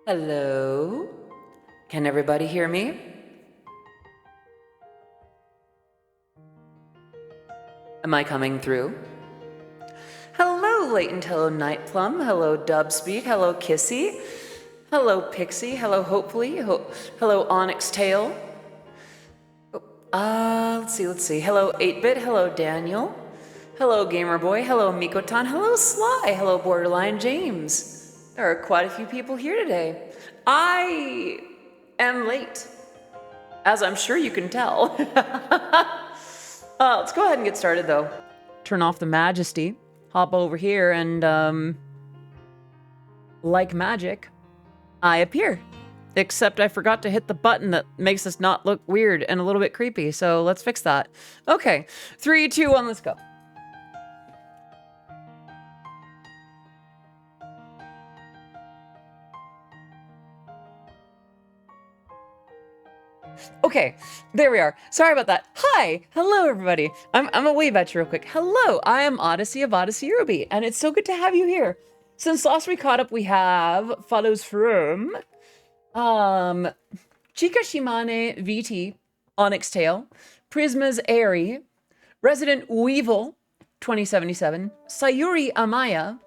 Hello? Can everybody hear me? Am I coming through? Hello, Latent. Hello, Night Plum. Hello, Dubspeak. Hello, Kissy. Hello, Pixie. Hello, Hopefully. Hello, Onyx Tail. Let's see. Hello, 8-Bit. Hello, Daniel. Hello, Gamer Boy. Hello, Mikotan. Hello, Sly. Hello, Borderline James. There are quite a few people here today. I am late, as I'm sure you can tell. Let's go ahead and get started, though. Turn off the majesty, hop over here, and, like magic, I appear. Except I forgot to hit the button that makes us not look weird and a little bit creepy, so let's fix that. Okay, 3, 2, 1, let's go. Okay, there we are. Sorry about that. Hi, hello everybody. I'm a wave at you real quick. Hello, I am Odyssey of Odyssey Eurobeat, and it's so good to have you here. Since last we caught up, we have follows from Chika Shimane VT, Onyx Tail, Prisma's Airy, Resident Weevil 2077, Sayuri Amaya,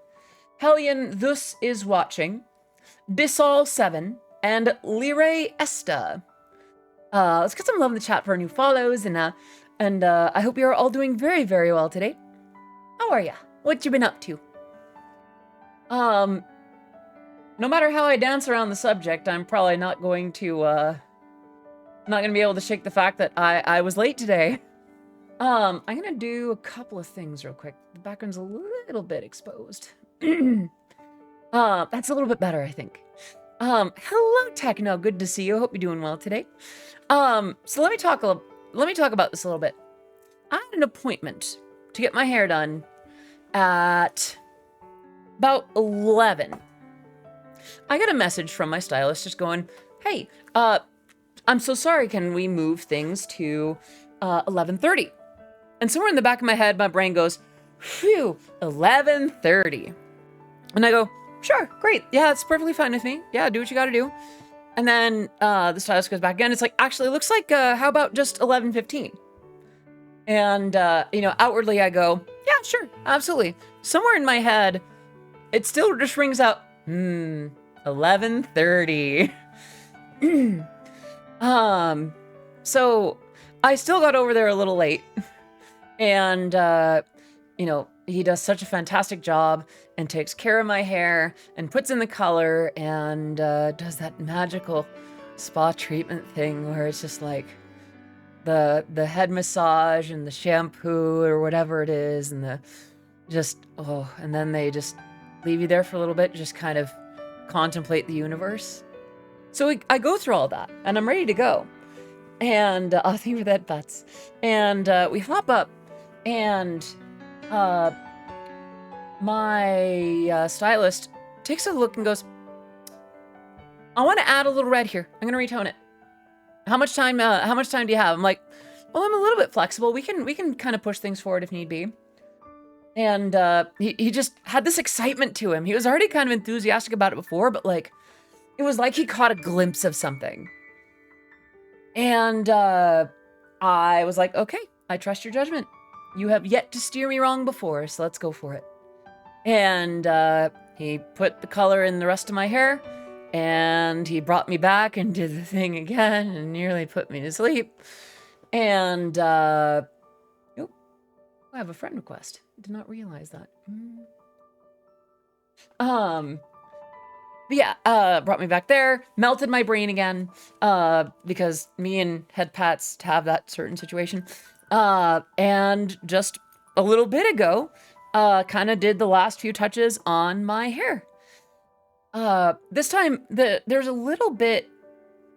Hellion Thus Is Watching, Disol 7, and Lire Esta. Let's get some love in the chat for our new follows, and I hope you're all doing very, very well today. How are ya? What you been up to? No matter how I dance around the subject, I'm probably not going to be able to shake the fact that I was late today. I'm gonna do a couple of things real quick. The background's a little bit exposed. That's a little bit better, I think. Hello, Techno. Good to see you. Hope you're doing well today. So let me talk about this a little bit. I had an appointment to get my hair done at about 11. I got a message from my stylist just going, hey, I'm so sorry, can we move things to 11:30? And somewhere in the back of my head, my brain goes, phew, 11:30. And I go, sure, great. Yeah, that's perfectly fine with me. Yeah, do what you gotta do. And then the stylist goes back again. It's like, actually, it looks like, how about just 11:15? And, outwardly I go, yeah, sure, absolutely. Somewhere in my head, it still just rings out, 11:30. So I still got over there a little late. And, he does such a fantastic job and takes care of my hair and puts in the color and does that magical spa treatment thing where it's just like the head massage and the shampoo or whatever it is and and then they just leave you there for a little bit, just kind of contemplate the universe. So I go through all that and I'm ready to go. And thank you for that, Butts. And we hop up and my stylist takes a look and goes, I want to add a little red here. I'm going to retone it. How much time do you have? I'm like, well, I'm a little bit flexible. We can kind of push things forward if need be. And he just had this excitement to him. He was already kind of enthusiastic about it before, but like, it was like he caught a glimpse of something. And I was like, okay, I trust your judgment. You have yet to steer me wrong before, so let's go for it. And he put the color in the rest of my hair, and he brought me back and did the thing again and nearly put me to sleep. And, oh, I have a friend request. I did not realize that. But yeah, brought me back there, melted my brain again, because me and head pats have that certain situation. And just a little bit ago, kind of did the last few touches on my hair. This time, there's a little bit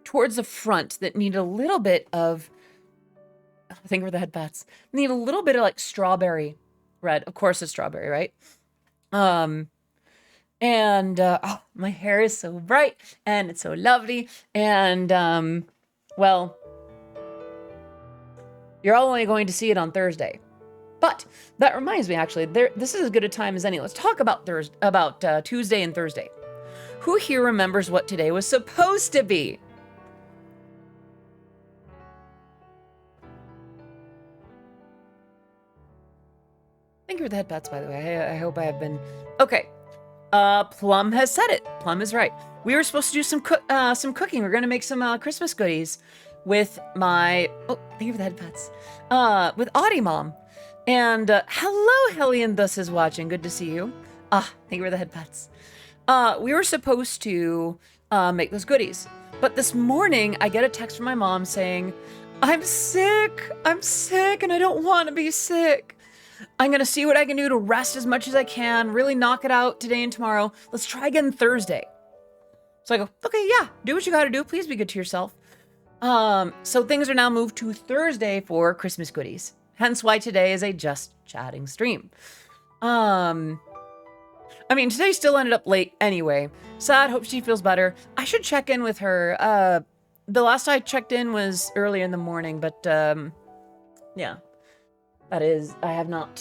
towards the front that need a little bit of, I think we're the head pats, need a little bit of like strawberry red. Of course it's strawberry, right? And my hair is so bright and it's so lovely. And, well, you're all only going to see it on Thursday. But that reminds me, actually, this is as good a time as any. Let's talk about Tuesday and Thursday. Who here remembers what today was supposed to be? Thank you for the head pats, by the way. I hope I have been... Okay. Plum has said it. Plum is right. We were supposed to do some cooking. We're going to make some Christmas goodies with my... Oh, thank you for the head pats. With Odymom. And hello, Hellion Thus is watching. Good to see you. Thank you for the head pats. We were supposed to make those goodies. But this morning, I get a text from my mom saying, I'm sick, and I don't want to be sick. I'm going to see what I can do to rest as much as I can, really knock it out today and tomorrow. Let's try again Thursday. So I go, okay, yeah, do what you got to do. Please be good to yourself. So things are now moved to Thursday for Christmas goodies. Hence why today is a just chatting stream. I mean, today still ended up late anyway. Sad, hope she feels better. I should check in with her. The last I checked in was early in the morning, but yeah. That is, I have not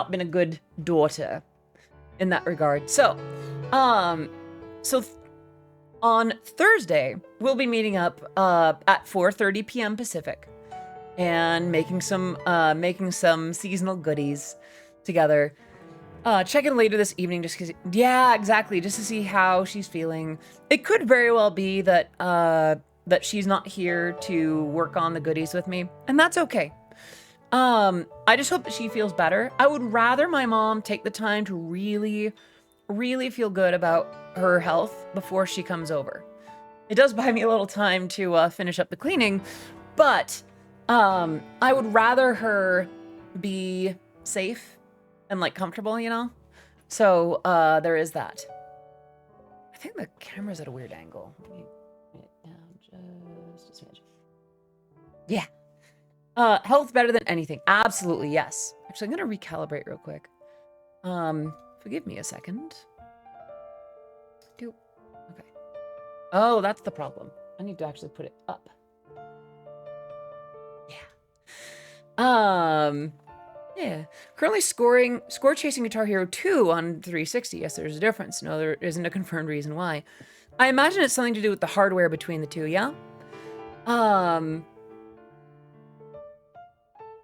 been a good daughter in that regard. So, on Thursday, we'll be meeting up at 4:30 p.m. Pacific and making some seasonal goodies together. Check in later this evening just because, yeah, exactly, just to see how she's feeling. It could very well be that that she's not here to work on the goodies with me, and that's okay. I just hope that she feels better. I would rather my mom take the time to really, really feel good about her health before she comes over. It does buy me a little time to finish up the cleaning, but I would rather her be safe and like comfortable, you know? So there is that. I think the camera's at a weird angle. Let me bring it down just a smidge. Yeah. Health better than anything. Absolutely, yes. Actually, I'm gonna recalibrate real quick. Forgive me a second. Okay. Oh, that's the problem. I need to actually put it up. Yeah. Yeah. Currently score chasing Guitar Hero 2 on 360. Yes, there's a difference. No, there isn't a confirmed reason why. I imagine it's something to do with the hardware between the two, yeah?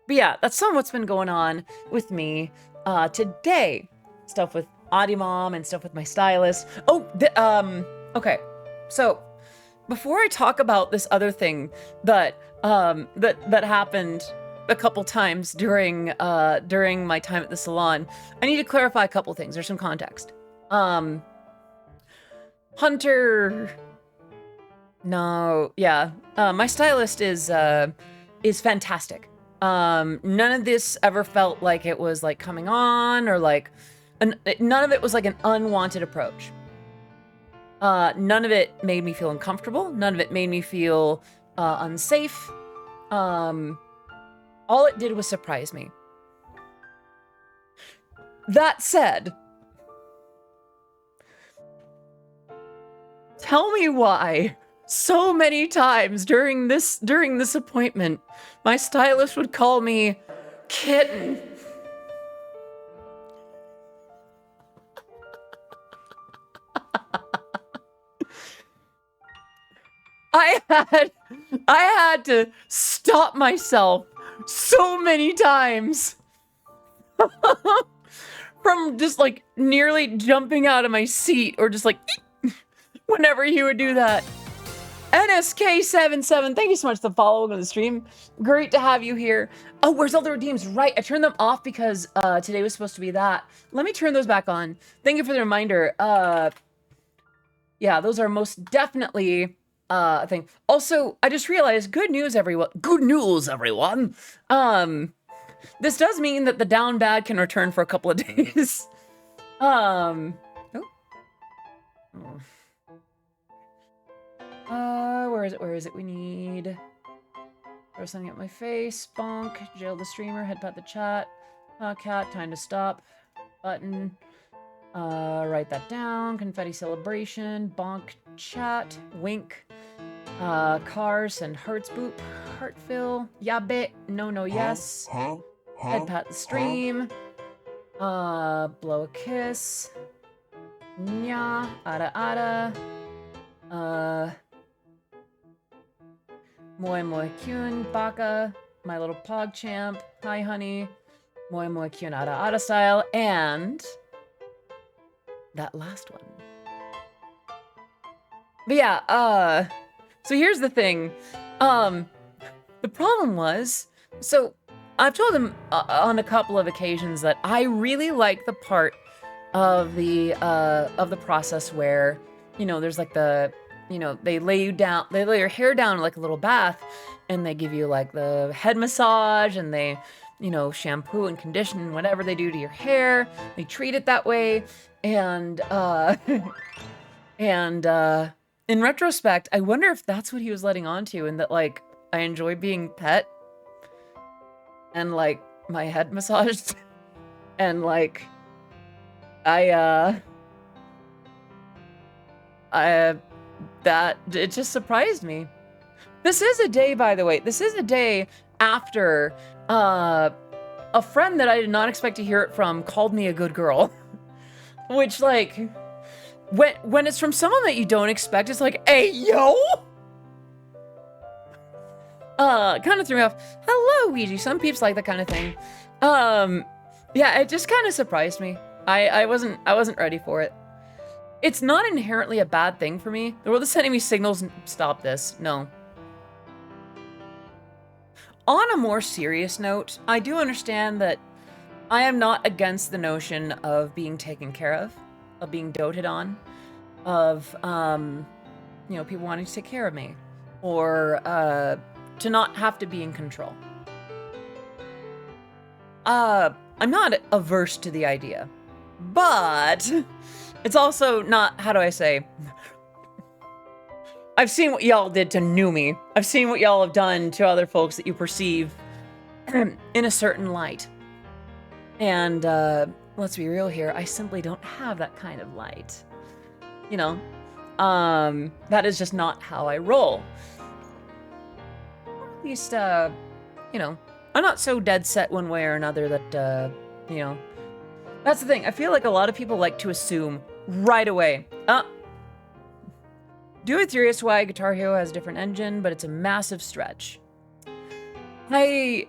But yeah, that's some of what's been going on with me today. Stuff with Odymom and stuff with my stylist. Oh, okay. So before I talk about this other thing that that happened a couple times during my time at the salon, I need to clarify a couple things. There's some context. Hunter. No, yeah. My stylist is fantastic. None of this ever felt like it was like coming on or like none of it was like an unwanted approach. None of it made me feel uncomfortable. None of it made me feel unsafe. All it did was surprise me. That said, tell me why so many times during this appointment, my stylist would call me kitten. I had to stop myself so many times from just like nearly jumping out of my seat or just like whenever he would do that. NSK77, thank you so much for following on the stream. Great to have you here. Oh, where's all the redeems? Right, I turned them off because today was supposed to be that. Let me turn those back on. Thank you for the reminder. Yeah, those are most definitely a thing. Also, I just realized, good news, everyone. Good news, everyone. This does mean that the down bad can return for a couple of days. Where is it? We need... Throw something at my face. Bonk. Jail the streamer. Head pat the chat. Cat. Time to stop. Button. Write that down. Confetti celebration. Bonk chat. Wink. Cars and hearts boop. Heart fill. Yabe. No, yes. Head pat the stream. Blow a kiss. Nya, Ada. Moi Moi Kyun, Baka, my little PogChamp, hi honey, Moi Moi Kyun, Ada style, and that last one. But yeah, so here's the thing. The problem was, so I've told him on a couple of occasions that I really like the part of the process where, you know, there's like the, you know, they lay your hair down like a little bath, and they give you like the head massage, and they, you know, shampoo and condition and whatever they do to your hair. They treat it that way, and and in retrospect, I wonder if that's what he was letting on to, and that like I enjoy being pet and like my head massaged, and like that it just surprised me. This is a day, by the way, this is a day after a friend that I did not expect to hear it from called me a good girl. Which, like, when it's from someone that you don't expect, it's like, hey, yo! Kind of threw me off. Hello, Ouija. Some peeps like that kind of thing. Yeah, it just kind of surprised me. I wasn't ready for it. It's not inherently a bad thing for me. The world is sending me signals. Stop this. No. On a more serious note, I do understand that I am not against the notion of being taken care of being doted on, of, you know, people wanting to take care of me, or to not have to be in control. I'm not averse to the idea, but it's also not, how do I say, I've seen what y'all did to Numi. I've seen what y'all have done to other folks that you perceive in a certain light. And let's be real here, I simply don't have that kind of light. You know, that is just not how I roll. Or at least, you know, I'm not so dead set one way or another that, you know, that's the thing. I feel like a lot of people like to assume right away, do it curious why Guitar Hero has a different engine, but it's a massive stretch. I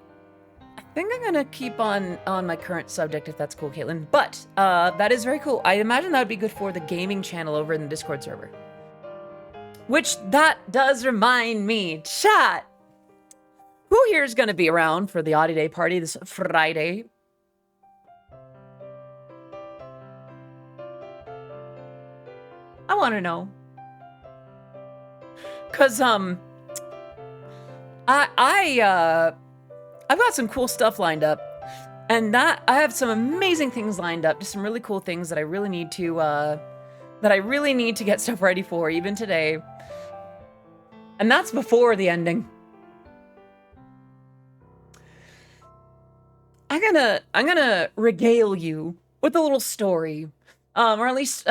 think I'm gonna keep on my current subject if that's cool, Caitlin. But that is very cool. I imagine that would be good for the gaming channel over in the Discord server. Which that does remind me, chat. Who here is gonna be around for the Audi Day party this Friday? I want to know. Cause I've got some cool stuff lined up, and I have some amazing things lined up, just some really cool things that I really need to get stuff ready for even today. And that's before the ending. I'm gonna regale you with a little story, or at least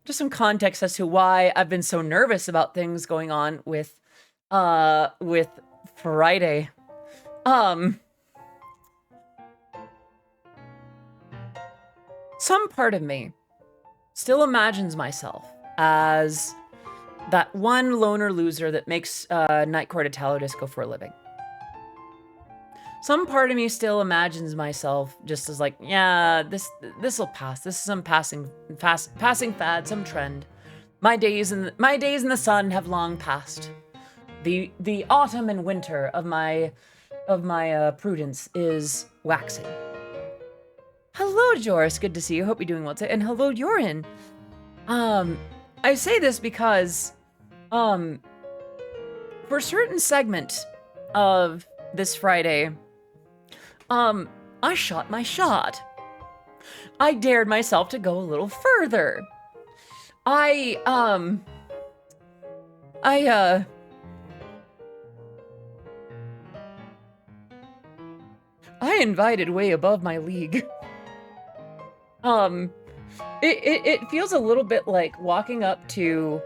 just some context as to why I've been so nervous about things going on with Friday. Some part of me still imagines myself as that one loner loser that makes Nightcore Italo Disco for a living. Some part of me still imagines myself just as like, yeah, this'll pass. This is some passing fad, some trend. My days in the sun have long passed. The autumn and winter of my prudence is waxing. Hello, Joris. Good to see you. Hope you're doing well today. And hello, Yorin. I say this because, for a certain segment of this Friday, I shot my shot. I dared myself to go a little further. I invited way above my league. It feels a little bit like walking up to,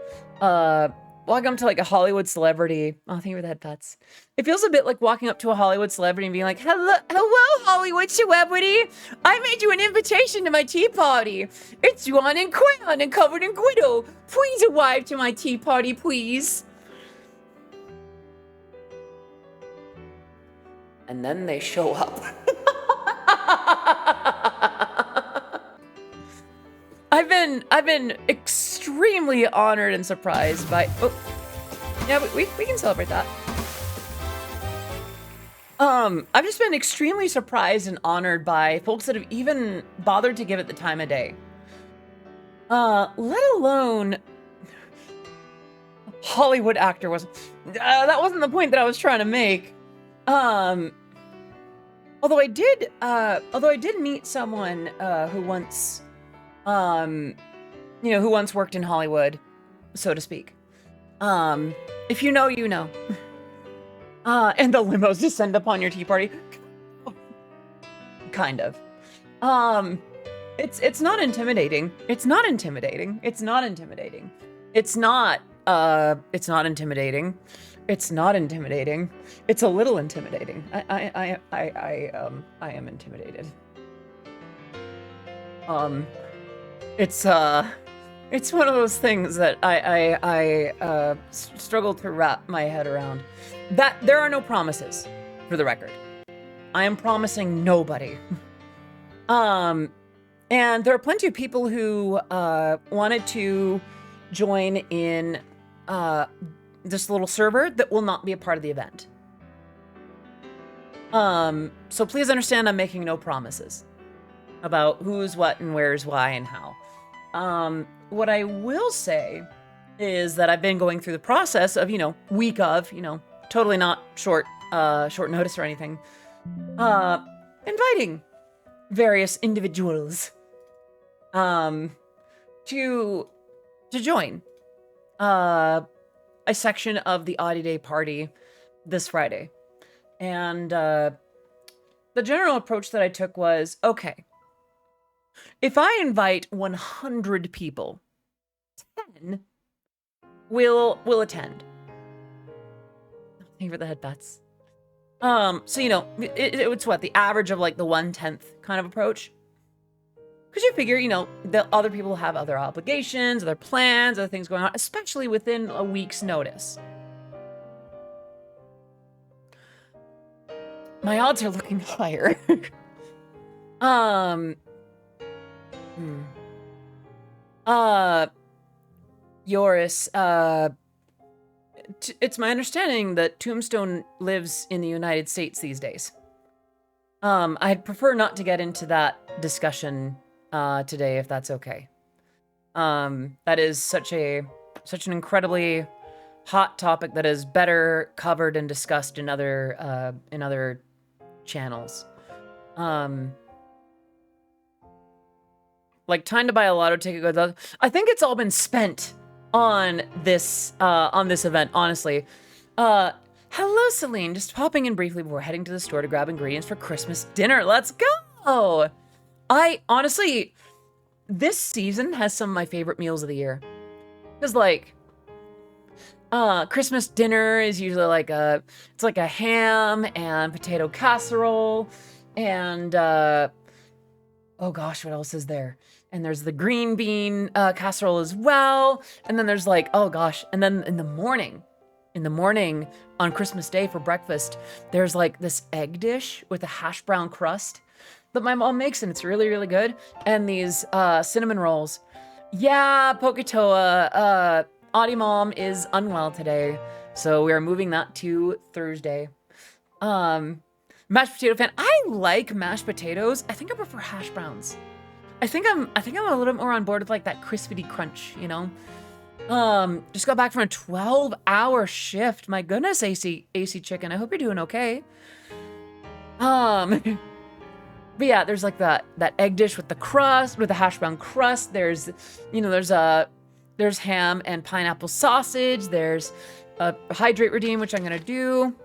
walking up to like a Hollywood celebrity. Oh, thank you for the head pats. It feels a bit like walking up to a Hollywood celebrity and being like, hello, Hollywood celebrity. I made you an invitation to my tea party. It's Yuan and Quan and covered in glitter. Please arrive to my tea party, please. And then they show up. I've been extremely honored and surprised by. Oh, yeah, we can celebrate that. I've just been extremely surprised and honored by folks that have even bothered to give it the time of day. Let alone Hollywood actor was. That wasn't the point that I was trying to make. Although I did meet someone who once, who once worked in Hollywood, so to speak. If you know, you know. And the limos descend upon your tea party. Kind of. It's not intimidating. It's not intimidating. It's not intimidating. It's not intimidating. It's not intimidating. It's a little intimidating. I am intimidated. It's one of those things that I struggle to wrap my head around. That there are no promises, for the record. I am promising nobody. And there are plenty of people who wanted to join in this little server that will not be a part of the event. So please understand I'm making no promises about who's what and where's why and how. What I will say is that I've been going through the process of, week of, totally not short notice or anything, inviting various individuals to join a section of the Audi Day party this Friday. And the general approach that I took was, okay, if I invite 100 people, 10 will attend. Thank you for the headbats. So, it's what, the average of like the 1/10 kind of approach? Because you figure, the other people have other obligations, other plans, other things going on, especially within a week's notice. My odds are looking higher. Yoris, it's my understanding that Tombstone lives in the United States these days. I'd prefer not to get into that discussion today, if that's okay. That is such an incredibly hot topic that is better covered and discussed in other channels. Like time to buy a lotto ticket goes. I think it's all been spent on this event, honestly. Hello, Celine. Just popping in briefly before heading to the store to grab ingredients for Christmas dinner. Let's go! I honestly, this season has some of my favorite meals of the year. Because like, Christmas dinner is usually it's like a ham and potato casserole and, oh gosh, what else is there? And there's the green bean casserole as well. And then there's like, oh gosh. And then in the morning on Christmas Day for breakfast, there's like this egg dish with a hash brown crust that my mom makes, and it's really, really good. And these cinnamon rolls. Yeah, Poketoa, Odymom is unwell today, so we are moving that to Thursday. Mashed potato fan. I like mashed potatoes. I think I prefer hash browns. I think I'm a little bit more on board with like that crispity crunch, Just got back from a 12-hour shift. My goodness, AC chicken. I hope you're doing okay. But yeah, there's like that egg dish with the crust, with the hash brown crust. There's ham and pineapple sausage. There's a hydrate redeem, which I'm gonna do.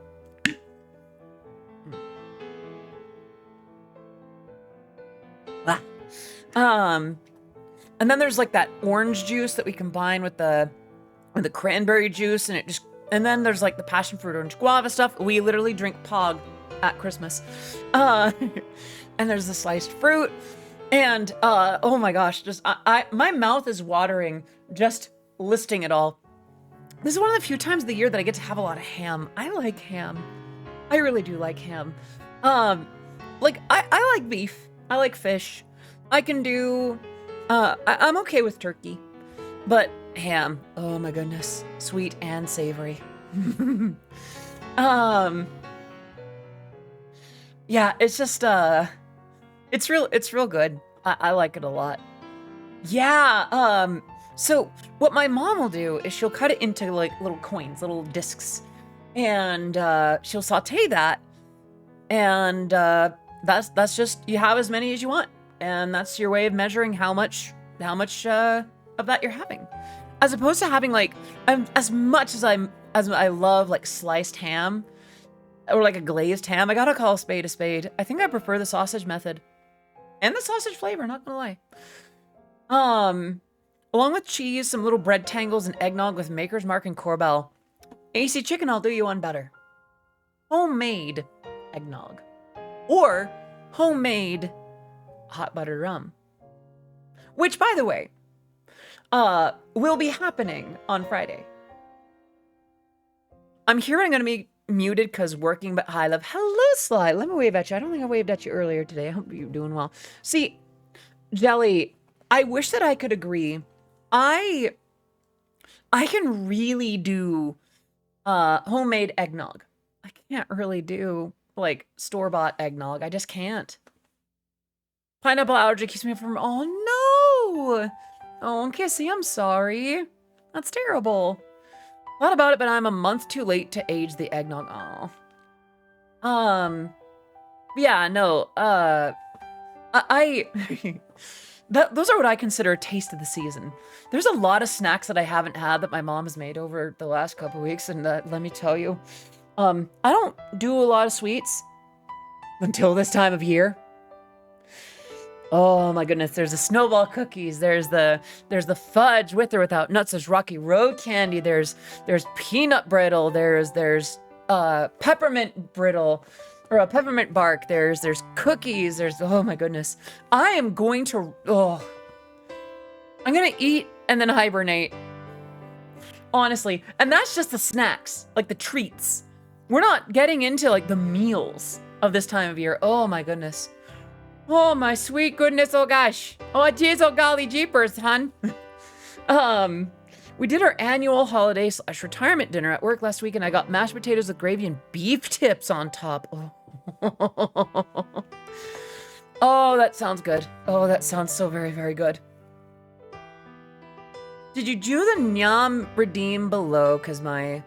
And then there's like that orange juice that we combine with the with the cranberry juice, and then there's like the passion fruit orange guava stuff. We literally drink Pog at Christmas. And there's the sliced fruit. And oh my gosh, just my mouth is watering just listing it all. This is one of the few times of the year that I get to have a lot of ham. I like ham. I really do like ham. Like I like beef. I like fish. I can do I'm okay with turkey. But ham, oh my goodness, sweet and savory. Yeah, it's just it's real good. I like it a lot. Yeah, so what my mom will do is she'll cut it into like little coins, little discs, and she'll saute that, and that's just, you have as many as you want, and that's your way of measuring how much of that you're having, as opposed to having like as much as I love like sliced ham or like a glazed ham. I gotta call a spade a spade. I think I prefer the sausage method and the sausage flavor, not gonna lie. Along with cheese, some little bread tangles, and eggnog with Maker's Mark and Corbel. AC Chicken, I'll do you one better. Homemade eggnog. Or homemade hot buttered rum. Which, by the way, will be happening on Friday. I'm hearing I'm going to be muted because working, but hi, love. Hello, Sly. Let me wave at you. I don't think I waved at you earlier today. I hope you're doing well. See, Jelly, I wish that I could agree. I can really do homemade eggnog. I can't really do like store-bought eggnog. I just can't. Pineapple allergy keeps me from, oh no! Oh, Kissy, I'm sorry. That's terrible. Thought about it, but I'm a month too late to age the eggnog. Oh. Yeah, no, those are what I consider a taste of the season. There's a lot of snacks that I haven't had that my mom has made over the last couple weeks, and let me tell you, I don't do a lot of sweets until this time of year. Oh my goodness, there's the snowball cookies, there's the fudge with or without nuts, there's Rocky Road candy, there's peanut brittle, there's peppermint brittle, or a peppermint bark, there's cookies, oh my goodness. I'm going to eat and then hibernate. Honestly, and that's just the snacks, like the treats. We're not getting into like the meals of this time of year. Oh my goodness. Oh my sweet goodness, oh gosh. Oh jeez, oh golly jeepers, hun. We did our annual holiday / retirement dinner at work last week, and I got mashed potatoes with gravy and beef tips on top. Oh, oh, that sounds good. Oh, that sounds so very, very good. Did you do the Nyam redeem below? Cause I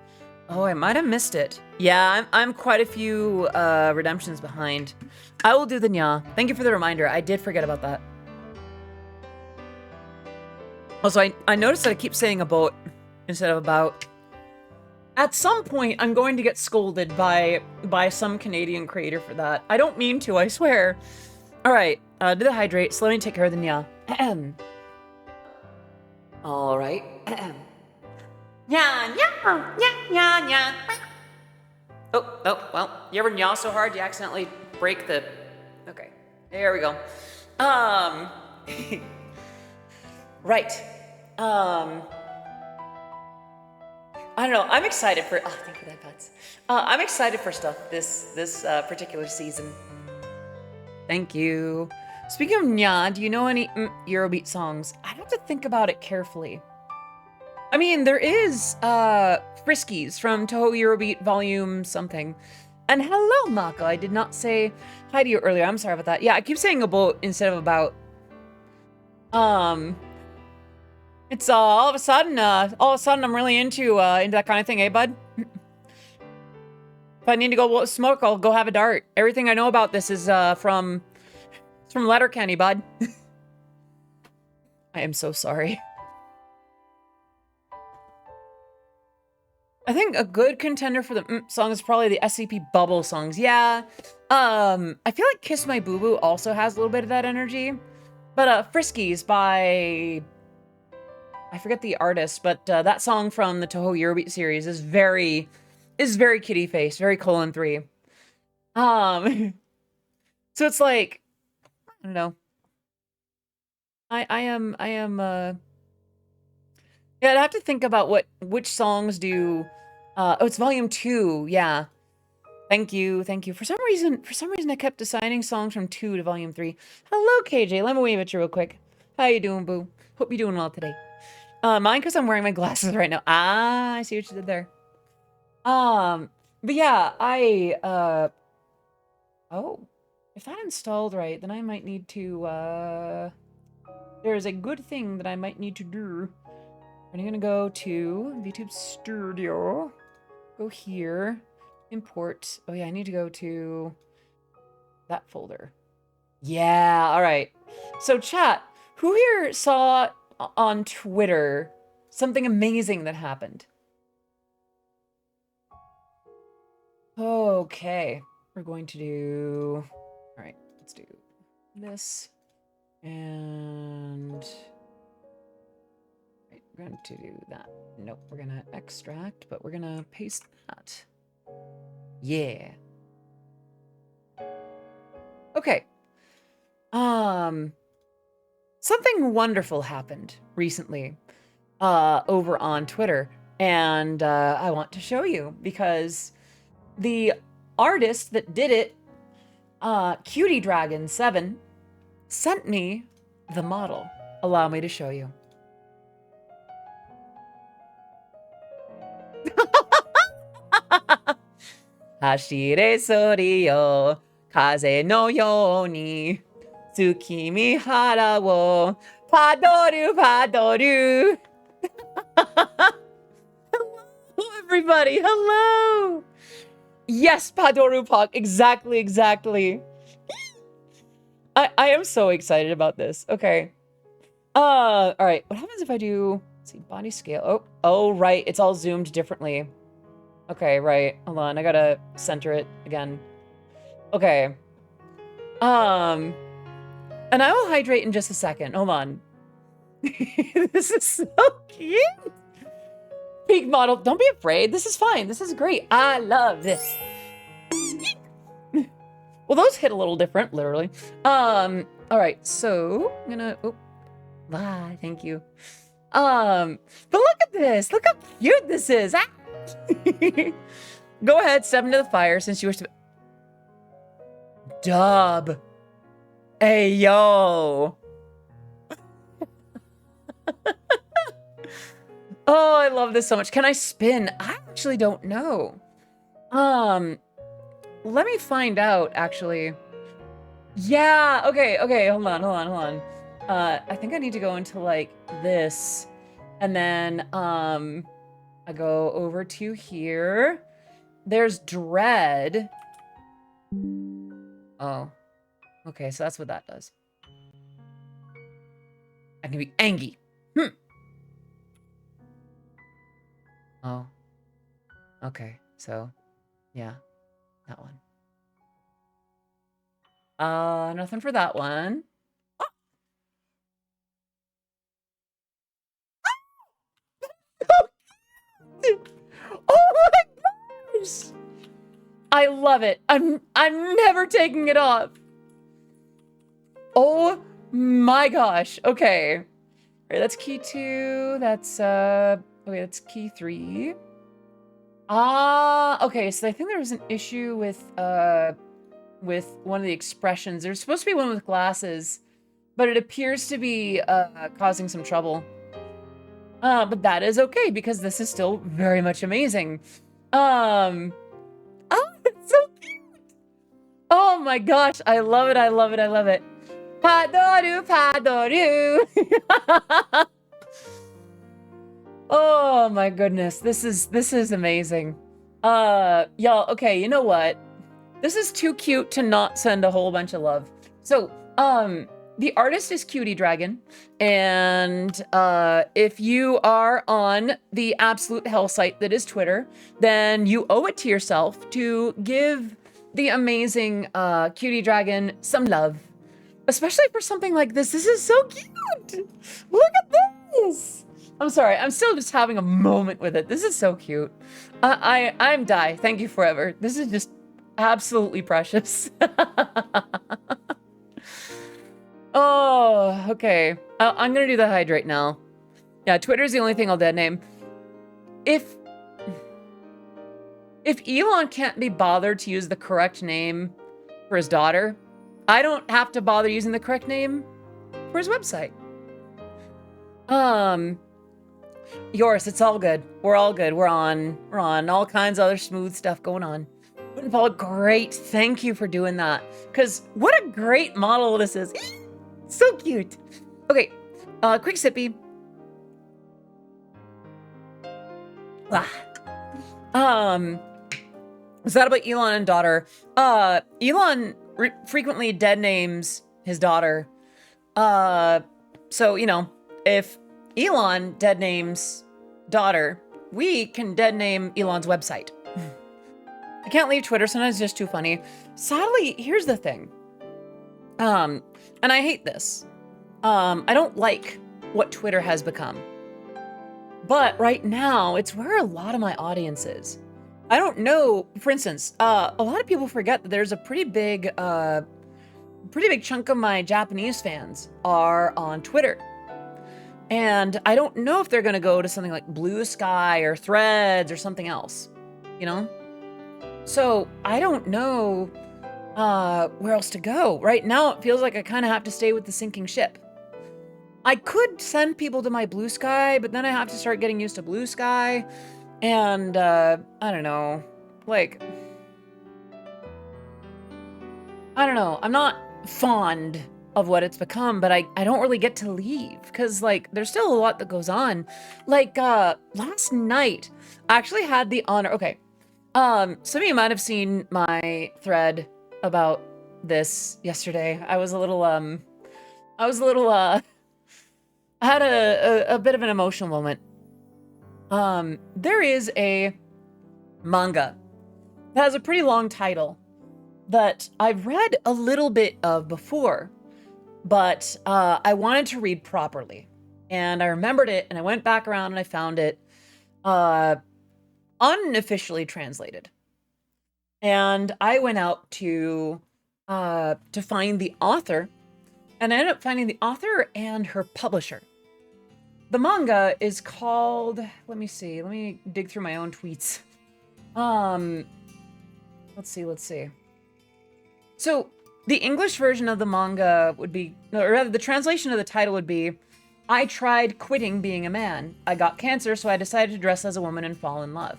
might have missed it. Yeah, I'm quite a few redemptions behind. I will do the Nya. Thank you for the reminder. I did forget about that. Also, I noticed that I keep saying about instead of about. At some point, I'm going to get scolded by some Canadian creator for that. I don't mean to, I swear. All right, do the hydrate. So let me take care of the Nya. All right. Nya, nya, nya, nya, nya. Oh, well, you ever nya so hard you accidentally break the... Okay, there we go. Right. I don't know, I'm excited for... Oh, thank you for that, Pats. I'm excited for stuff this particular season. Thank you. Speaking of nya, do you know any Eurobeat songs? I have to think about it carefully. I mean, there is Friskies from Toho Eurobeat Volume something. And hello, Maka. I did not say hi to you earlier. I'm sorry about that. Yeah, I keep saying about instead of about. It's all of a sudden I'm really into that kind of thing, eh, bud? If I need to go smoke, I'll go have a dart. Everything I know about this is from Letterkenny, bud. I am so sorry. I think a good contender for the song is probably the SCP Bubble songs. Yeah. I feel like Kiss My Boo Boo also has a little bit of that energy. But Friskies by... I forget the artist, but that song from the Toho Eurobeat series is very kitty face, very :3. So it's like, I don't know. I am yeah, I'd have to think about which songs do oh, it's volume 2, yeah. Thank you, thank you. For some reason I kept assigning songs from 2 to volume 3. Hello, KJ. Let me wave at you real quick. How you doing, boo? Hope you're doing well today. Mine because I'm wearing my glasses right now. Ah, I see what you did there. But yeah, oh, if that installed right, then I might need to, there's a good thing that I might need to do. I'm gonna go to VTube Studio, go here, import. Oh yeah, I need to go to that folder. Yeah, all right. So chat, who here saw on Twitter something amazing that happened? Okay, we're going to do, all right, let's do this, and right, we're going to do that. Nope, we're gonna extract, but we're gonna paste that. Yeah. Okay. Something wonderful happened recently over on Twitter, and I want to show you because the artist that did it, Cutie Dragon 7, sent me the model. Allow me to show you. Hashire sori yo, kaze no yo ni, tsukimi hara wo padoru padoru. Hello, everybody. Hello. Yes, Padoru Pak. Exactly. I am so excited about this. Okay. All right. What happens if I do, let's see, body scale? Oh, right. It's all zoomed differently. Okay, right. Hold on. I gotta center it again. Okay. And I will hydrate in just a second. Hold on. This is so cute. Peak model. Don't be afraid. This is fine. This is great. I love this. Well, those hit a little different, literally. All right. So I'm gonna. Oh, thank you. But look at this. Look how cute this is. Ah! Go ahead, step into the fire since you wish to. Dub. Hey, yo. Oh, I love this so much. Can I spin? I actually don't know. Let me find out, actually. Yeah, okay, hold on. I think I need to go into, like, this. And then, I go over to here. There's Dread. Oh. Okay, so that's what that does. I can be angry. Oh. Okay, so, yeah. That one. Nothing for that one. Oh my gosh! I love it. I'm never taking it off. Oh my gosh. Okay. All right, that's key 2. That's okay, that's key 3. Okay, so I think there was an issue with one of the expressions. There's supposed to be one with glasses, but it appears to be causing some trouble. But that is okay because this is still very much amazing. Oh, it's so cute. Oh my gosh, I love it. Padoru. Oh my goodness, this is amazing. Y'all, okay, you know what? This is too cute to not send a whole bunch of love. So, the artist is Cutie Dragon, and if you are on the absolute hell site that is Twitter, then you owe it to yourself to give the amazing Cutie Dragon some love, especially for something like this. This is so cute. Look at this. I'm sorry. I'm still just having a moment with it. This is so cute. I'm Di. Thank you forever. This is just absolutely precious. Oh, okay. I'm gonna do the hydrate now. Yeah, Twitter's the only thing I'll dead name. If Elon can't be bothered to use the correct name for his daughter, I don't have to bother using the correct name for his website. Yours, it's all good. We're all good. We're on all kinds of other smooth stuff going on. Paul, great. Thank you for doing that. Because what a great model this is. So cute. Okay, quick sippy. Was that about Elon and daughter? Elon frequently dead names his daughter. So, you know, if Elon dead names daughter, we can dead name Elon's website. I can't leave Twitter. Sometimes it's just too funny. Sadly, here's the thing. And I hate this. I don't like what Twitter has become. But right now, it's where a lot of my audience is. I don't know, for instance, a lot of people forget that there's a pretty big chunk of my Japanese fans are on Twitter. And I don't know if they're gonna go to something like Blue Sky or Threads or something else, you know? So I don't know where else to go. Right now, it feels like I kind of have to stay with the sinking ship. I could send people to my Blue Sky, but then I have to start getting used to Blue Sky. And, I don't know, like, I don't know. I'm not fond of what it's become, but I don't really get to leave because, like, there's still a lot that goes on. Like, last night, I actually had the honor, okay, some of you might have seen my thread about this yesterday. I had a bit of an emotional moment. There is a manga that has a pretty long title that I've read a little bit of before, but I wanted to read properly. And I remembered it, and I went back around and I found it unofficially translated. And I went out to find the author, and I ended up finding the author and her publisher. The manga is called, let me see, let me dig through my own tweets. Let's see. So the English version of the manga would be, or rather the translation of the title would be, I tried quitting being a man. I got cancer, so I decided to dress as a woman and fall in love.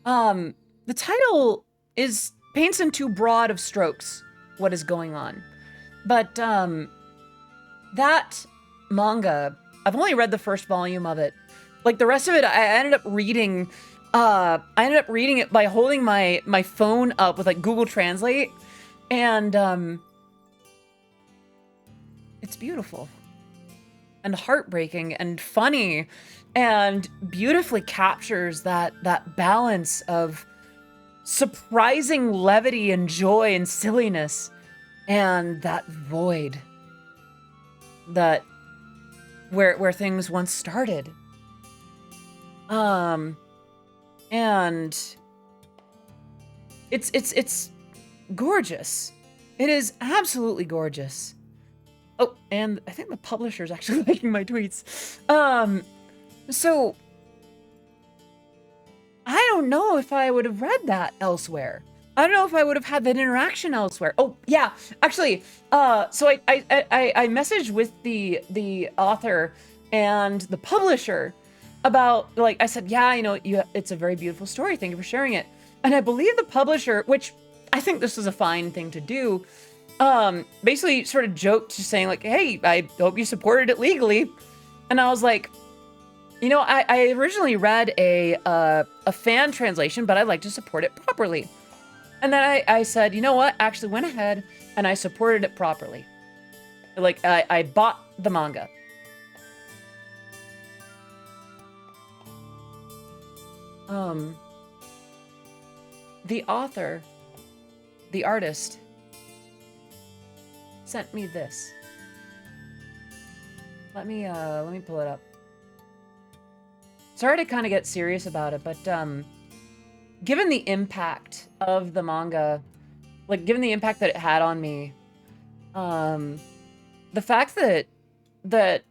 The title paints in too broad of strokes what is going on. But, that manga, I've only read the first volume of it. Like the rest of it, I ended up reading it by holding my phone up with like Google Translate. And, it's beautiful and heartbreaking and funny and beautifully captures that balance of surprising levity and joy and silliness and that void that where things once started. And it's gorgeous. It is absolutely gorgeous. Oh, and I think the publisher's actually liking my tweets. So I don't know if I would have read that elsewhere. I don't know if I would have had that interaction elsewhere. Oh, yeah, actually, so I messaged with the author and the publisher about, like, I said, yeah, you know, it's a very beautiful story. Thank you for sharing it. And I believe the publisher, which I think this was a fine thing to do, basically sort of joked, just saying like, hey, I hope you supported it legally. And I was like, you know, I originally read a fan translation, but I'd like to support it properly. And then I said, you know what? I actually went ahead and I supported it properly. Like, I bought the manga. The author, the artist, sent me this. Let me pull it up. sorry to kind of get serious about it, but given the impact of the manga, like given the impact that it had on me, the fact that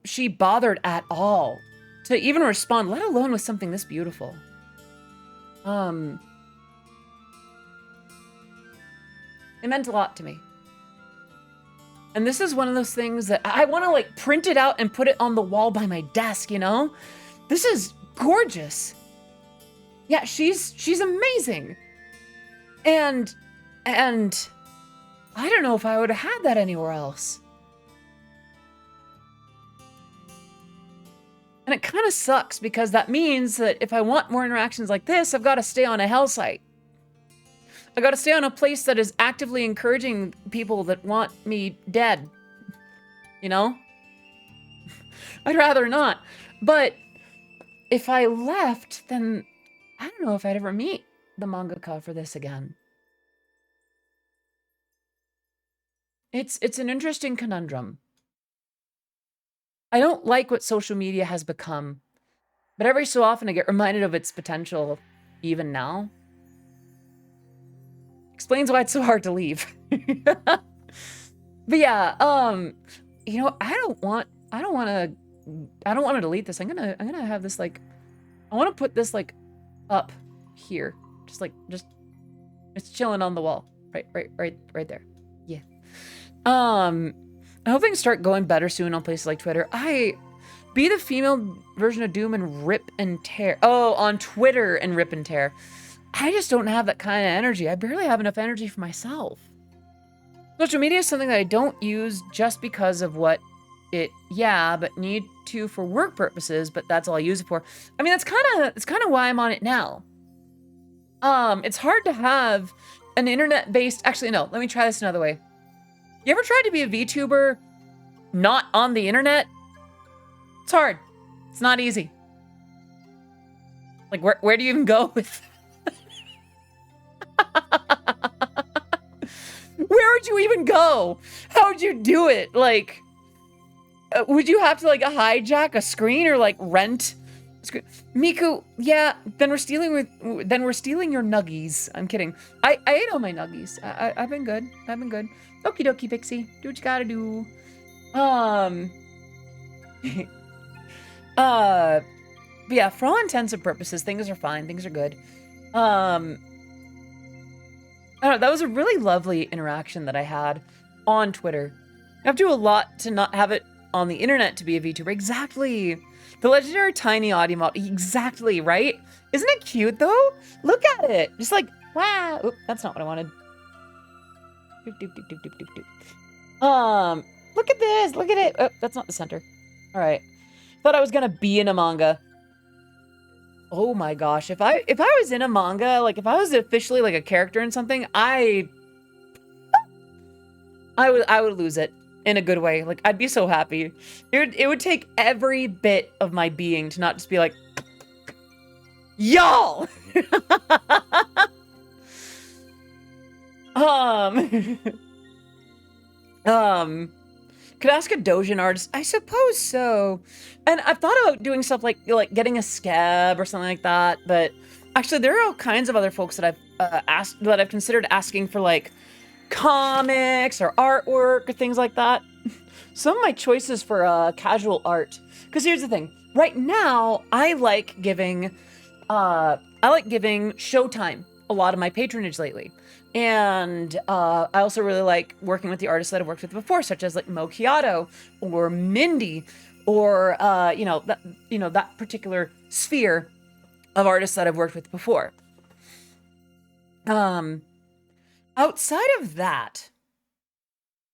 she bothered at all to even respond, let alone with something this beautiful. It meant a lot to me. And this is one of those things that I want to like print it out and put it on the wall by my desk, you know? This is gorgeous. Yeah, she's amazing. And I don't know if I would have had that anywhere else. And it kind of sucks because that means that if I want more interactions like this, I've got to stay on a hell site. I got to stay on a place that is actively encouraging people that want me dead. You know? I'd rather not. But if I left, then I don't know if I'd ever meet the mangaka for this again. It's an interesting conundrum. I don't like what social media has become, but every so often I get reminded of its potential, even now. Explains why it's so hard to leave. But yeah, you know, I don't want to delete this. I'm gonna have this like, I want to put this like up here, just it's chilling on the wall, right there. Yeah. I hope things start going better soon on places like Twitter. Be the female version of Doom and rip and tear. Oh, on Twitter and rip and tear. I just don't have that kind of energy. I barely have enough energy for myself. Social media is something that I don't use just because of what but need to for work purposes, but that's all I use it for. I mean, it's kind of why I'm on it now. It's hard to have an internet-based, actually, no, let me try this another way. You ever tried to be a VTuber not on the internet? It's hard. It's not easy. Like, where do you even go with... Where would you even go? How would you do it? Like, would you have to, like, hijack a screen or, like, rent a screen? Miku, yeah, then we're stealing your nuggies. I'm kidding. I ate all my nuggies. I've been good. I've been good. Okie dokie, Pixie. Do what you gotta do. But yeah, for all intents and purposes, things are fine. Things are good. I don't know, that was a really lovely interaction that I had on Twitter. I have to do a lot to not have it on the internet to be a VTuber. Exactly. The legendary tiny Odymom. Exactly, right? Isn't it cute, though? Look at it. Just like, wow. Oop, that's not what I wanted. Doop, doop, doop, doop, doop, doop, doop. Look at this. Look at it. Oh, that's not the center. All right. Thought I was going to be in a manga. Oh my gosh, if I was in a manga, like if I was officially like a character in something, I would lose it in a good way. Like I'd be so happy. It would take every bit of my being to not just be like, y'all. Could ask a doujin artist? I suppose so. And I've thought about doing stuff like getting a scab or something like that. But actually, there are all kinds of other folks that I've considered asking for like comics or artwork or things like that. Some of my choices for casual art. Because here's the thing. Right now, I like giving Showtime a lot of my patronage lately. And I also really like working with the artists that I've worked with before, such as like Mo Chiato or Mindy, or that particular sphere of artists that I've worked with before. Outside of that,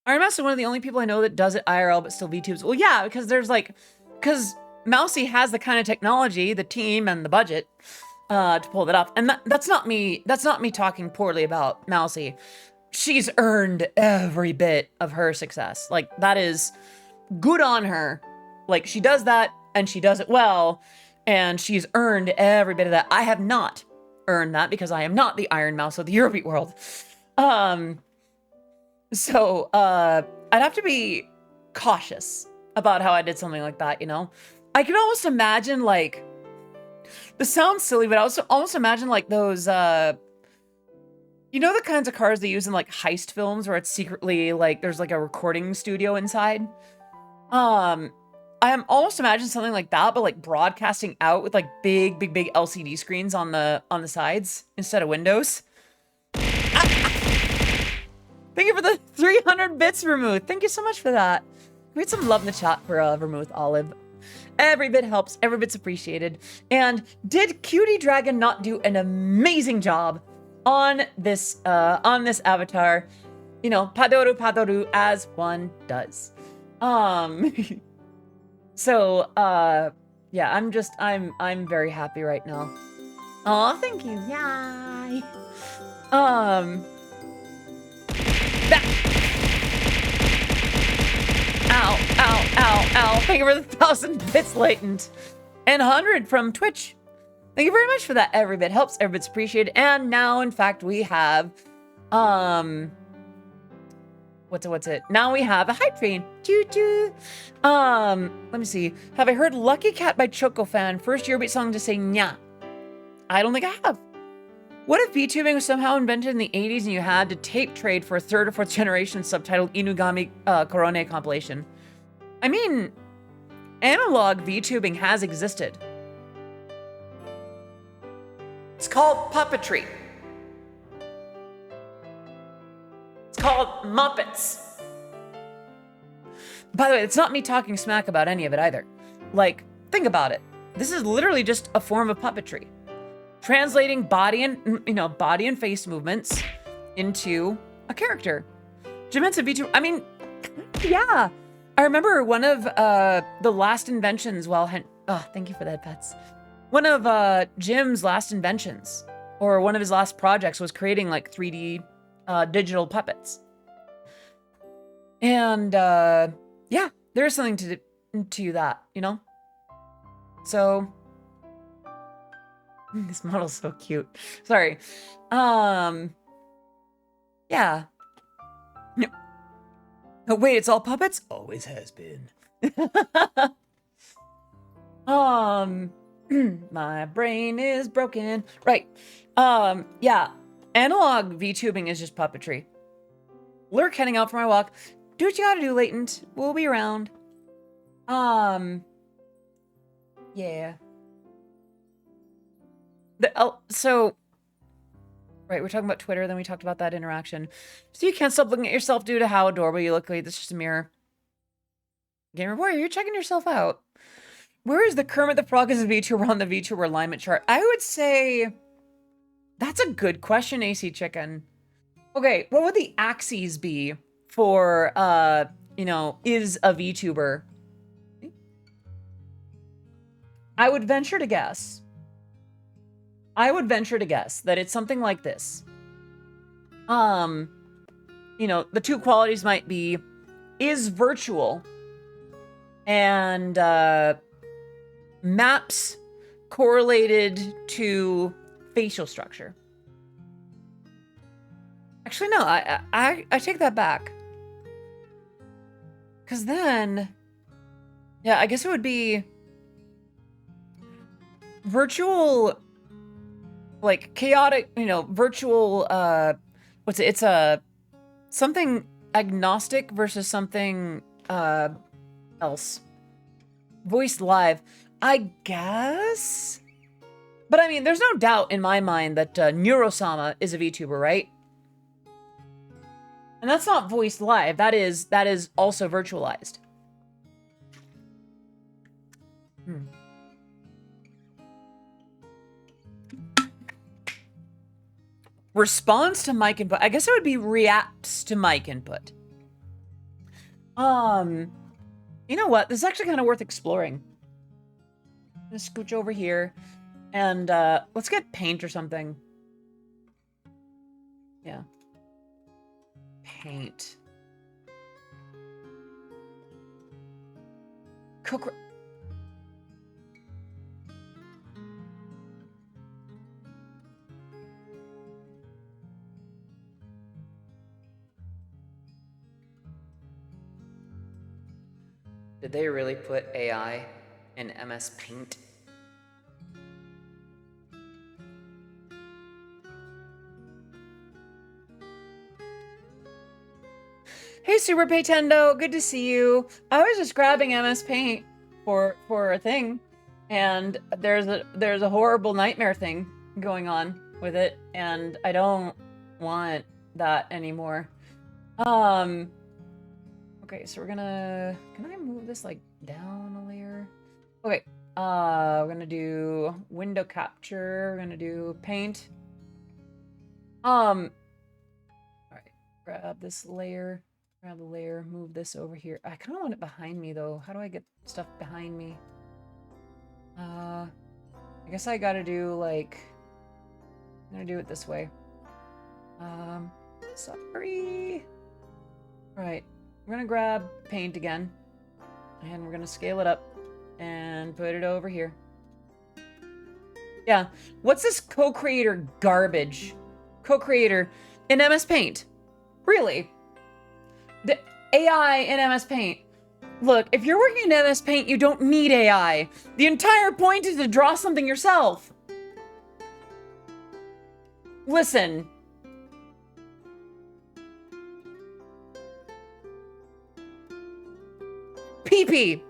Iron Mouse is one of the only people I know that does it IRL but still VTubes. Well, yeah, because Mousy has the kind of technology, the team, and the budget to pull that off. And that's not me talking poorly about Mousy. She's earned every bit of her success. Like, that is good on her. Like, she does that, and she does it well, and she's earned every bit of that. I have not earned that because I am not the Iron Mouse of the Eurobeat world. So I'd have to be cautious about how I did something like that, you know? I can almost imagine, like, This sounds silly, but I also almost imagine like those, you know, the kinds of cars they use in like heist films where it's secretly like there's like a recording studio inside. I am almost imagining something like that, but like broadcasting out with like big LCD screens on the sides instead of windows. Thank you for the 300 bits, Vermouth. Thank you so much for that. We had some love in the chat for Vermouth Olive. Every bit helps. Every bit's appreciated. And did Cutie Dragon not do an amazing job on this avatar? You know, padoru as one does. So yeah, I'm very happy right now. Oh, thank you. Yay. Ow. Thank you for the 1,000 bits latent. And 100 from Twitch. Thank you very much for that. Every bit helps, every bit's appreciated. And now, in fact, we have, what's it? Now we have a hype train. Choo-choo. Let me see. Have I heard Lucky Cat by Chocofan? First Eurobeat song to say nya. I don't think I have. What if VTubing was somehow invented in the 80s and you had to tape trade for a 3rd or 4th generation subtitled Inugami Korone compilation? I mean, analog VTubing has existed. It's called puppetry. It's called Muppets. By the way, it's not me talking smack about any of it either. Like, think about it. This is literally just a form of puppetry. Translating body and face movements into a character. Jimensa VTuber, I mean, yeah. I remember one of the last inventions thank you for that, pets. One of Jim's last inventions, or one of his last projects, was creating like 3D digital puppets. And yeah, there's something to that, you know? So this model's so cute. Sorry. Yeah. No. Oh, wait, it's all puppets? Always has been. My brain is broken. Right. Yeah. Analog VTubing is just puppetry. Lurk heading out for my walk. Do what you gotta do, Latent. We'll be around. Yeah. So, right, we're talking about Twitter, then we talked about that interaction. So you can't stop looking at yourself due to how adorable you look. Like, that's just a mirror. Gamer Boy, you're checking yourself out. Where is the Kermit the Frog as a VTuber on the VTuber alignment chart? I would say that's a good question, AC Chicken. Okay, what would the axes be for, you know, is a VTuber? I would venture to guess that it's something like this. You know, the two qualities might be is virtual and maps correlated to facial structure. Actually, no, I take that back. Because then, yeah, I guess it would be virtual, like chaotic, you know, virtual, what's it? It's a something agnostic versus something else. Voiced live, I guess. But I mean, there's no doubt in my mind that Neurosama is a VTuber, right? And that's not voiced live. That is also virtualized. Responds to mic input. I guess it would be reacts to mic input. You know what? This is actually kind of worth exploring. I'm gonna scooch over here and let's get paint or something. Yeah. Paint. Cook. Did they really put AI in MS Paint? Super Paytendo. Good to see you. I was just grabbing MS Paint for a thing, and there's a horrible nightmare thing going on with it, and I don't want that anymore. Okay, so we're gonna, can I move this like down a layer? Okay, we're gonna do window capture, we're gonna do paint. All right, grab this layer, grab the layer, move this over here. I kind of want it behind me though. How do I get stuff behind me? I guess I gotta do like, I'm gonna do it this way. Sorry. All right, we're gonna grab paint again, and we're gonna scale it up and put it over here. Yeah, what's this co-creator garbage? Co-creator in MS Paint. Really? The AI in MS Paint. Look, if you're working in MS Paint, you don't need AI. The entire point is to draw something yourself. Listen. PP.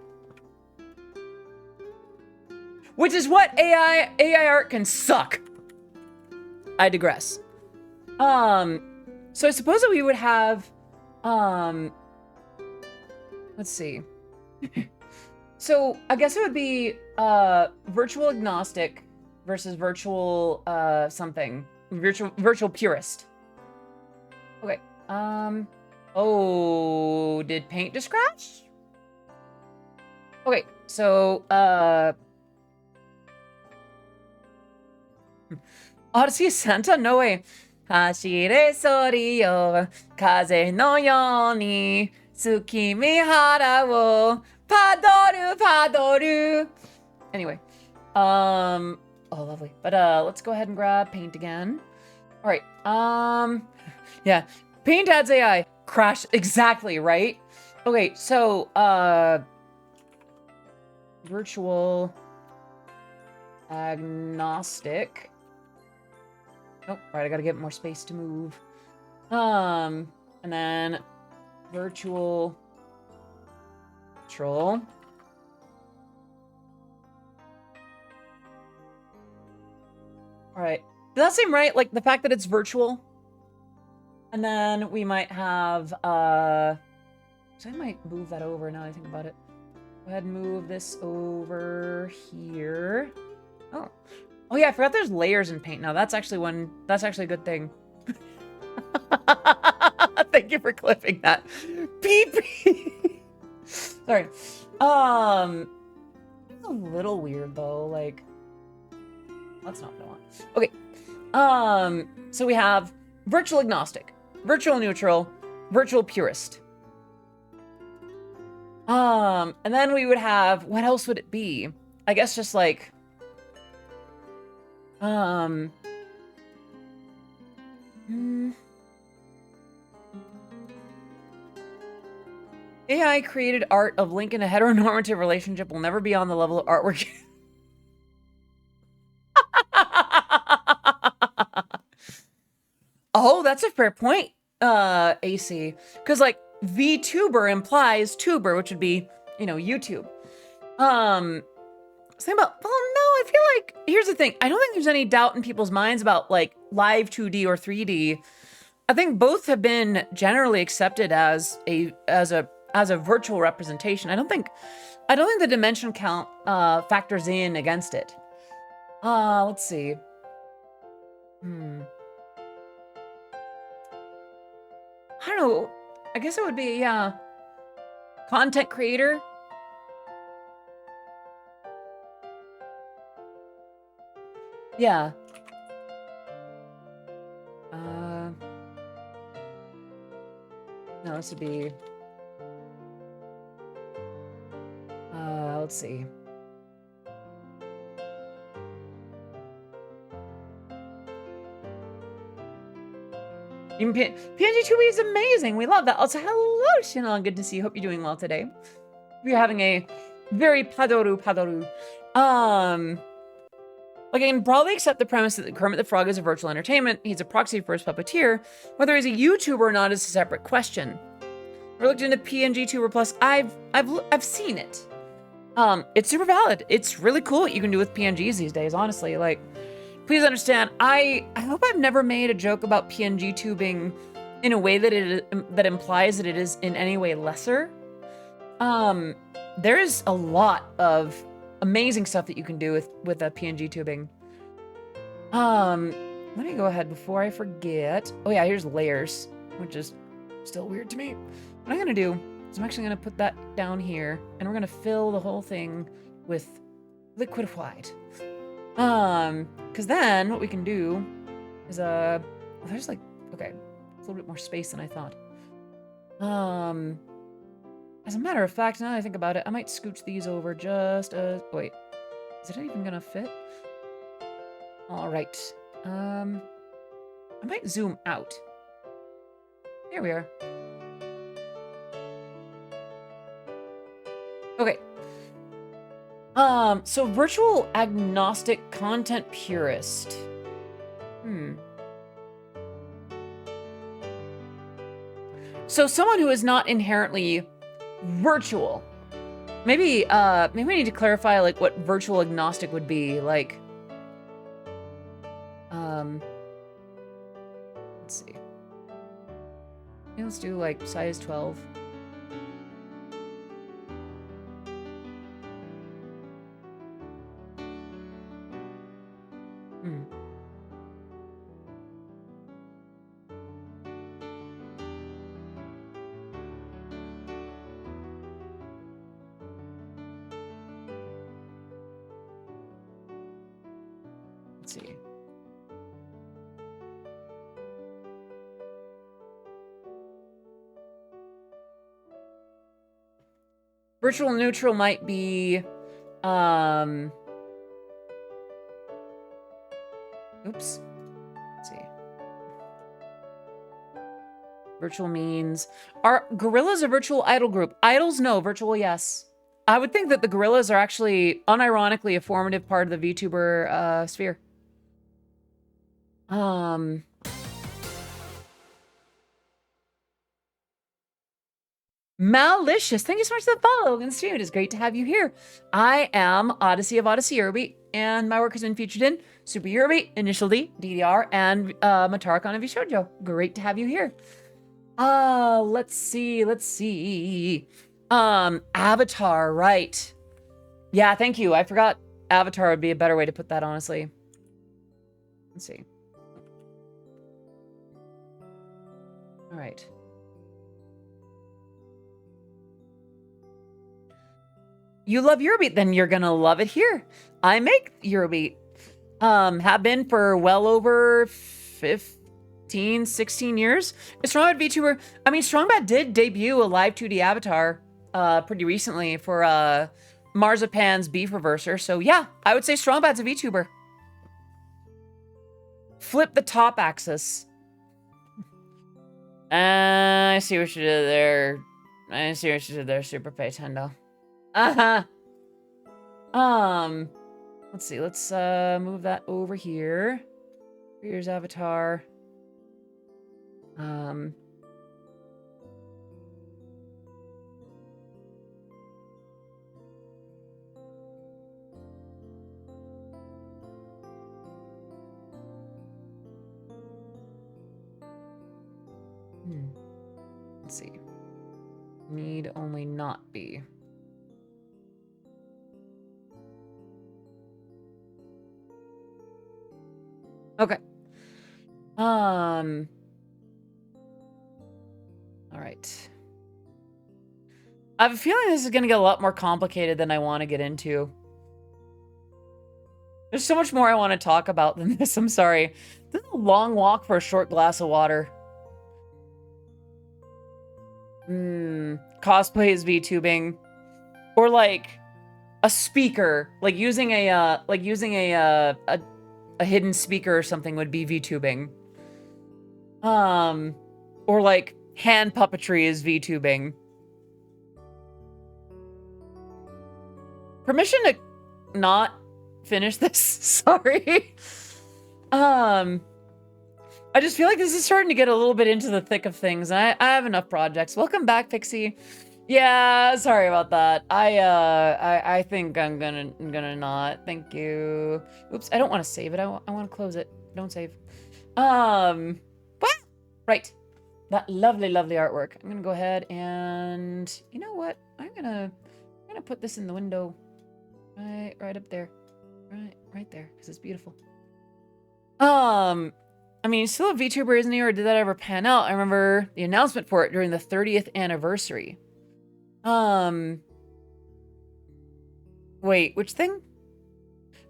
Which is what AI art can suck. I digress. So I suppose that we would have, let's see. So I guess it would be, virtual agnostic versus virtual, something. Virtual purist. Okay, oh, did paint just crash? Okay, so, Odyssey is Santa? No way. Hashire sori yo, kaze no yo ni, tsukimi hara wo, padoru padoru. Anyway, oh, lovely. But, let's go ahead and grab paint again. All right, yeah, paint adds AI. Crash, exactly, right? Okay, so, virtual agnostic. Oh, right, I gotta get more space to move. And then virtual control. All right, does that seem right? Like the fact that it's virtual? And then we might have, so I might move that over now that I think about it. Go ahead and move this over here. Oh. Oh yeah, I forgot there's layers in paint now. That's actually a good thing. Thank you for clipping that. Beep. Sorry. It's a little weird though, like, that's not what I want. Okay. So we have virtual agnostic, virtual neutral, virtual purist. And then we would have, what else would it be? I guess just like, AI created art of Link in a heteronormative relationship will never be on the level of artwork. Oh, that's a fair point, AC. Because, like, VTuber implies tuber, which would be, you know, YouTube. Same about, well, no, I feel like, here's the thing. I don't think there's any doubt in people's minds about, like, live 2D or 3D. I think both have been generally accepted as a virtual representation. I don't think the dimension count factors in against it. Let's see. I don't know. I guess it would be, yeah. Content creator. Yeah. No, this would be, let's see. Even PNG2B is amazing. We love that. Also, hello, Shinon. Good to see you. Hope you're doing well today. You're having a very padoru. Like, I can probably accept the premise that Kermit the Frog is a virtual entertainment. He's a proxy for his puppeteer. Whether he's a YouTuber or not is a separate question. Or looked into PNG Tuber Plus. I've seen it. It's super valid. It's really cool what you can do with PNGs these days, honestly. Like, please understand, I hope I've never made a joke about PNG tubing in a way that implies that it is in any way lesser. There is a lot of amazing stuff that you can do with a PNG tubing. Let me go ahead before I forget. Oh yeah, here's layers, which is still weird to me. What I'm gonna do is I'm actually gonna put that down here, and we're gonna fill the whole thing with liquid white. Because then what we can do is there's like, okay, it's a little bit more space than I thought. As a matter of fact, now that I think about it, I might scooch these over just wait, is it even gonna fit? All right. I might zoom out. Here we are. Okay. So virtual agnostic content purist. So someone who is not inherently virtual. Maybe we need to clarify like what virtual agnostic would be. Like, let's see. Maybe let's do like size 12. Let's see. Virtual neutral might be, oops. Let's see. Virtual means, are gorillas a virtual idol group? Idols, no. Virtual, yes. I would think that the gorillas are actually, unironically, a formative part of the VTuber sphere. Malicious, thank you so much for the follow and stream. It is great to have you here. I am Odyssey of Odyssey Eurobeat, and my work has been featured in Super Eurobeat, Initial D, DDR, and Matarkon of Shoujo. Great to have you here. Let's see. Avatar, right. Yeah, thank you. I forgot Avatar would be a better way to put that, honestly. Let's see. All right. You love Eurobeat, then you're gonna love it here. I make Eurobeat. Have been for well over 15, 16 years. Strongbad VTuber. I mean, Strongbad did debut a live 2D avatar pretty recently for Marzipan's Beef Reverser. So yeah, I would say Strongbad's a VTuber. Flip the top axis. I see what you did there. Super Pay Tendo. Let's see. Let's move that over here. Here's Avatar. Let's see. Need only not be. Okay. All right. I have a feeling this is going to get a lot more complicated than I want to get into. There's so much more I want to talk about than this. I'm sorry. This is a long walk for a short glass of water. Cosplay is VTubing. Or like a speaker, like using a hidden speaker or something would be VTubing. Or like hand puppetry is VTubing. Permission to not finish this. Sorry. I I just feel like this is starting to get a little bit into the thick of things. I have enough projects. Welcome back, Pixie. Yeah, sorry about that. I think I'm gonna not. Thank you. Oops, I don't want to save it. I want to close it. Don't save. What? Right. That lovely, lovely artwork. I'm gonna go ahead and you know what? I'm gonna put this in the window. Right up there. Right there, because it's beautiful. I mean, still a VTuber, isn't he? Or did that ever pan out? I remember the announcement for it during the 30th anniversary. Wait, which thing?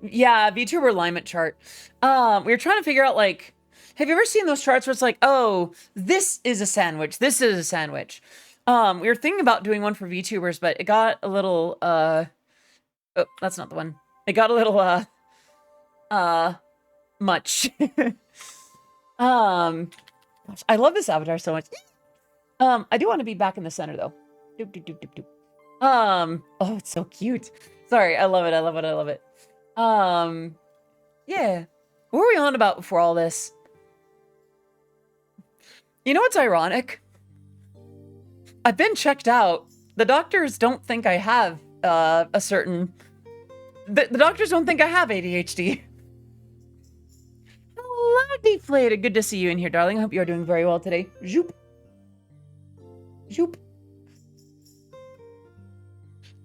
Yeah, VTuber alignment chart. We were trying to figure out, like, have you ever seen those charts where it's like, oh, this is a sandwich, this is a sandwich? We were thinking about doing one for VTubers, but it got a little, oh, that's not the one. It got a little, much. Gosh, I love this avatar so much. I do want to be back in the center though. Doop, doop, doop, doop, doop. Oh, it's so cute. Sorry, I love it. I love it. I love it. Yeah. What were we on about before all this? You know what's ironic? I've been checked out. The doctors don't think I have a certain. The doctors don't think I have ADHD. Hello, Deflated. Good to see you in here, darling. I hope you are doing very well today. Zoop. Zoop.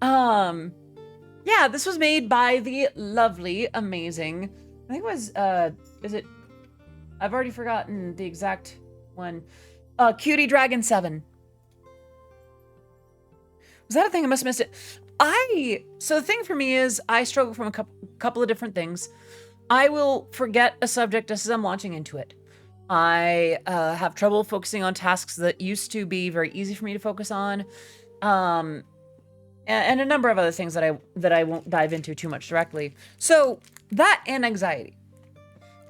Yeah, this was made by the lovely, amazing, I think it was, is it, I've already forgotten the exact one. Cutie Dragon 7. Was that a thing? I must have missed it. So the thing for me is I struggle from a couple of different things. I will forget a subject just as I'm launching into it. I have trouble focusing on tasks that used to be very easy for me to focus on. And a number of other things that I won't dive into too much directly. So that and anxiety.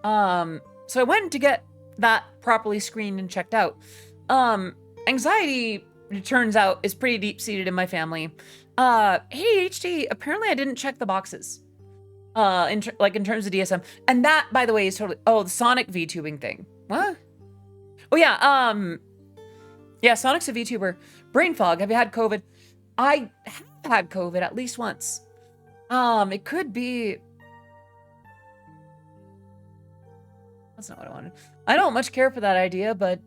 So I went to get that properly screened and checked out. Anxiety, it turns out, is pretty deep-seated in my family. ADHD, apparently I didn't check the boxes. In terms of DSM. And that, by the way, is totally, the Sonic VTubing thing. What? Oh yeah, yeah, Sonic's a VTuber. Brain fog, have you had COVID? I have had COVID at least once. It could be... That's not what I wanted. I don't much care for that idea, but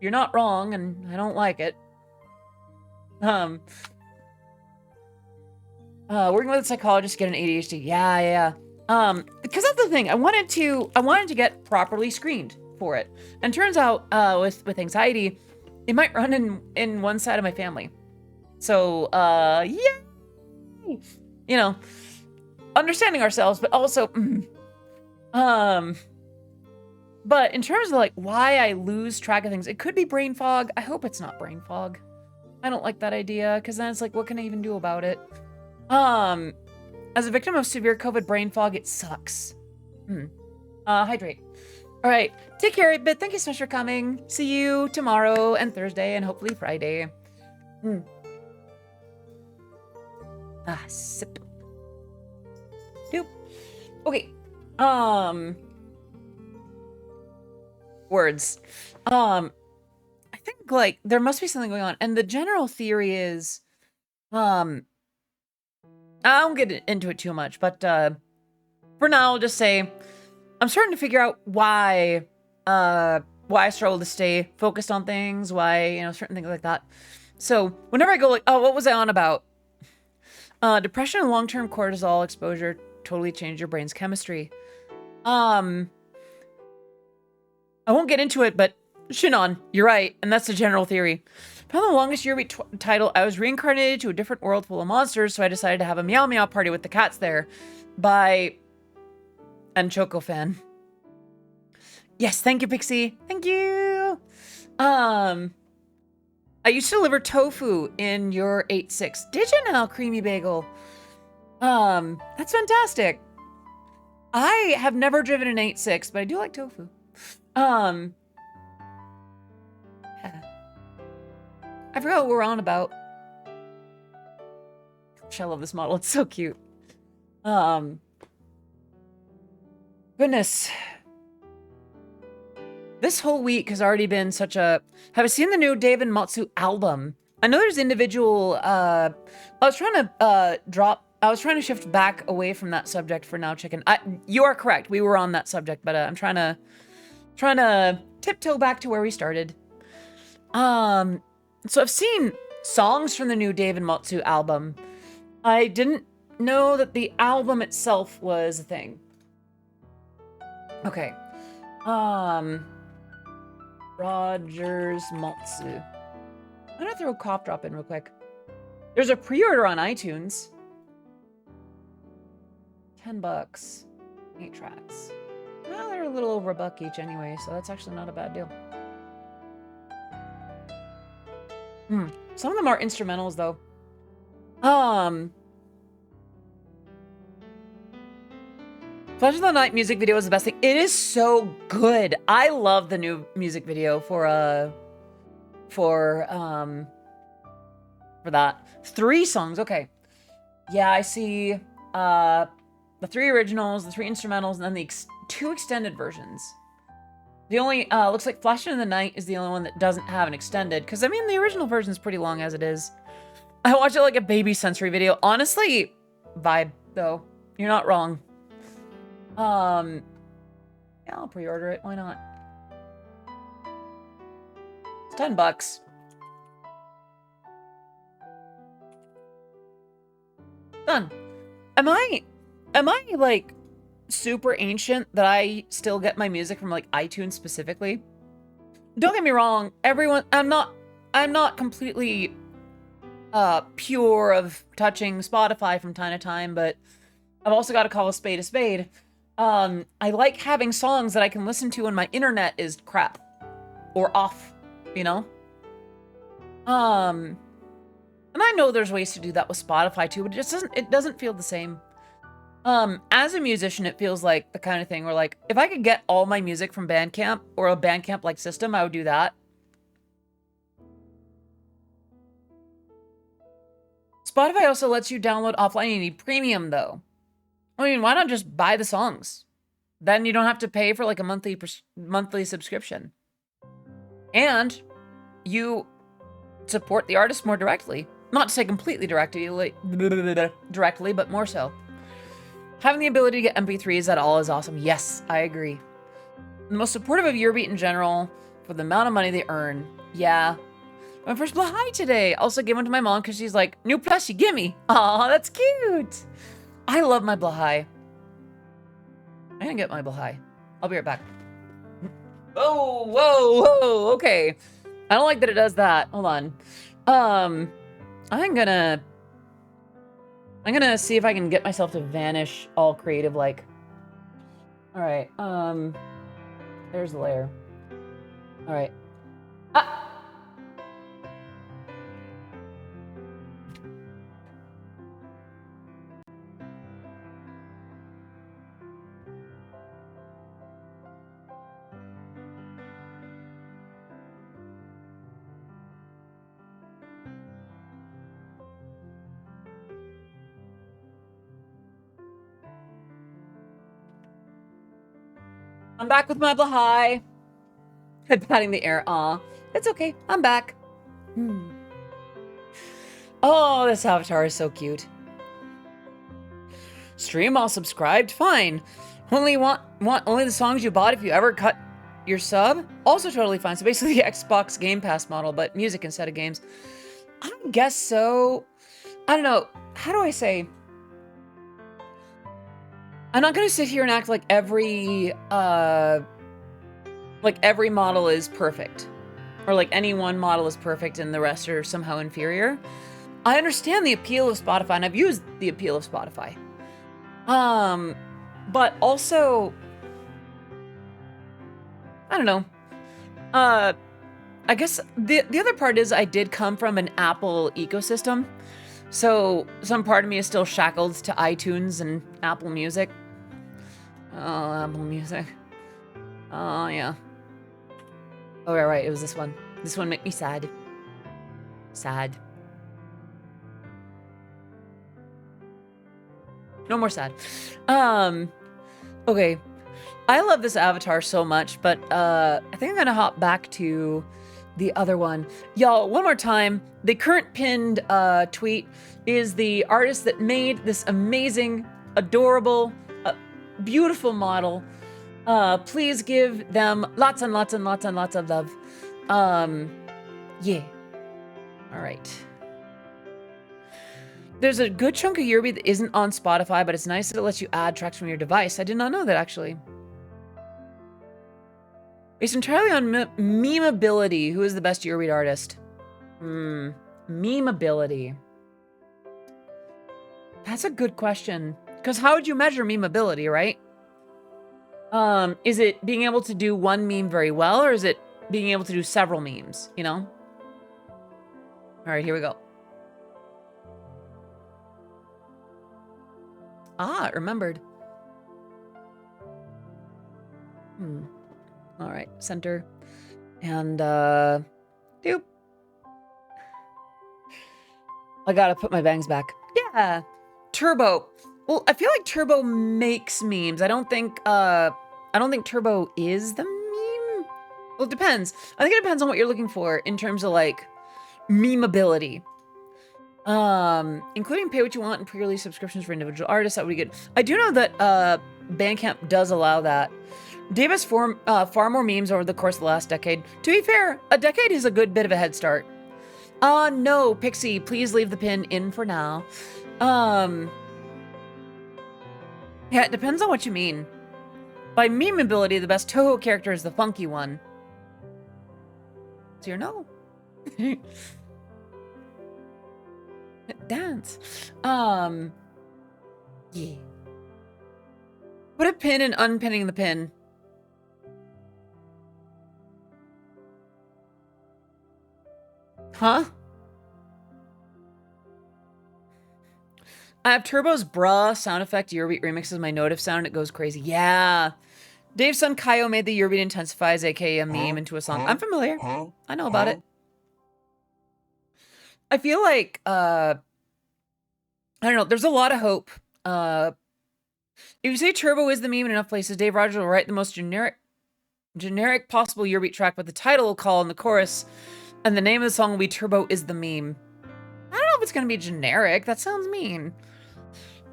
you're not wrong, and I don't like it. Working with a psychologist to get an ADHD. Yeah. Because that's the thing. I wanted to get properly screened for it. And turns out, with anxiety, it might run in one side of my family. So, yeah, you know, understanding ourselves, but also, but in terms of like why I lose track of things, it could be brain fog. I hope it's not brain fog. I don't like that idea because then it's like, what can I even do about it? As a victim of severe COVID brain fog, it sucks. Hydrate. All right, take care, 8-Bit. Thank you so much for coming. See you tomorrow and Thursday and hopefully Friday. Sip. Doop. Okay. Words. I think like there must be something going on, and the general theory is, I won't get into it too much, but for now, I'll just say I'm starting to figure out why I struggle to stay focused on things, why certain things like that. So whenever I go like, oh, what was I on about? Depression and long-term cortisol exposure totally change your brain's chemistry. I won't get into it, but Shinon, you're right, and that's the general theory. Found the longest Eurobeat title. I was reincarnated to a different world full of monsters, so I decided to have a meow meow party with the cats there. By and Choco fan. Yes, thank you, Pixie. Thank you. I used to deliver tofu in your 8.6. Did you now, Creamy Bagel? That's fantastic. I have never driven an 8.6, but I do like tofu. Yeah. I forgot what we're on about. Gosh, I love this model. It's so cute. Goodness. This whole week has already been such a... Have you seen the new David Matsu album? I know there's individual... I was trying to shift back away from that subject for now, Chicken. You are correct. We were on that subject, but I'm trying to tiptoe back to where we started. So I've seen songs from the new David Matsu album. I didn't know that the album itself was a thing. Okay. Rogers Matsu. I'm gonna throw a cough drop in real quick. There's a pre-order on iTunes. $10. 8 tracks. Well, they're a little over $1 each anyway, so that's actually not a bad deal. Some of them are instrumentals though. Flash of the Night music video is the best thing. It is so good. I love the new music video for that. 3 songs. Okay. Yeah, I see the 3 originals, the 3 instrumentals, and then the 2 extended versions. The only looks like Flash in the Night is the only one that doesn't have an extended, because I mean the original version is pretty long as it is. I watch it like a baby sensory video. Honestly, vibe though. You're not wrong. Yeah, I'll pre-order it. Why not? It's $10. Done. Am I like super ancient that I still get my music from like iTunes specifically? Don't get me wrong, everyone, I'm not completely pure of touching Spotify from time to time, but I've also got to call a spade a spade. I like having songs that I can listen to when my internet is crap or off, you know? And I know there's ways to do that with Spotify too, but it doesn't feel the same. As a musician, it feels like the kind of thing where like, if I could get all my music from Bandcamp or a Bandcamp-like system, I would do that. Spotify also lets you download offline. You need premium though. I mean, why not just buy the songs? Then you don't have to pay for like a monthly subscription. And you support the artist more directly. Not to say completely directly, but more so. Having the ability to get MP3s at all is awesome. Yes, I agree. The most supportive of Eurobeat in general for the amount of money they earn. Yeah. My first Blahai today. Also gave one to my mom because she's like, new plushie, gimme. Aw, that's cute. I love my Blahai. I'm gonna get my Blahai. I'll be right back. Oh, whoa, whoa, okay. I don't like that it does that. Hold on. I'm gonna see if I can get myself to vanish all creative like. All right. There's the layer. All right. Ah! I'm back with my Blahai. Head patting the air. Aw. It's okay. I'm back. Oh, this avatar is so cute. Stream all subscribed? Fine. Only want only the songs you bought if you ever cut your sub? Also totally fine. So basically the Xbox Game Pass model, but music instead of games. I guess so. I don't know. How do I say? I'm not gonna sit here and act like every model is perfect. Or like any one model is perfect and the rest are somehow inferior. I understand the appeal of Spotify, and I've used the appeal of Spotify. But also, I don't know. I guess the other part is I did come from an Apple ecosystem. So some part of me is still shackled to iTunes and Apple Music. Oh, Apple Music. Oh, yeah. Oh, right. It was this one. This one made me sad. Sad. No more sad. Okay. I love this avatar so much, but I think I'm gonna hop back to the other one. Y'all, one more time, the current pinned tweet is the artist that made this amazing, adorable, beautiful model. Please give them lots and lots and lots and lots of love. Yeah. All right. There's a good chunk of Eurobeat that isn't on Spotify, but it's nice that it lets you add tracks from your device. I did not know that, actually. Based entirely on memeability. Who is the best Eurobeat artist? Memeability. That's a good question. Because how would you measure memeability, right? Is it being able to do one meme very well, or is it being able to do several memes, you know? All right, here we go. Ah, remembered. All right, center. And, doop. I gotta put my bangs back. Yeah. Turbo. Well, I feel like Turbo makes memes. I don't think Turbo is the meme. Well, it depends. I think it depends on what you're looking for in terms of, like, memeability. Including pay what you want and pre-release subscriptions for individual artists. That would be good. I do know that Bandcamp does allow that. Dave has far more memes over the course of the last decade. To be fair, a decade is a good bit of a head start. No, Pixie, please leave the pin in for now. Yeah, it depends on what you mean. By memeability, the best Toho character is the funky one. So you know. Dance. Yeah. Put a pin in unpinning the pin. Huh? I have Turbo's bruh sound effect. Eurobeat remixes my notif sound. It goes crazy. Yeah. Dave's son Kaio made the Eurobeat Intensifies, aka a meme, into a song. I'm familiar. I know about it. I feel like, I don't know, there's a lot of hope. If you say Turbo is the meme in enough places, Dave Rogers will write the most generic possible Eurobeat track, but the title will call in the chorus, and the name of the song will be Turbo is the meme. I don't know if it's gonna be generic. That sounds mean.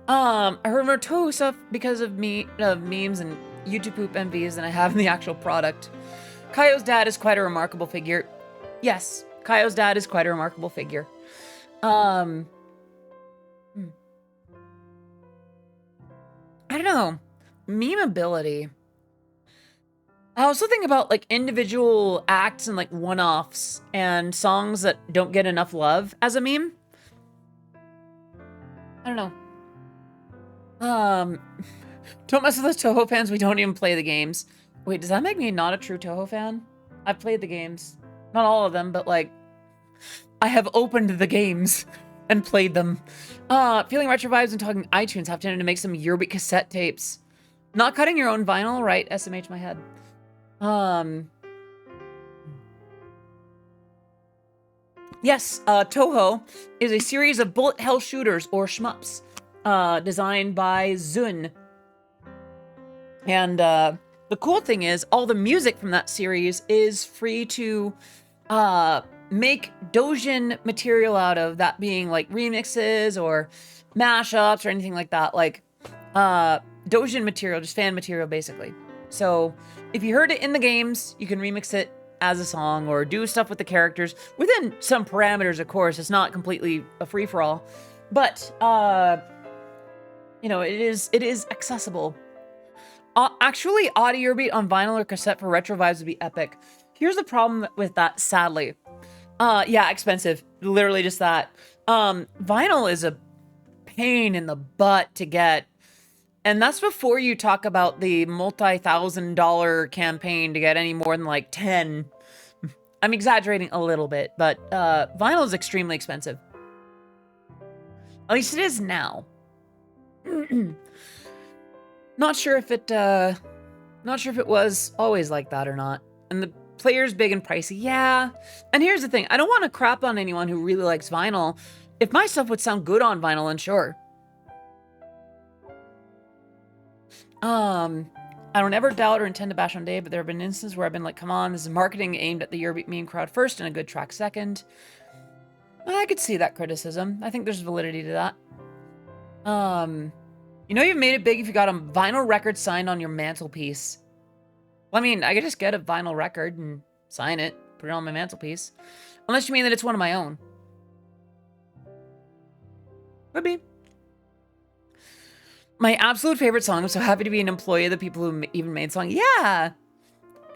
I heard more Toho stuff because of memes and YouTube poop MVs than I have in the actual product. Kaio's dad is quite a remarkable figure. Yes, Kaio's dad is quite a remarkable figure. I don't know. Memeability. I also think about like individual acts and like one-offs and songs that don't get enough love as a meme. I don't know. Don't mess with us Toho fans. We don't even play the games. Wait, does that make me not a true Toho fan? I've played the games. Not all of them, but like I have opened the games and played them. Feeling retro vibes and talking iTunes. Have tended to make some Eurobeat cassette tapes. Not cutting your own vinyl, right? SMH my head. Yes, Toho is a series of bullet hell shooters or shmups, designed by Zun. And the cool thing is, all the music from that series is free to make Dojin material out of, that being like remixes or mashups or anything like that, like Dojin material, just fan material basically. So if you heard it in the games, you can remix it as a song or do stuff with the characters within some parameters, of course. It's not completely a free-for-all, but you know, it is accessible. Actually, Odyssey Eurobeat on vinyl or cassette for retro vibes would be epic. Here's the problem with that, sadly. Yeah, expensive. Literally just that. Vinyl is a pain in the butt to get. And that's before you talk about the multi-$1,000 campaign to get any more than like 10. I'm exaggerating a little bit, but vinyl is extremely expensive. At least it is now. Not sure if it was always like that or not. And the player's big and pricey. Yeah. And here's the thing. I don't want to crap on anyone who really likes vinyl. If my stuff would sound good on vinyl, then sure. I don't ever doubt or intend to bash on Dave, but there have been instances where I've been like, come on, this is marketing aimed at the Eurobeat meme crowd first and a good track second. I could see that criticism. I think there's validity to that. You know you've made it big if you got a vinyl record signed on your mantelpiece. Well, I mean, I could just get a vinyl record and sign it, put it on my mantelpiece. Unless you mean that it's one of my own. Could be. My absolute favorite song. I'm so happy to be an employee of the people who even made song. Yeah.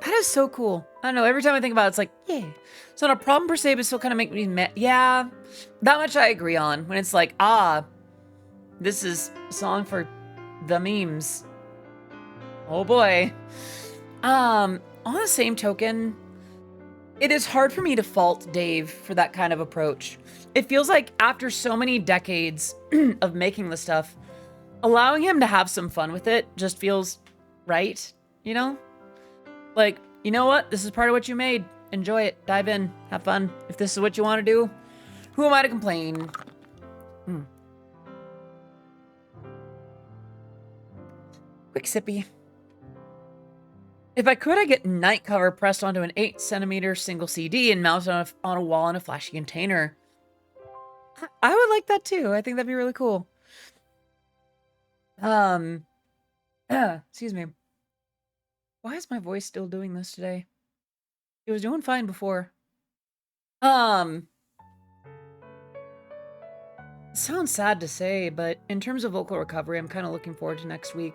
That is so cool. I don't know. Every time I think about it, it's like, yeah. It's not a problem per se, but still kind of make me mad. Yeah. That much I agree on. When it's like, this is a song for the memes. Oh boy. On the same token, it is hard for me to fault Dave for that kind of approach. It feels like after so many decades of making the stuff, allowing him to have some fun with it just feels right, you know? Like, you know what? This is part of what you made. Enjoy it. Dive in. Have fun. If this is what you want to do, who am I to complain? Quick sippy. If I could, I'd get Night Cover pressed onto an 8cm single CD and mounted on a wall in a flashy container. I would like that too. I think that'd be really cool. Excuse me. Why is my voice still doing this today? It was doing fine before. Sounds sad to say, but in terms of vocal recovery, I'm kind of looking forward to next week.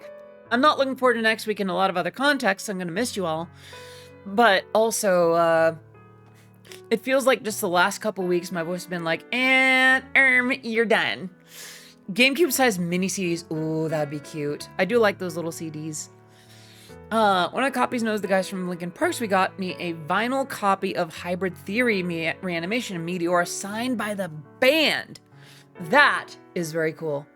I'm not looking forward to next week in a lot of other contexts. I'm going to miss you all. But also, it feels like just the last couple weeks, my voice has been like, and you're done. GameCube-sized mini CDs. Ooh, that'd be cute. I do like those little CDs. One of the copies knows the guys from Linkin Park, we got me a vinyl copy of Hybrid Theory Reanimation and Meteor signed by the band. That is very cool.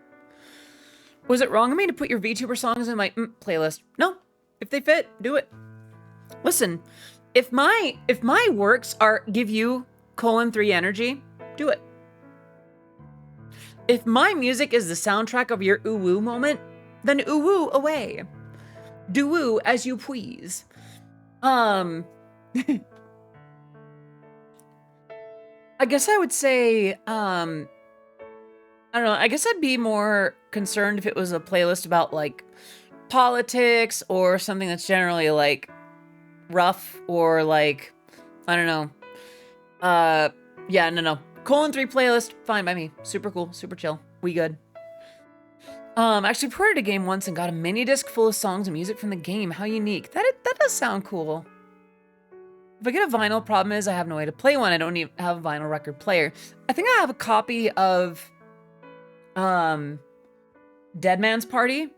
Was it wrong of me to put your VTuber songs in my playlist? No. If they fit, do it. Listen, if my works give you :3 energy, do it. If my music is the soundtrack of your ooh-woo moment, then ooh-woo away. Do-woo as you please. I guess I would say, I don't know, I guess I'd be more concerned if it was a playlist about, like, politics or something that's generally, like, rough or, like, I don't know. Yeah, no. :3 playlist, fine by me. Super cool, super chill. We good. Actually ported a game once and got a mini disc full of songs and music from the game. How unique. That does sound cool. If I get a vinyl, problem is I have no way to play one. I don't even have a vinyl record player. I think I have a copy of Dead Man's Party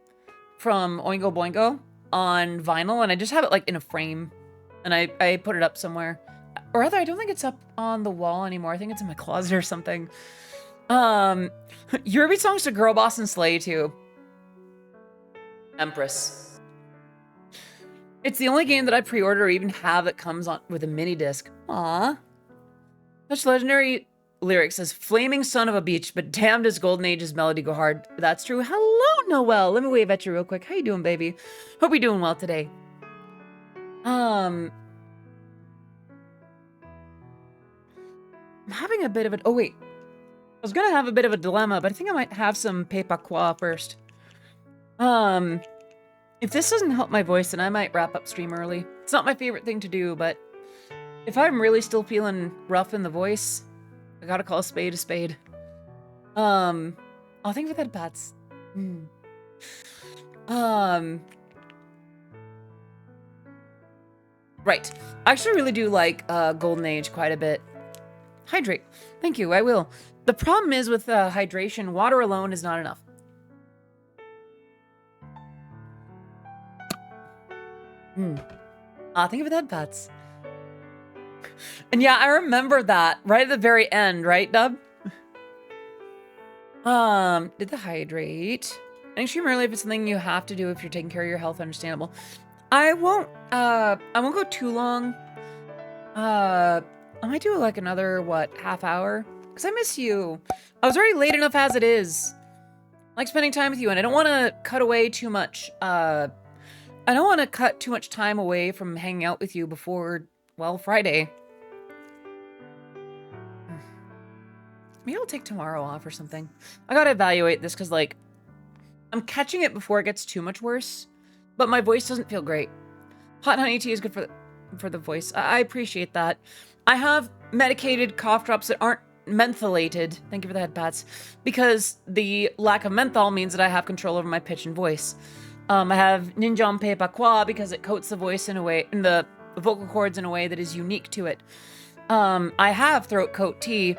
from Oingo Boingo on vinyl, and I just have it like in a frame, and I put it up somewhere. Or rather, I don't think it's up on the wall anymore. I think it's in my closet or something. Eurobeat songs to Girl Boss and Slay too. Empress. It's the only game that I pre-order or even have that comes on with a mini disc. Aww. Such legendary lyrics as flaming son of a beach, but damn does Golden Age's melody go hard. That's true. Hello, Noelle. Let me wave at you real quick. How you doing, baby? Hope you're doing well today. I'm having a bit of a... Oh, wait. I was gonna have a bit of a dilemma, but I think I might have some Pepa Qua first. If this doesn't help my voice, then I might wrap up stream early. It's not my favorite thing to do, but if I'm really still feeling rough in the voice, I gotta call a spade a spade. I'll think of that, Bats. Right. I actually really do like Golden Age quite a bit. Hydrate. Thank you, I will. The problem is with hydration, water alone is not enough. Think of that, Bats. And yeah, I remember that right at the very end, right, Dub? Did the hydrate. And extreme early if it's something you have to do if you're taking care of your health, understandable. I won't go too long. I might do like another, what, half hour? Because I miss you. I was already late enough as it is. I like spending time with you, and I don't want to cut away too much I don't want to cut too much time away from hanging out with you before, well, Friday. Maybe I'll take tomorrow off or something. I gotta evaluate this because, like, I'm catching it before it gets too much worse, but my voice doesn't feel great. Hot honey tea is good for the voice. I appreciate that. I have medicated cough drops that aren't mentholated. Thank you for the head pats. Because the lack of menthol means that I have control over my pitch and voice. I have Ninjampe Pakwa because it coats the voice in a way, in the vocal cords in a way that is unique to it. I have throat coat tea,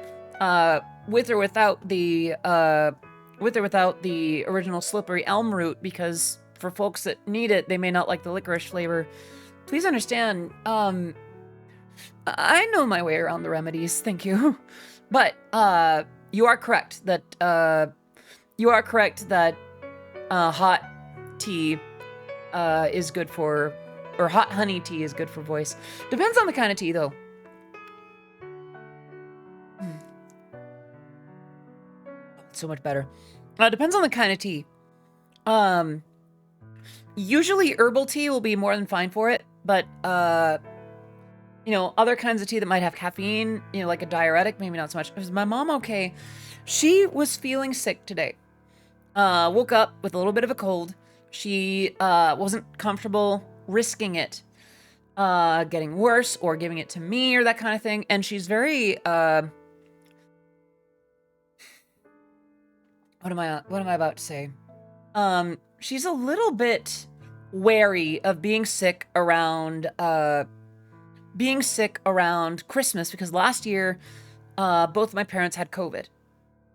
with or without the original slippery elm root, because for folks that need it, they may not like the licorice flavor. Please understand, I know my way around the remedies, thank you. But you are correct that hot tea is good for, or hot honey tea is good for voice. Depends on the kind of tea, though. So much better. Depends on the kind of tea. Usually herbal tea will be more than fine for it, but you know, other kinds of tea that might have caffeine, you know, like a diuretic, maybe not so much. Was my mom okay? She was feeling sick today. Woke up with a little bit of a cold. She wasn't comfortable risking it getting worse or giving it to me or that kind of thing, and she's very what am I about to say? She's a little bit wary of being sick around Christmas, because last year both of my parents had COVID,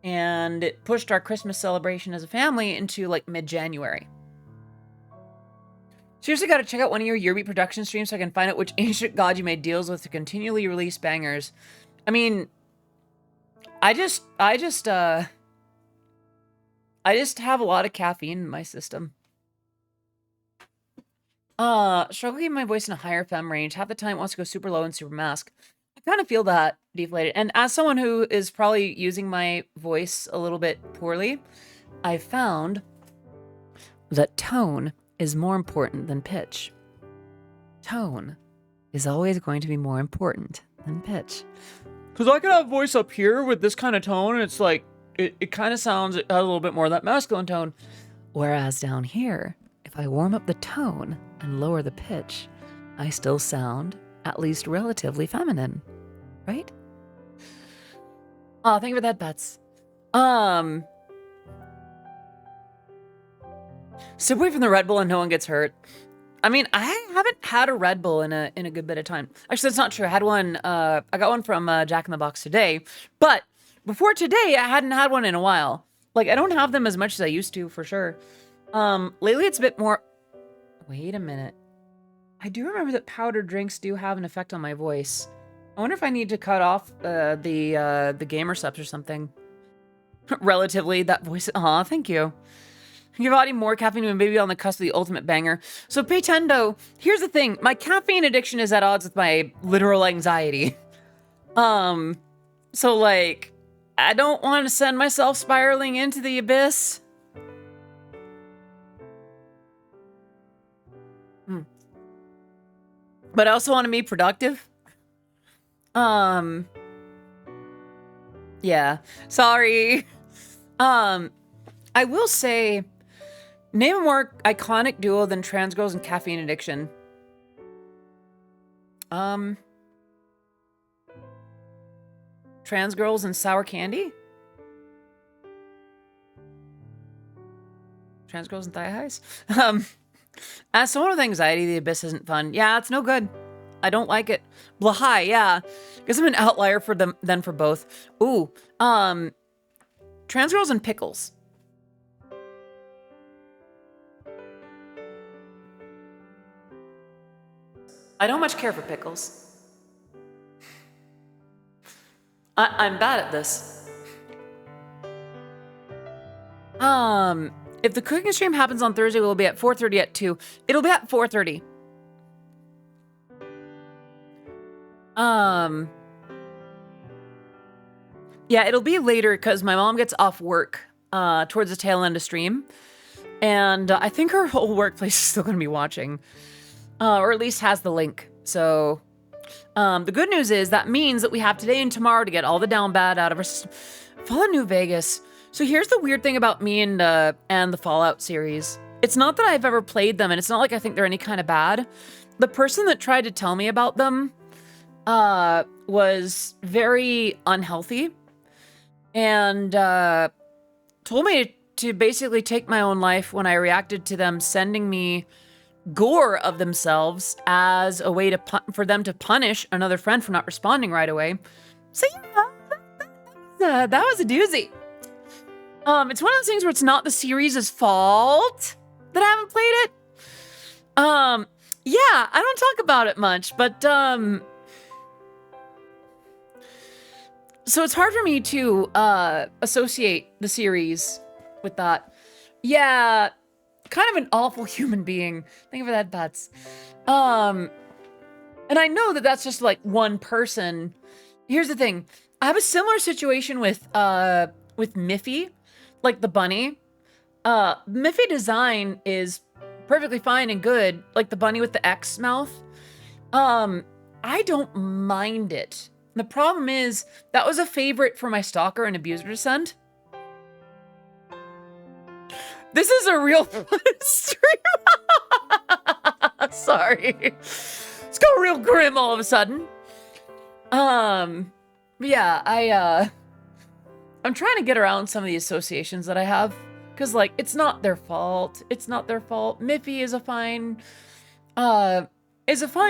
and it pushed our Christmas celebration as a family into like mid-January. Seriously, gotta check out one of your Eurobeat production streams so I can find out which ancient god you made deals with to continually release bangers. I mean, I just have a lot of caffeine in my system. Struggle keeping my voice in a higher fem range. Half the time it wants to go super low and super mask. I kind of feel that deflated. And as someone who is probably using my voice a little bit poorly, I found that tone is more important than pitch. Tone is always going to be more important than pitch. Because I could have voice up here with this kind of tone, and it's like, it kind of sounds, it has a little bit more of that masculine tone. Whereas down here, if I warm up the tone and lower the pitch, I still sound at least relatively feminine, right? Oh, thank you for that, Bets. Sip away from the Red Bull and no one gets hurt. I mean, I haven't had a Red Bull in a good bit of time. Actually, that's not true. I had one, I got one from Jack in the Box today, but before today, I hadn't had one in a while. Like, I don't have them as much as I used to, for sure. Lately it's a bit more... Wait a minute. I do remember that powdered drinks do have an effect on my voice. I wonder if I need to cut off the gamer subs or something. Relatively, that voice... Aw, thank you. Your body more caffeine and maybe on the cusp of the ultimate banger. So, Paytendo, here's the thing. My caffeine addiction is at odds with my literal anxiety. So, like... I don't want to send myself spiraling into the abyss. But I also want to be productive. Yeah. Sorry. I will say, name a more iconic duo than trans girls and caffeine addiction. Trans girls and sour candy? Trans girls and thigh highs? As someone with anxiety, the abyss isn't fun. Yeah, it's no good. I don't like it. Blahai, yeah. Guess I'm an outlier for them than for both. Ooh, trans girls and pickles. I don't much care for pickles. I'm bad at this. If the cooking stream happens on Thursday, we'll be at 4:30 at 2. It'll be at 4:30. Yeah, it'll be later because my mom gets off work towards the tail end of stream. And I think her whole workplace is still going to be watching, or at least has the link. So the good news is that means that we have today and tomorrow to get all the down bad out of our system. Fallout New Vegas. So here's the weird thing about me and the Fallout series. It's not that I've ever played them, and it's not like I think they're any kind of bad. The person that tried to tell me about them was very unhealthy and told me to basically take my own life when I reacted to them sending me gore of themselves as a way to for them to punish another friend for not responding right away. So yeah, that was a doozy. It's one of those things where it's not the series' fault that I haven't played it. Yeah, I don't talk about it much, but so it's hard for me to associate the series with that. Yeah, kind of an awful human being. Thank you for that, Bats. And I know that that's just like one person. Here's the thing. I have a similar situation with Miffy, like the bunny. Miffy design is perfectly fine and good, like the bunny with the X mouth. I don't mind it. The problem is that was a favorite for my stalker and abuser to send. This is a real stream. Sorry. It's got real grim all of a sudden. Yeah, I'm trying to get around some of the associations that I have. Because, like, it's not their fault. It's not their fault. Miffy is a fine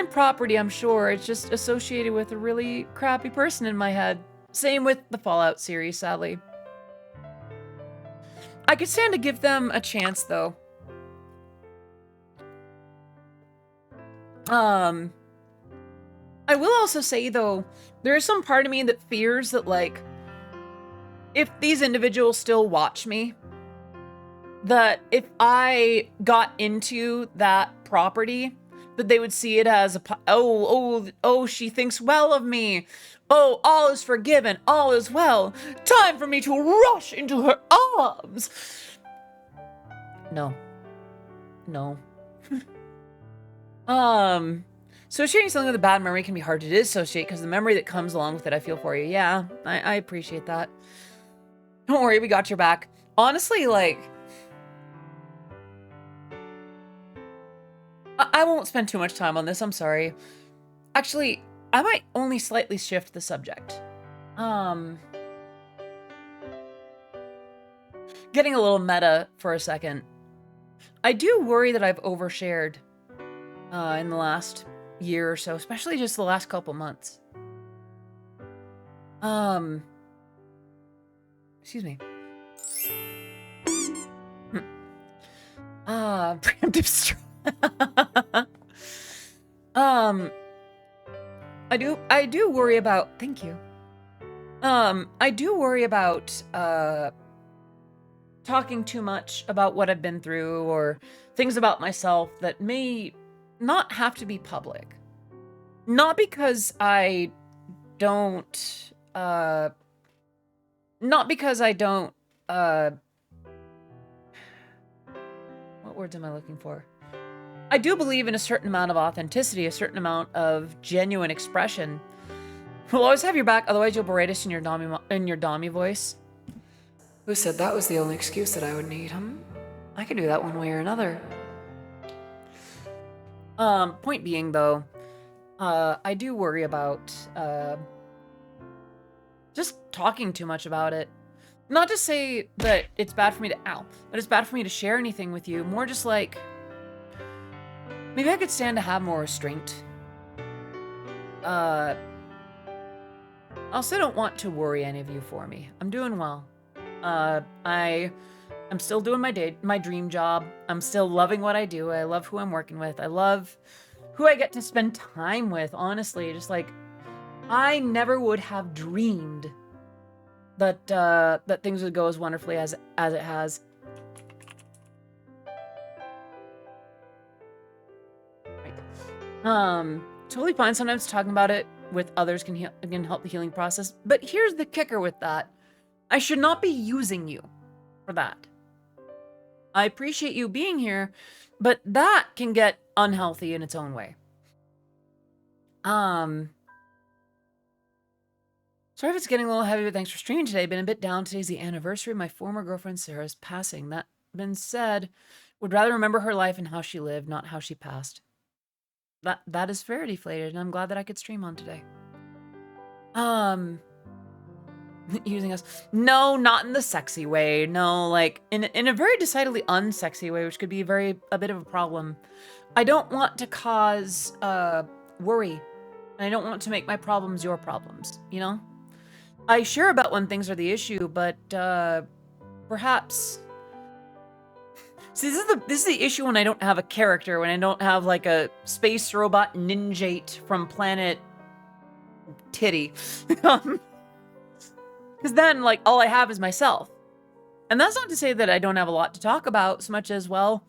property, I'm sure. It's just associated with a really crappy person in my head. Same with the Fallout series, sadly. I could stand to give them a chance, though. I will also say, though, there is some part of me that fears that, like, if these individuals still watch me, that if I got into that property, that they would see it as oh, she thinks well of me. Oh, all is forgiven. All is well. Time for me to rush into her arms. No. Associating something with a bad memory can be hard to dissociate because the memory that comes along with it, I feel for you. Yeah, I appreciate that. Don't worry, we got your back. Honestly, like, I won't spend too much time on this, I'm sorry. Actually, I might only slightly shift the subject. Getting a little meta for a second. I do worry that I've overshared in the last year or so, especially just the last couple months. Excuse me. Preemptive strike. I do worry about, thank you. I do worry about, talking too much about what I've been through or things about myself that may not have to be public. Not because I don't, what words am I looking for? I do believe in a certain amount of authenticity, a certain amount of genuine expression. We'll always have your back, otherwise you'll berate us in your Dommy voice. Who said that was the only excuse that I would need? I could do that one way or another. Point being, though, I do worry about just talking too much about it. Not to say that it's bad for me to, that it's bad for me to share anything with you. More just like, maybe I could stand to have more restraint. I also don't want to worry any of you for me. I'm doing well. I'm still doing my dream job. I'm still loving what I do. I love who I'm working with. I love who I get to spend time with, honestly. Just like, I never would have dreamed that that things would go as wonderfully as it has. Right. Totally fine sometimes talking about it with others can help the healing process. But here's the kicker with that. I should not be using you for that. I appreciate you being here, but that can get unhealthy in its own way. Sorry if it's getting a little heavy, but thanks for streaming today. Been a bit down. Today's the anniversary of my former girlfriend Sarah's passing. That been said, would rather remember her life and how she lived, not how she passed. That is fair, Deflated, and I'm glad that I could stream on today. Using us. No, not in the sexy way. No, like in a very decidedly unsexy way, which could be a bit of a problem. I don't want to cause worry. And I don't want to make my problems your problems, you know? I share about when things are the issue, but perhaps. See, this is the issue when I don't have a character, when I don't have like a space robot ninjate from planet Titty. Because then, like, all I have is myself. And that's not to say that I don't have a lot to talk about, so much as, well,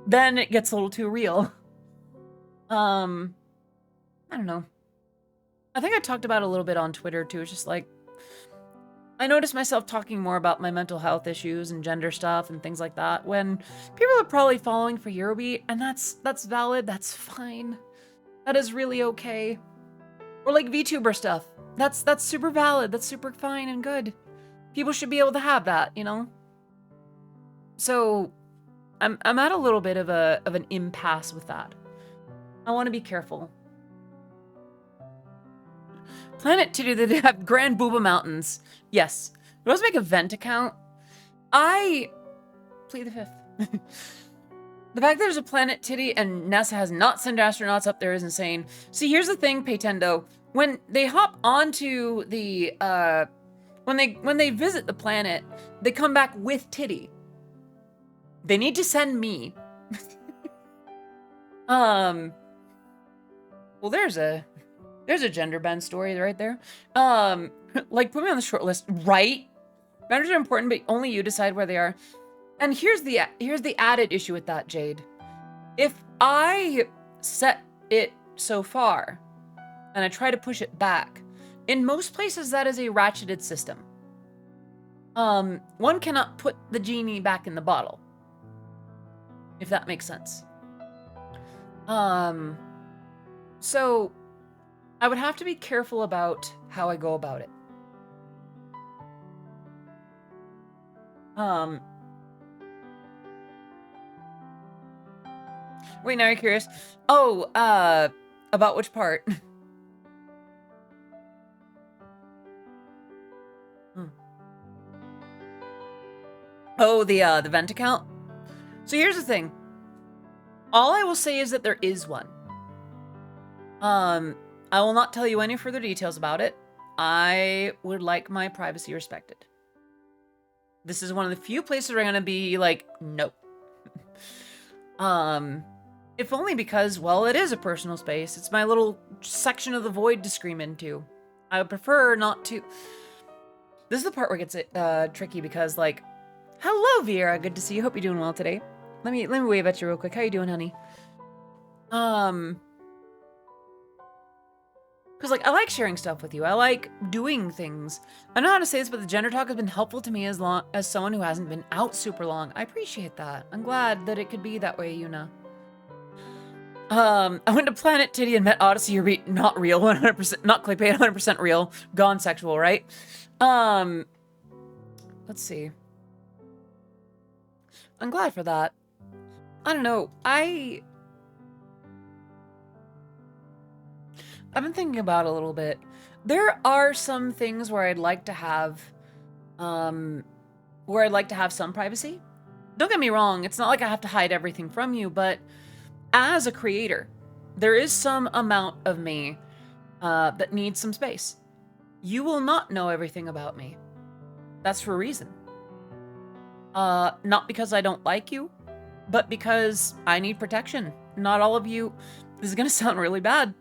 then it gets a little too real. I don't know. I think I talked about it a little bit on Twitter, too. It's just like, I noticed myself talking more about my mental health issues and gender stuff and things like that when people are probably following for Eurobeat, and that's valid, that's fine. That is really okay. Or like VTuber stuff. That's super valid, that's super fine and good. People should be able to have that, you know? So I'm at a little bit of an impasse with that. I want to be careful. Planet Titty, they have Grand Booba Mountains. Yes. Do I make a vent account? I plead the fifth. The fact that there's a Planet Titty and NASA has not sent astronauts up there is insane. See, here's the thing, Paytendo. When they hop onto the when they visit the planet, they come back with Titty. They need to send me. Well, there's a gender bend story right there. Like, put me on the short list, right? Boundaries are important, but only you decide where they are. And here's the added issue with that, Jade. If I set it so far, and I try to push it back, in most places that is a ratcheted system. One cannot put the genie back in the bottle, if that makes sense. So I would have to be careful about how I go about it. Wait, now you're curious? Oh, about which part? Oh, the vent account? So here's the thing. All I will say is that there is one. I will not tell you any further details about it. I would like my privacy respected. This is one of the few places where I'm gonna be like, nope. If only because, well, it is a personal space. It's my little section of the void to scream into. I would prefer not to. This is the part where it gets tricky because, like, hello, Viera. Good to see you. Hope you're doing well today. Let me wave at you real quick. How you doing, honey? Because, like, I like sharing stuff with you. I like doing things. I know how to say this, but the gender talk has been helpful to me as someone who hasn't been out super long. I appreciate that. I'm glad that it could be that way, Yuna. I went to Planet Titty and met Odyssey Eurobeat. Not real, 100%. Not clickbait, 100% real. Gone sexual, right? Let's see. I'm glad for that. I don't know. I've been thinking about it a little bit. There are some things where I'd like to have some privacy. Don't get me wrong, it's not like I have to hide everything from you, but as a creator, there is some amount of me that needs some space. You will not know everything about me. That's for a reason. Not because I don't like you, but because I need protection. Not all of you, this is gonna sound really bad,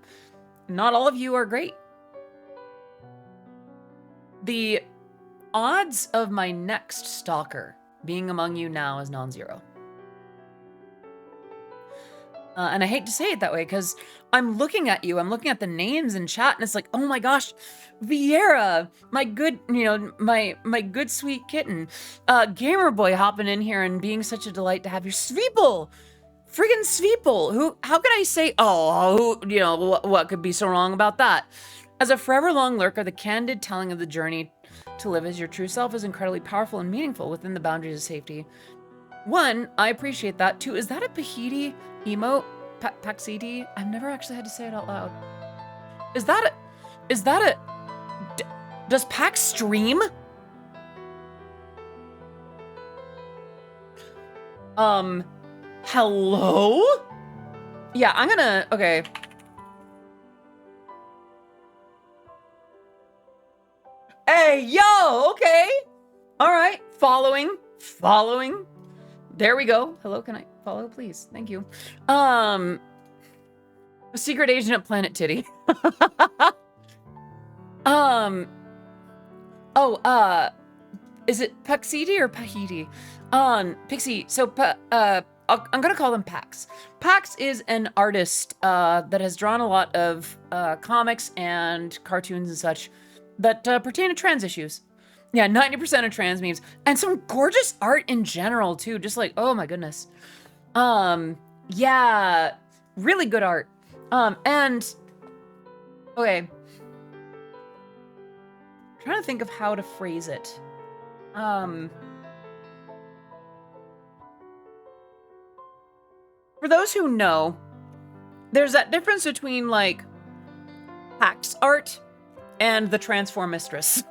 not all of you are great. The odds of my next stalker being among you now is non-zero. And I hate to say it that way because I'm looking at you, I'm looking at the names in chat, and it's like, oh my gosh, Vieira, my good, my good sweet kitten, Gamer Boy hopping in here and being such a delight to have you, Sveeple, friggin' Sveeple, how could I say, what could be so wrong about that? As a forever long lurker, the candid telling of the journey to live as your true self is incredibly powerful and meaningful within the boundaries of safety. One, I appreciate that. Two, is that a Pahidi emote? Paxidi? I've never actually had to say it out loud. Does Pax stream? Hello? Yeah, I'm gonna, okay. Hey, yo, okay. All right, following. There we go. Hello, can I follow, please? Thank you. A secret agent at Planet Titty. Is it Paxidi or Pahidi? Pixie, so, I'm gonna call them Pax. Pax is an artist, that has drawn a lot of, comics and cartoons and such that, pertain to trans issues. Yeah, 90% of trans memes. And some gorgeous art in general, too. Just like, oh my goodness. Yeah, really good art. And, okay. I'm trying to think of how to phrase it. For those who know, there's that difference between, like, Pax art and the Transform Mistress.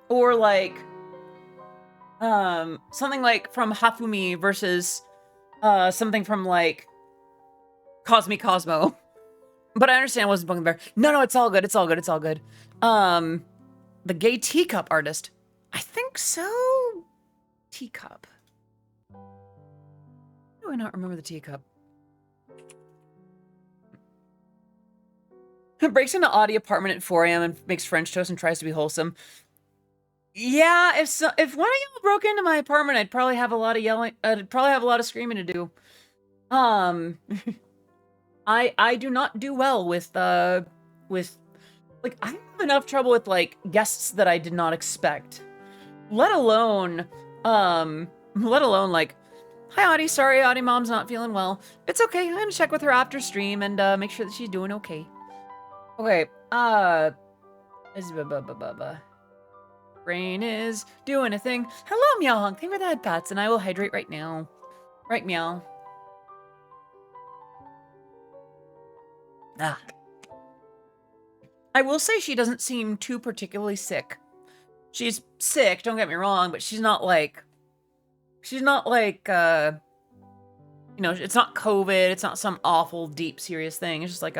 Or, like, something like from Hafumi versus, something from, like, Cosmo. But I understand it wasn't Pokemon Bear. No, it's all good. It's all good. The gay teacup artist. I think so. Teacup. Why do I not remember the teacup? Breaks into Audie apartment at 4 a.m. and makes French toast and tries to be wholesome. Yeah, if one of y'all broke into my apartment, I'd probably have a lot of yelling. I'd probably have a lot of screaming to do. I do not do well with like, I have enough trouble with, like, guests that I did not expect. Let alone, like, hi, Audie, sorry, Odymom's not feeling well. It's okay, I'm gonna check with her after stream and, make sure that she's doing okay. Okay, brain is doing a thing. Hello, Meow Honk, thank you for the head pats, and I will hydrate right now. Right, Meow. Ah. I will say she doesn't seem too particularly sick. She's sick, don't get me wrong, but she's not like, it's not COVID, it's not some awful, deep, serious thing. It's just like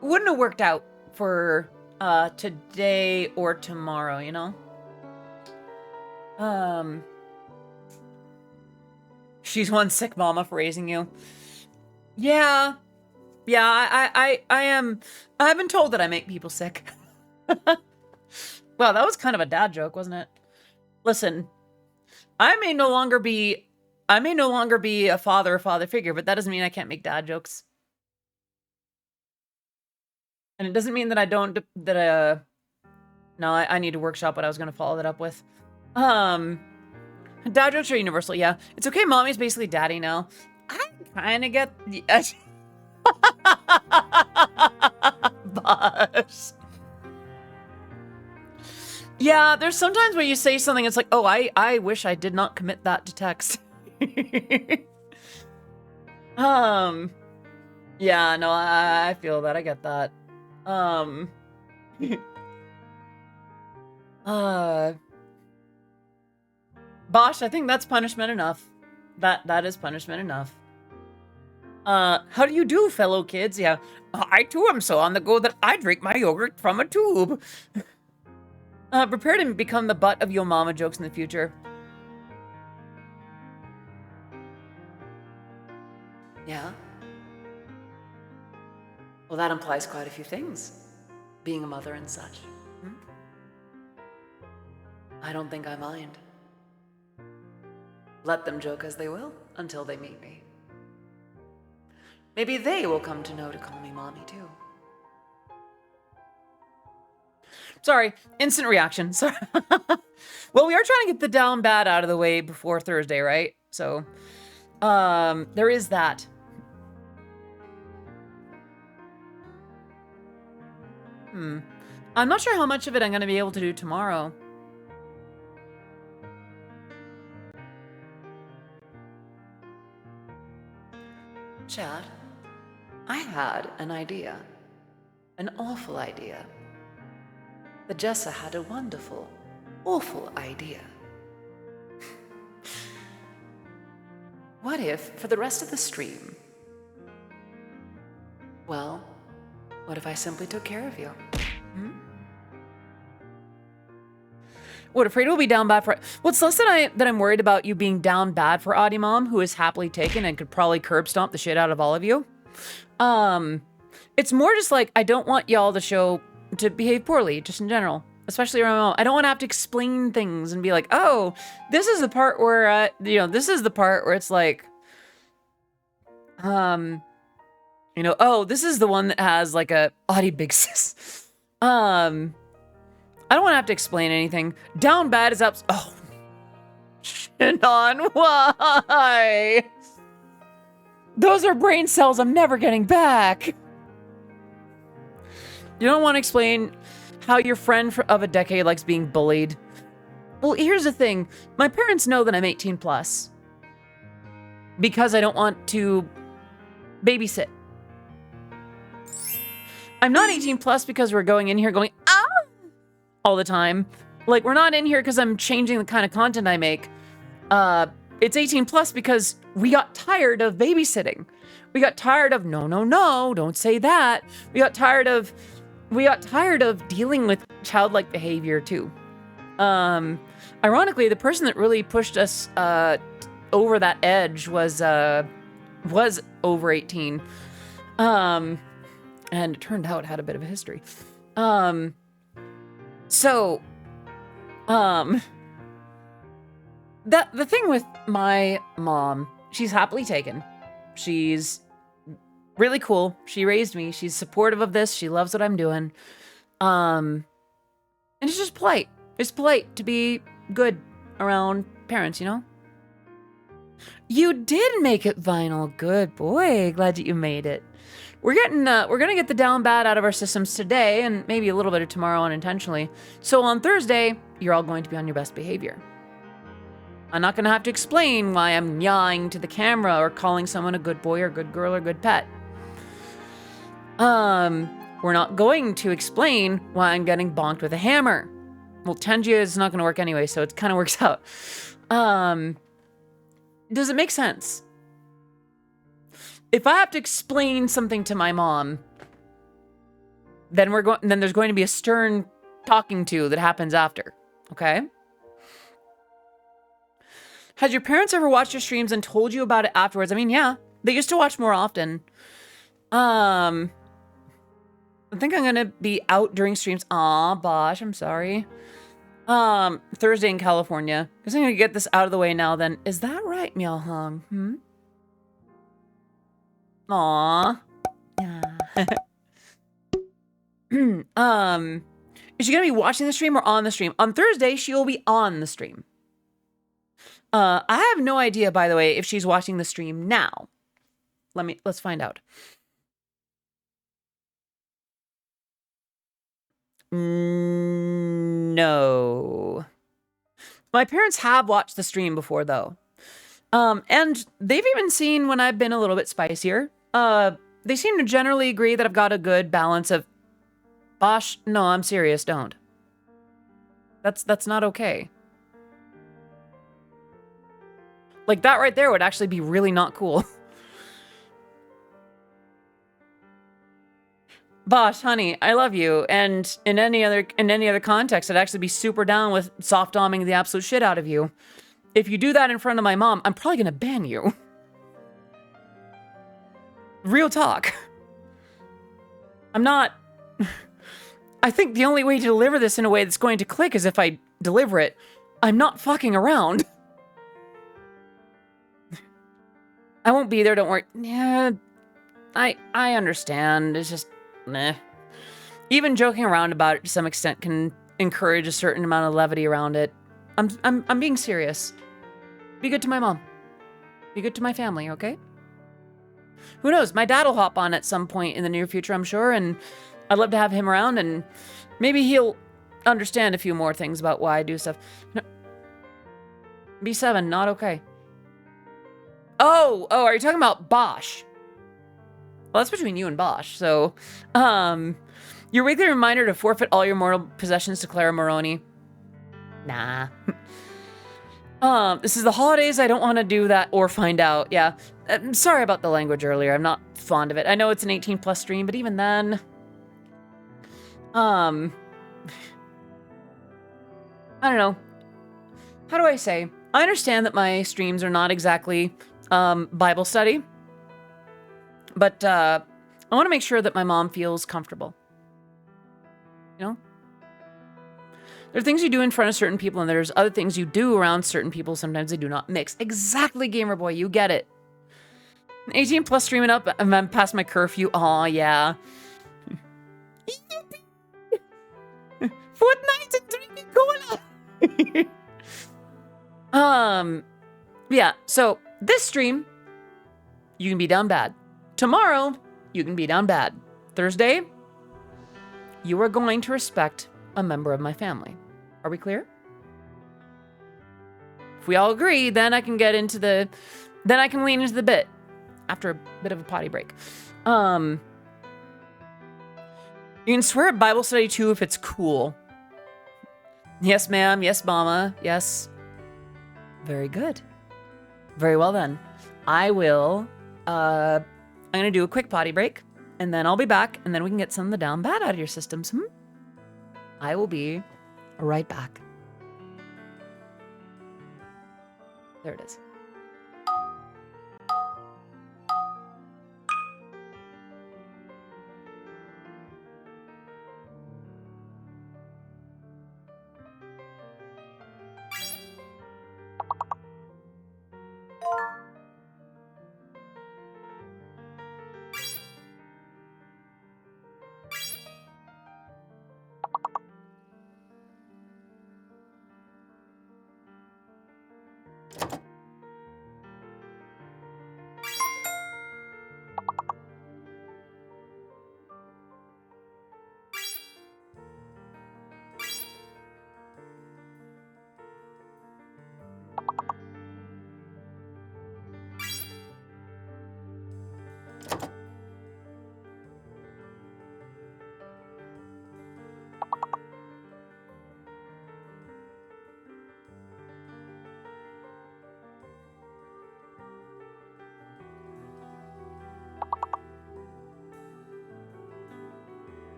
wouldn't have worked out for, today or tomorrow, you know? She's one sick mama for raising you. Yeah. Yeah, I've been told that I make people sick. Well, that was kind of a dad joke, wasn't it? Listen, I may no longer be a father figure, but that doesn't mean I can't make dad jokes. And it doesn't mean that I don't, no, I need to workshop what I was going to follow that up with. Dad jokes are universal, yeah. It's okay, mommy's basically daddy now. I kind of get the... Boss. Yeah, there's sometimes where you say something, it's like, oh, I wish I did not commit that to text. Yeah, no, I feel that, I get that. Bosh, I think that's punishment enough. That is punishment enough. How do you do, fellow kids? Yeah, I too am so on the go that I drink my yogurt from a tube. Prepare to become the butt of your mama jokes in the future. Yeah? Well, that implies quite a few things. Being a mother and such. Hmm? I don't think I mind. Let them joke as they will until they meet me. Maybe they will come to know to call me mommy too. Sorry, instant reaction. Sorry. Well, we are trying to get the down bad out of the way before Thursday, right? So, there is that. I'm not sure how much of it I'm going to be able to do tomorrow. Chad, I had an idea. An awful idea. But Jessa had a wonderful, awful idea. What if, for the rest of the stream, well, what if I simply took care of you? What, afraid we'll be down bad for... Well, it's less that I'm worried about you being down bad for Odymom, who is happily taken and could probably curb stomp the shit out of all of you. It's more just like, I don't want y'all to behave poorly, just in general. Especially around my mom. I don't want to have to explain things and be like, oh, this is the part where, this is the part where it's like, oh, this is the one that has like a Audi big sis. I don't want to have to explain anything. Down bad is up. Oh, Shannon, why? Those are brain cells I'm never getting back. You don't want to explain how your friend of a decade likes being bullied. Well, here's the thing. My parents know that I'm 18 plus because I don't want to babysit. I'm not 18 plus because we're going in here going, ah, all the time. Like, we're not in here because I'm changing the kind of content I make. It's 18 plus because we got tired of babysitting. We got tired of, no, don't say that. We got tired of dealing with childlike behavior too. Ironically, the person that really pushed us over that edge was over 18. And it turned out it had a bit of a history. The thing with my mom, she's happily taken. She's really cool. She raised me. She's supportive of this. She loves what I'm doing. And it's just polite. It's polite to be good around parents, you know? You did make it vinyl. Good boy. Glad that you made it. We're gonna get the down bad out of our systems today and maybe a little bit of tomorrow unintentionally. So on Thursday, you're all going to be on your best behavior. I'm not gonna have to explain why I'm nyawing to the camera or calling someone a good boy or good girl or good pet. We're not going to explain why I'm getting bonked with a hammer. Well, Tenjia is not gonna work anyway, so it kind of works out. Does it make sense? If I have to explain something to my mom, then there's going to be a stern talking to that happens after, okay? Has your parents ever watched your streams and told you about it afterwards? I mean, yeah, they used to watch more often. I think I'm gonna be out during streams. Aw, Bosh, I'm sorry. Thursday in California. Guess I'm gonna get this out of the way now then. Is that right, Meow Hong? Aww. Yeah. Is she gonna be watching the stream or on the stream? On Thursday, she will be on the stream. I have no idea, by the way, if she's watching the stream now. Let's find out. No. My parents have watched the stream before, though. And they've even seen when I've been a little bit spicier. They seem to generally agree that I've got a good balance of... Bosh, no, I'm serious, don't. That's not okay. Like, that right there would actually be really not cool. Bosh, honey, I love you, and in any other context, I'd actually be super down with soft-doming the absolute shit out of you. If you do that in front of my mom, I'm probably gonna ban you. Real talk. I'm not... I think the only way to deliver this in a way that's going to click is if I deliver it. I'm not fucking around. I won't be there, don't worry. Yeah, I understand. It's just, meh. Even joking around about it to some extent can encourage a certain amount of levity around it. I'm being serious. Be good to my mom. Be good to my family, okay? Who knows? My dad will hop on at some point in the near future, I'm sure, and I'd love to have him around, and maybe he'll understand a few more things about why I do stuff. No. B7, not okay. Oh, are you talking about Bosch? Well, that's between you and Bosch, so, your weekly reminder to forfeit all your mortal possessions to Clara Moroni. Nah. This is the holidays. I don't want to do that or find out. Yeah. Sorry about the language earlier. I'm not fond of it. I know it's an 18+ stream, but even then... I don't know. How do I say? I understand that my streams are not exactly, Bible study. But, I want to make sure that my mom feels comfortable. You know? There are things you do in front of certain people, and there's other things you do around certain people. Sometimes they do not mix. Exactly, Gamer Boy. You get it. 18+ streaming up, and I'm past my curfew. Aw, yeah. Fortnite and drinking cola. Yeah. So this stream, you can be down bad. Tomorrow, you can be down bad. Thursday, you are going to respect a member of my family. Are we clear? If we all agree, then I can get into the... Then I can lean into the bit. After a bit of a potty break. You can swear at Bible study too if it's cool. Yes, ma'am. Yes, mama. Yes. Very good. Very well then. I will... I'm going to do a quick potty break. And then I'll be back. And then we can get some of the down bad out of your systems. I will be right back. There it is.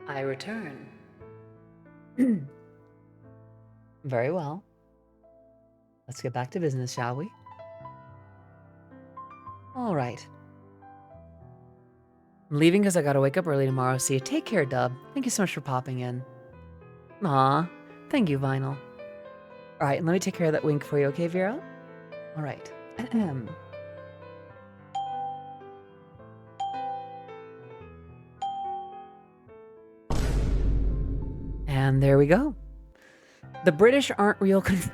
I return. Very well. Let's get back to business, shall we? All right. I'm leaving because I gotta wake up early tomorrow. See you. Take care, Dub. Thank you so much for popping in. Aw. Thank you, Vinyl. All right, and let me take care of that wink for you, okay, Vera? All right. And there we go. The British aren't real confirmed.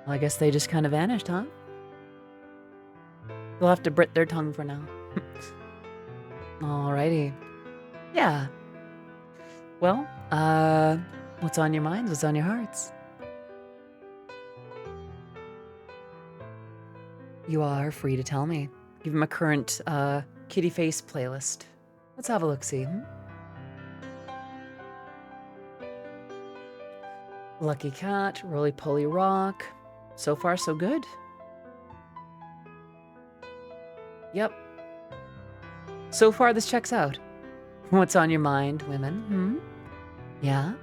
Well, I guess they just kind of vanished, huh? They'll have to Brit their tongue for now. Alrighty. Yeah. Well, what's on your minds? What's on your hearts? You are free to tell me. Give him a current kitty face playlist. Let's have a look-see. Lucky Cat, Roly Poly Rock. So far, so good. Yep. So far, this checks out. What's on your mind, women? Yeah?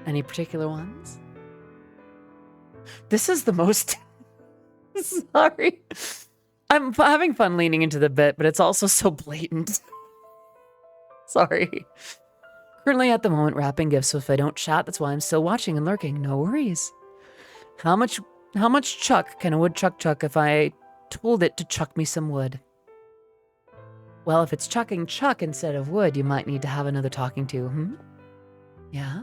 Any particular ones? This is the most... Sorry. I'm having fun leaning into the bit, but it's also so blatant. Sorry. Currently at the moment wrapping gifts, so if I don't chat, that's why I'm still watching and lurking. No worries. How much chuck can a woodchuck chuck if I told it to chuck me some wood? Well, if it's chucking chuck instead of wood, you might need to have another talking to, Yeah?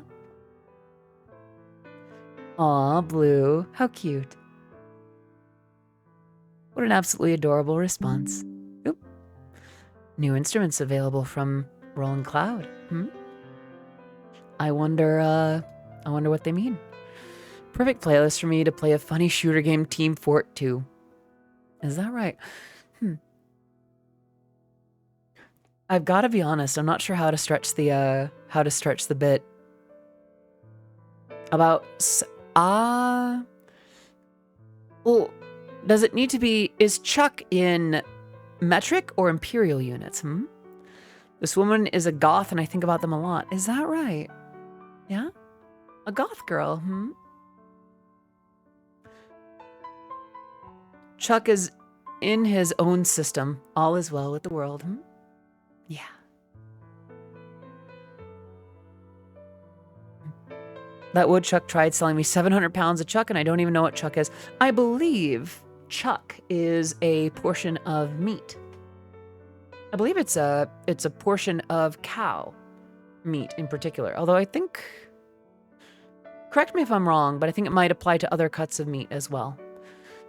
Aw, Blue. How cute. What an absolutely adorable response. Oop. New instruments available from Rolling Cloud. I wonder what they mean. Perfect playlist for me to play a funny shooter game Team Fort 2. Is that right? I've got to be honest, I'm not sure how to stretch the bit. About well, does it need to be, is chuck in metric or imperial units? This woman is a goth and I think about them a lot. Is that right? Yeah? A goth girl, Chuck is in his own system. All is well with the world, Yeah. That woodchuck tried selling me 700 pounds of chuck, and I don't even know what chuck is. I believe chuck is a portion of meat. I believe it's a portion of cow meat in particular. Although I think, correct me if I'm wrong, but I think it might apply to other cuts of meat as well.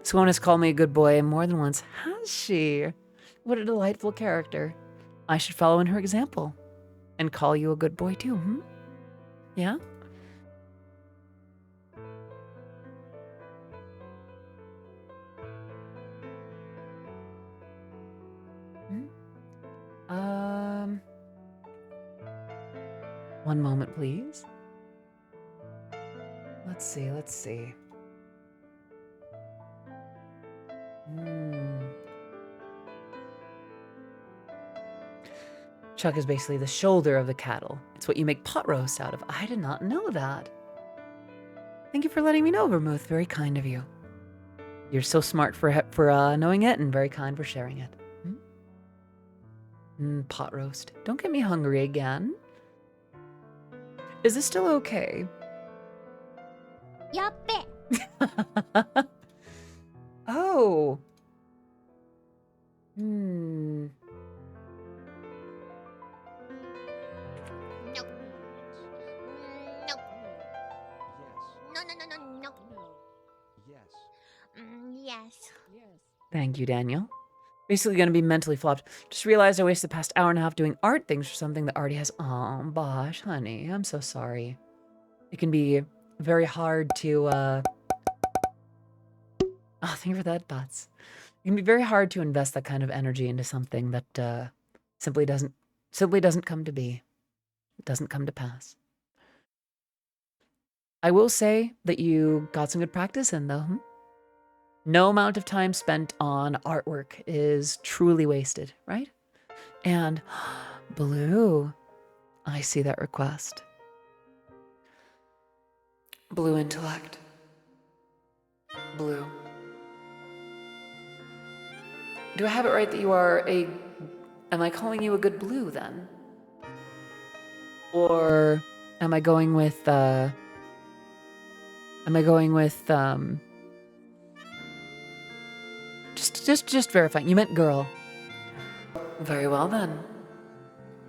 This one has called me a good boy more than once. Has she? What a delightful character. I should follow in her example and call you a good boy too, Yeah? One moment, please. Let's see. Chuck is basically the shoulder of the cattle. It's what you make pot roast out of. I did not know that. Thank you for letting me know, Vermouth. Very kind of you. You're so smart for knowing it and very kind for sharing it. Pot roast. Don't get me hungry again. Is this still okay? Yappe. Oh. No. No. Yes. Yes. Thank you, Daniel. Basically going to be mentally flopped. Just realized I wasted the past hour and a half doing art things for something that already has... Oh, Bosh, honey, I'm so sorry. It can be very hard to... Oh, thank you for that, Bots. It can be very hard to invest that kind of energy into something that simply doesn't come to be. It doesn't come to pass. I will say that you got some good practice in, though. No amount of time spent on artwork is truly wasted, right? And Blue. I see that request. Blue intellect. Blue. Do I have it right that you are a... Am I calling you a good blue then? Or am I going with, just verifying. You meant girl. Very well then.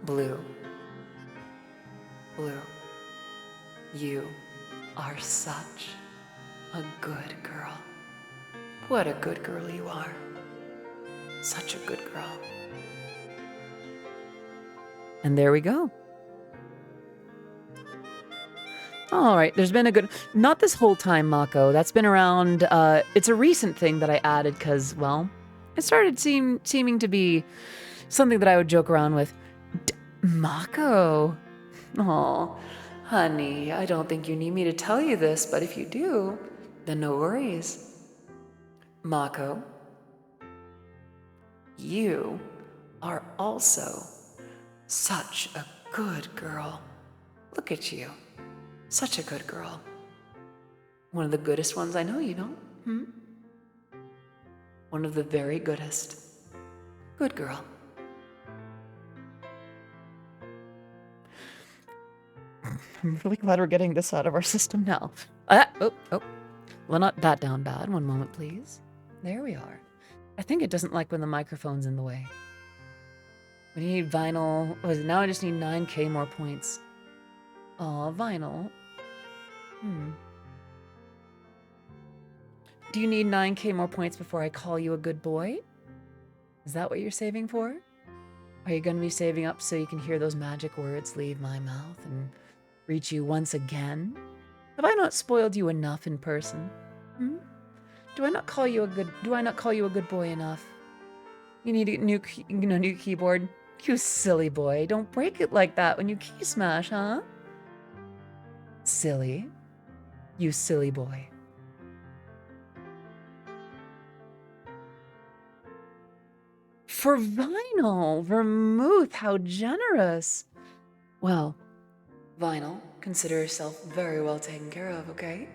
Blue. Blue. You are such a good girl. What a good girl you are. Such a good girl. And there we go. All right, there's been a good... Not this whole time, Mako. That's been around... it's a recent thing that I added because, well, it started seeming to be something that I would joke around with. Mako. Oh, honey, I don't think you need me to tell you this, but if you do, then no worries. Mako, you are also such a good girl. Look at you. Such a good girl. One of the goodest ones I know, you know? Hmm? One of the very goodest. Good girl. I'm really glad we're getting this out of our system now. Well, not that down bad. One moment, please. There we are. I think it doesn't like when the microphone's in the way. We need vinyl. Now I just need 9K more points. Aw, vinyl. Do you need 9K more points before I call you a good boy? Is that what you're saving for? Are you going to be saving up so you can hear those magic words leave my mouth and reach you once again? Have I not spoiled you enough in person? Do I not call you a good boy enough? You need a new keyboard? You silly boy. Don't break it like that when you key smash, huh? Silly. You silly boy. For vinyl, vermouth, how generous. Well, vinyl, consider yourself very well taken care of, okay?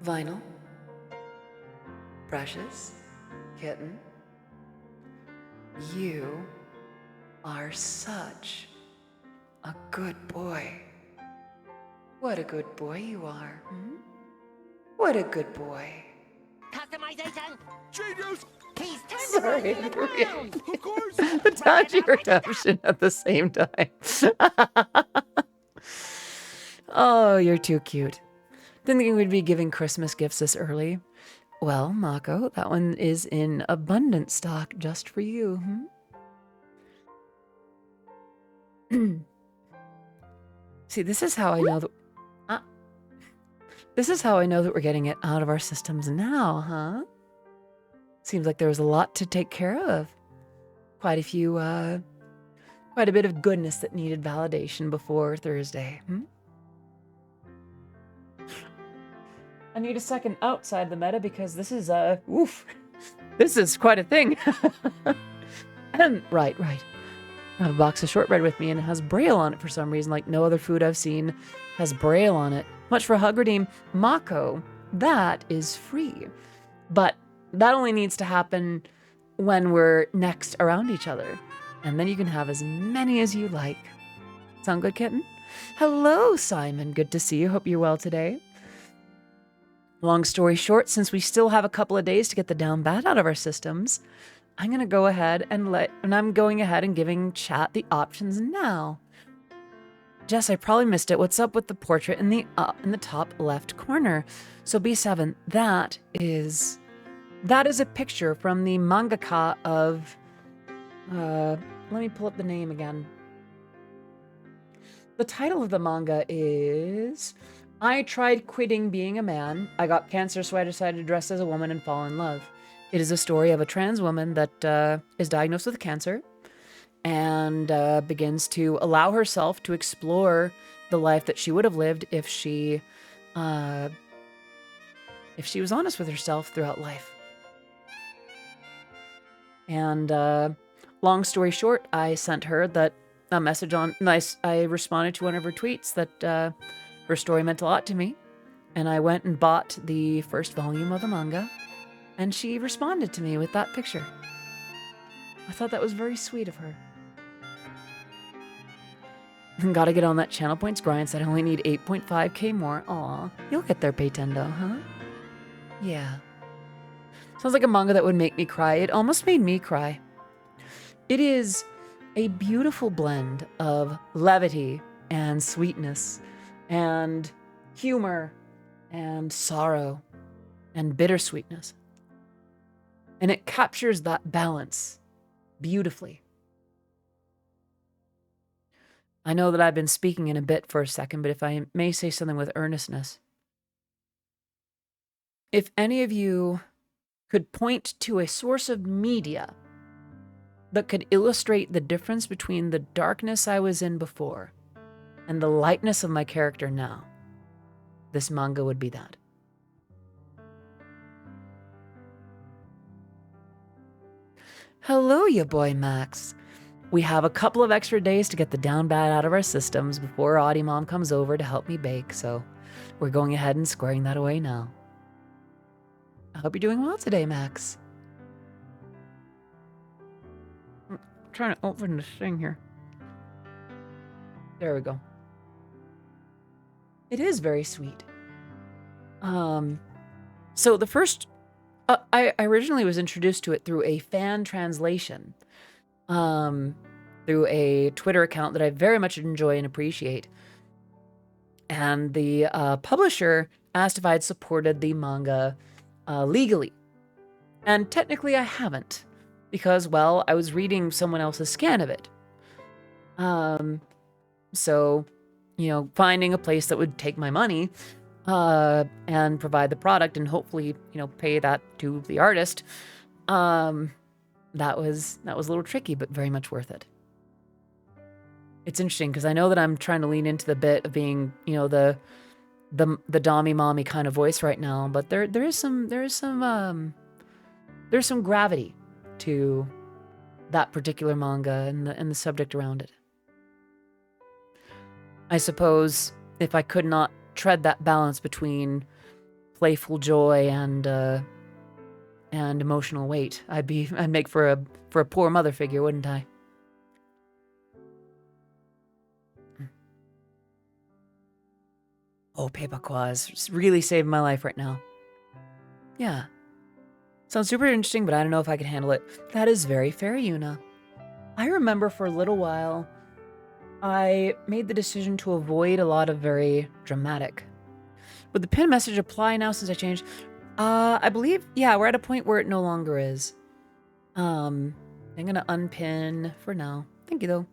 Vinyl, precious, kitten, you are such a good boy. What a good boy you are. What a good boy. Customization. Genius. Please turn Sorry. the volume down. Of course. The Tachi redemption at the same time. Oh, you're too cute. Didn't think we'd be giving Christmas gifts this early. Well, Mako, that one is in abundant stock just for you. See, this is how I know that... This is how I know that we're getting it out of our systems now, huh? Seems like there was a lot to take care of. Quite a bit of goodness that needed validation before Thursday. I need a second outside the meta because this is, this is quite a thing. Right. I have a box of shortbread with me and it has Braille on it for some reason, like no other food I've seen has Braille on it. Much for hug redeem. Mako, that is free. But that only needs to happen when we're next around each other. And then you can have as many as you like. Sound good, kitten? Hello, Simon. Good to see you. Hope you're well today. Long story short, since we still have a couple of days to get the down bad out of our systems, I'm going to go ahead and giving chat the options now. Jess, I probably missed it. What's up with the portrait in the top left corner? So B7, that is a picture from the mangaka of, let me pull up the name again. The title of the manga is I Tried Quitting Being a Man. I got cancer, so I decided to dress as a woman and fall in love. It is a story of a trans woman that is diagnosed with cancer and begins to allow herself to explore the life that she would have lived if she was honest with herself throughout life. And long story short, I sent her a message on, I responded to one of her tweets that her story meant a lot to me. And I went and bought the first volume of the manga. And she responded to me with that picture. I thought that was very sweet of her. Gotta get on that channel points grind. Said I only need 8.5k more. Aw, you'll get there, Paytendo, huh? Yeah. Sounds like a manga that would make me cry. It almost made me cry. It is a beautiful blend of levity and sweetness and humor and sorrow and bittersweetness. And it captures that balance beautifully. I know that I've been speaking in a bit for a second, but if I may say something with earnestness. If any of you could point to a source of media that could illustrate the difference between the darkness I was in before and the lightness of my character now, this manga would be that. Hello, ya boy Max. We have a couple of extra days to get the down bad out of our systems before Odymom comes over to help me bake, so we're going ahead and squaring that away now. I hope you're doing well today, Max. I'm trying to open this thing here. There we go. It is very sweet. So the first, I originally was introduced to it through a fan translation, through a Twitter account that I very much enjoy and appreciate. And the publisher asked if I had supported the manga legally. And technically I haven't, because, well, I was reading someone else's scan of it. So, you know, finding a place that would take my money and provide the product and hopefully, you know, pay that to the artist, that was a little tricky, but very much worth it. It's interesting because I know that I'm trying to lean into the bit of being, you know, the dommy mommy kind of voice right now, but there's some gravity to that particular manga and the subject around it. I suppose if I could not tread that balance between playful joy and emotional weight, I'd make for a poor mother figure, wouldn't I? Oh, Pepakwa really saved my life right now. Yeah. Sounds super interesting, but I don't know if I can handle it. That is very fair, Yuna. I remember for a little while, I made the decision to avoid a lot of very dramatic. Would the pin message apply now since I changed? I believe, yeah, we're at a point where it no longer is. I'm gonna unpin for now. Thank you, though.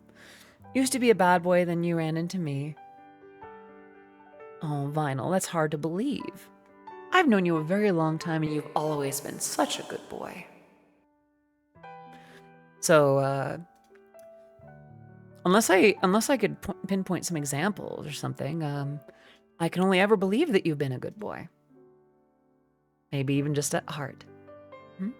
Used to be a bad boy, then you ran into me. Oh, Vinyl, that's hard to believe. I've known you a very long time, and you've always been such a good boy. So, unless I could pinpoint some examples or something, I can only ever believe that you've been a good boy. Maybe even just at heart. Hmm?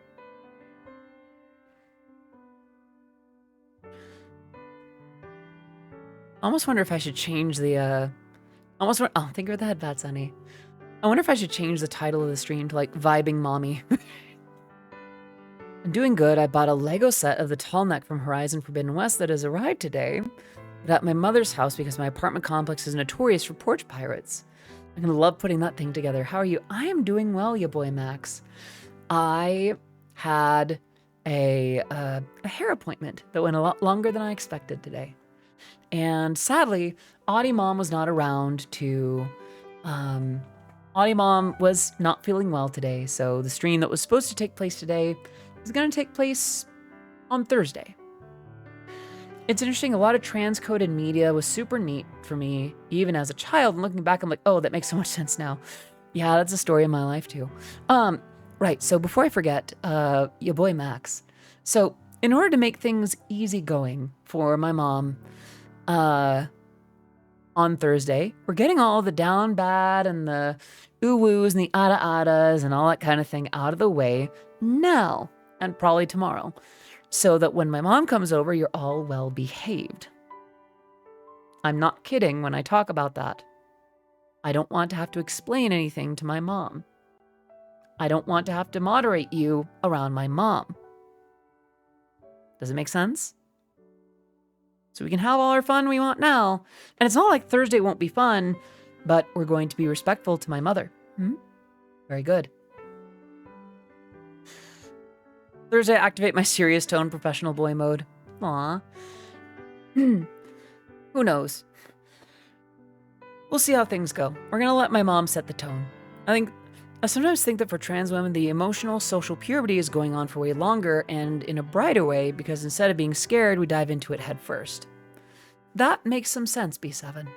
I almost wonder if I should change the, oh, think of that, Bad Sunny. I wonder if I should change the title of the stream to, like, Vibing Mommy. I'm doing good. I bought a Lego set of the tall neck from Horizon Forbidden West that has arrived today, but at my mother's house because my apartment complex is notorious for porch pirates. I'm gonna love putting that thing together. How are you? I am doing well, ya boy Max. I had a hair appointment that went a lot longer than I expected today. And sadly, Odymom was not around to... Odymom was not feeling well today, so the stream that was supposed to take place today is going to take place on Thursday. It's interesting, a lot of transcoded media was super neat for me, even as a child, and looking back, I'm like, oh, that makes so much sense now. Yeah, that's a story of my life, too. Right, so before I forget, your boy Max. So, in order to make things easygoing for my mom, on Thursday, we're getting all the down bad and the ooh-woos and the ada-adas and all that kind of thing out of the way now, and probably tomorrow. so that when my mom comes over, you're all well behaved. I'm not kidding when I talk about that. I don't want to have to explain anything to my mom. I don't want to have to moderate you around my mom. Does it make sense? So we can have all our fun we want now. And it's not like Thursday won't be fun, but we're going to be respectful to my mother. Very good. Thursday, activate my serious tone professional boy mode. Aw. Who knows? We'll see how things go. We're gonna let my mom set the tone. I sometimes think that for trans women, the emotional social puberty is going on for way longer and in a brighter way because instead of being scared, we dive into it head first. That makes some sense, B7.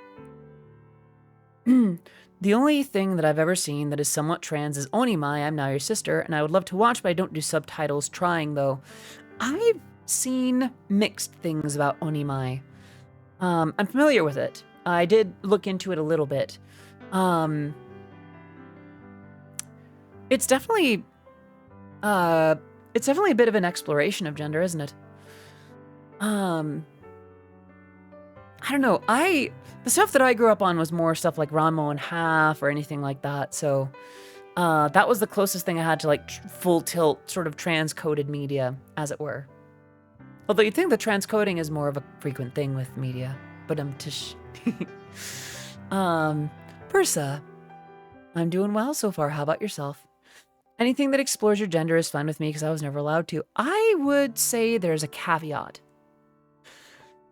The only thing that I've ever seen that is somewhat trans is Onimai, I'm Now Your Sister, and I would love to watch, but I don't do subtitles trying, though. I've seen mixed things about Onimai. I'm familiar with it. I did look into it a little bit. It's definitely a bit of an exploration of gender, isn't it? I don't know. The stuff that I grew up on was more stuff like Ranmo and Half or anything like that. So that was the closest thing I had to like full tilt sort of transcoded media, as it were. Although you'd think the transcoding is more of a frequent thing with media. But Persa, I'm doing well so far. How about yourself? Anything that explores your gender is fun with me because I was never allowed to. I would say there's a caveat.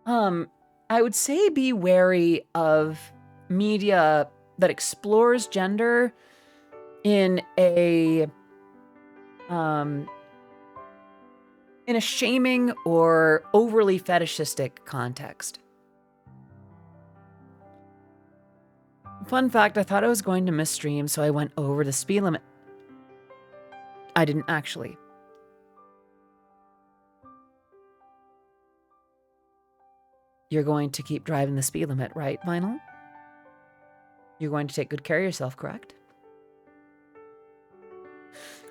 I would say be wary of media that explores gender in a shaming or overly fetishistic context. Fun fact, I thought I was going to miss stream, so I went over the speed limit. I didn't actually. You're going to keep driving the speed limit, right, Vinyl? You're going to take good care of yourself, correct?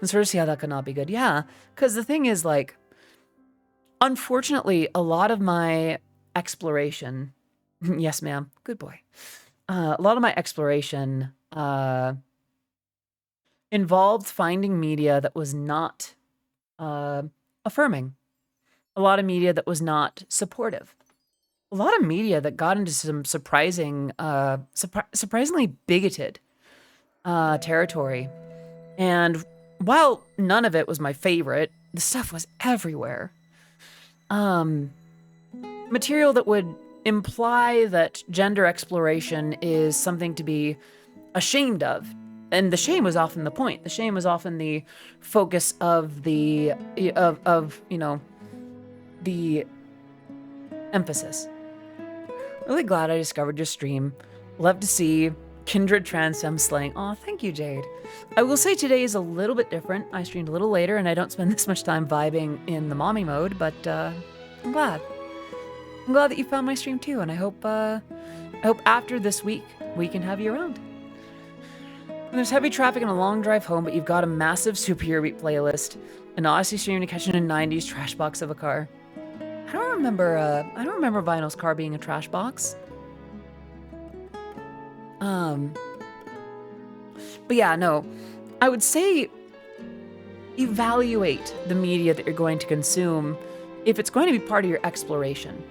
And sort of see how that could not be good. Yeah, because the thing is, like, unfortunately, a lot of my exploration... Yes, ma'am. Good boy. A lot of my exploration involved finding media that was not affirming. A lot of media that was not supportive. A lot of media that got into some surprisingly bigoted territory. And while none of it was my favorite, the stuff was everywhere. Material that would imply that gender exploration is something to be ashamed of. And the shame was often the point. The shame was often the focus of the, you know, the emphasis. Really glad I discovered your stream. Love to see kindred trans femme slaying. Aw, thank you, Jade. I will say today is a little bit different. I streamed a little later and I don't spend this much time vibing in the mommy mode, but I'm glad. I'm glad that you found my stream too, and I hope after this week we can have you around. And there's heavy traffic and a long drive home, but you've got a massive Super Eurobeat playlist, an Odyssey stream to catch in a 90s trash box of a car. I don't remember Vinyl's car being a trash box. But yeah, no. I would say evaluate the media that you're going to consume if it's going to be part of your exploration.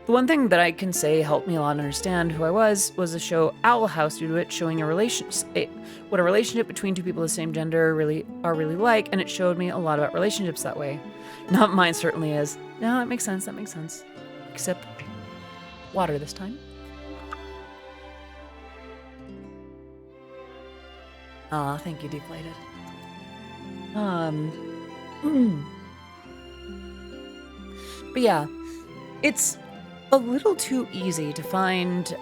The one thing that I can say helped me a lot understand who I was the show Owl House, due to it showing what a relationship between two people of the same gender really like, and it showed me a lot about relationships that way. Not mine certainly is. No, that makes sense, Except water this time. Aw, thank you, Deflated. But yeah, it's a little too easy to find,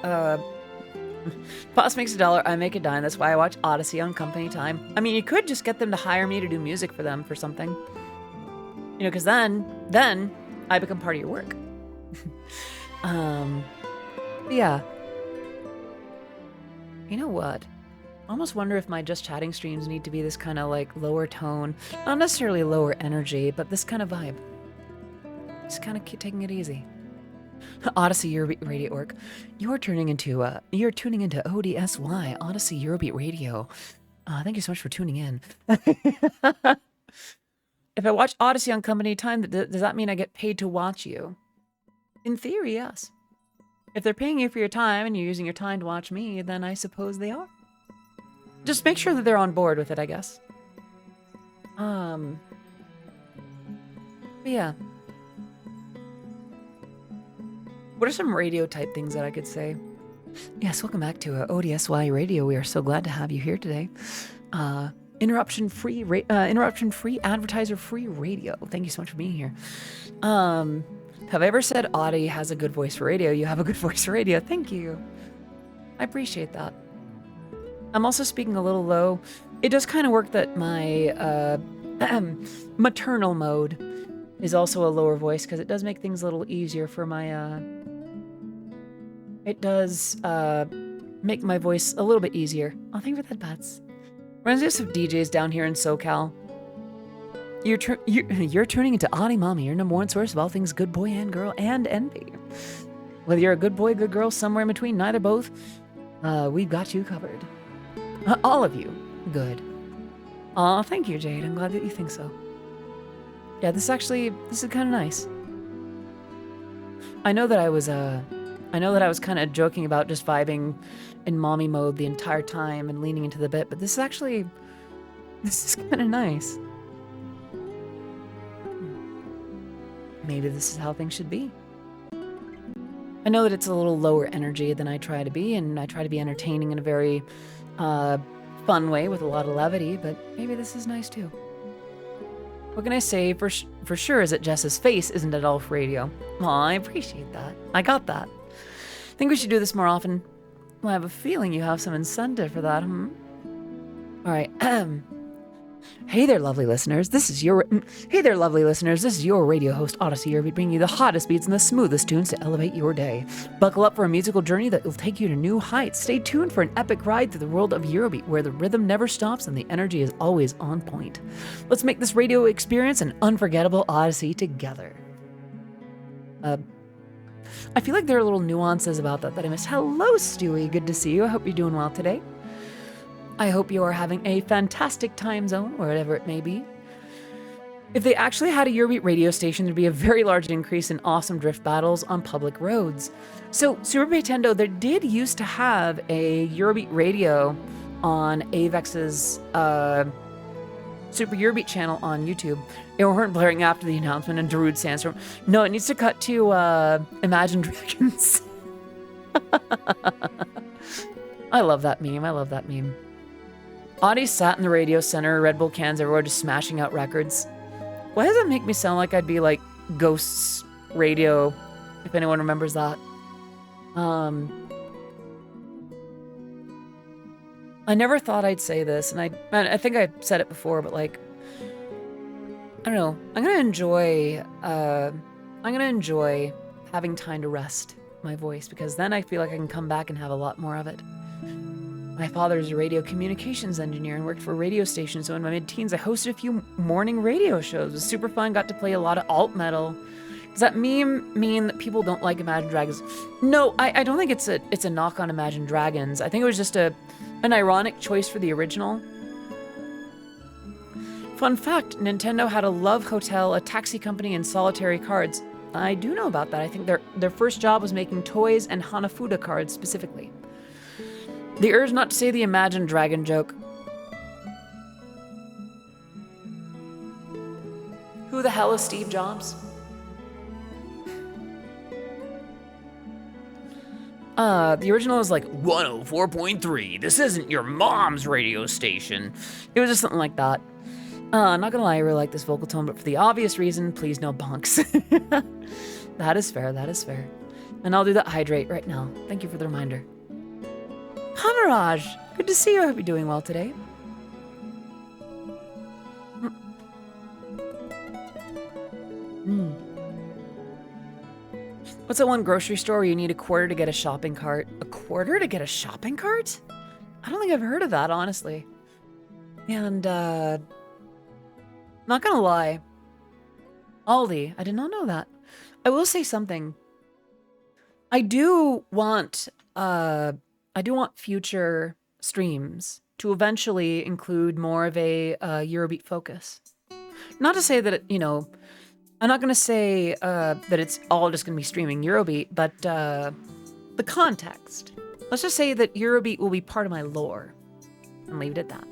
Boss makes $1, I make a dime. That's why I watch Odyssey on company time. I mean, you could just get them to hire me to do music for them for something. You know, because then I become part of your work. Yeah. You know what? I almost wonder if my just chatting streams need to be this kind of like lower tone, not necessarily lower energy, but this kind of vibe. Just kind of keep taking it easy. Odyssey Eurobeat Radio Org. You're tuning into ODSY, Odyssey Eurobeat Radio. Thank you so much for tuning in. If I watch Odyssey on company time, does that mean I get paid to watch you? In theory, yes. If they're paying you for your time and you're using your time to watch me, then I suppose they are. Just make sure that they're on board with it, I guess. But yeah. What are some radio type things that I could say? Yes, welcome back to ODSY Radio. We are so glad to have you here today. Interruption free, advertiser free radio. Thank you so much for being here. Have I ever said Audie has a good voice for radio? You have a good voice for radio. Thank you. I appreciate that. I'm also speaking a little low. It does kind of work that my maternal mode is also a lower voice because it does make things a little easier for my it does make my voice a little bit easier. Oh, thank you for that, Bats. Reminds us of DJs down here in SoCal. You're tuning into Odymom, your number one source of all things good boy and girl and envy. Whether you're a good boy, good girl, somewhere in between, neither both, we've got you covered. All of you. Good. Aw, thank you, Jade. I'm glad that you think so. Yeah, this is kind of nice. I know that I was kind of joking about just vibing in mommy mode the entire time and leaning into the bit, but this is kind of nice. Maybe this is how things should be. I know that it's a little lower energy than I try to be, and I try to be entertaining in a very fun way with a lot of levity, but maybe this is nice too. What can I say for sure is that Jess's face isn't at all for radio. Aw, I appreciate that. I got that. Think we should do this more often? Well, I have a feeling you have some incentive for that, All right. Hey there, lovely listeners. This is your radio host, Odyssey Eurobeat, bringing you the hottest beats and the smoothest tunes to elevate your day. Buckle up for a musical journey that will take you to new heights. Stay tuned for an epic ride through the world of Eurobeat, where the rhythm never stops and the energy is always on point. Let's make this radio experience an unforgettable odyssey together. I feel like there are little nuances about that I missed. Hello, Stewie. Good to see you. I hope you're doing well today. I hope you are having a fantastic time zone, wherever it may be. If they actually had a Eurobeat radio station, there'd be a very large increase in awesome drift battles on public roads. So, Super Nintendo, there did used to have a Eurobeat radio on Avex's Super Eurobeat channel on YouTube. It weren't blaring after the announcement and Darude Sandstorm. No, it needs to cut to Imagine Dragons. I love that meme. Audie sat in the radio center, Red Bull cans everywhere, just smashing out records. Why does that make me sound like I'd be like Ghosts Radio, if anyone remembers that? I never thought I'd say this, and I think I said it before, but like, I don't know. I'm gonna enjoy having time to rest my voice, because then I feel like I can come back and have a lot more of it. My father is a radio communications engineer and worked for a radio station, so in my mid-teens I hosted a few morning radio shows. It was super fun, got to play a lot of alt metal. Does that mean that people don't like Imagine Dragons? No, I don't think it's a knock on Imagine Dragons. I think it was just an ironic choice for the original. Fun fact, Nintendo had a Love Hotel, a taxi company, and solitary cards. I do know about that. I think their first job was making toys and Hanafuda cards specifically. The urge not to say the Imagine Dragon joke. Who the hell is Steve Jobs? The original was like 104.3. This isn't your mom's radio station. It was just something like that. Not gonna lie, I really like this vocal tone, but for the obvious reason, please no bunks. That is fair. And I'll do that hydrate right now. Thank you for the reminder. Hamaraj, good to see you. I hope you're doing well today. What's that one grocery store where you need a quarter to get a shopping cart? A quarter to get a shopping cart? I don't think I've heard of that, honestly. And, not gonna lie. Aldi, I did not know that. I will say something. I do want future streams to eventually include more of a Eurobeat focus. Not to say that it, you know, I'm not going to say that it's all just going to be streaming Eurobeat, but the context. Let's just say that Eurobeat will be part of my lore, and leave it at that.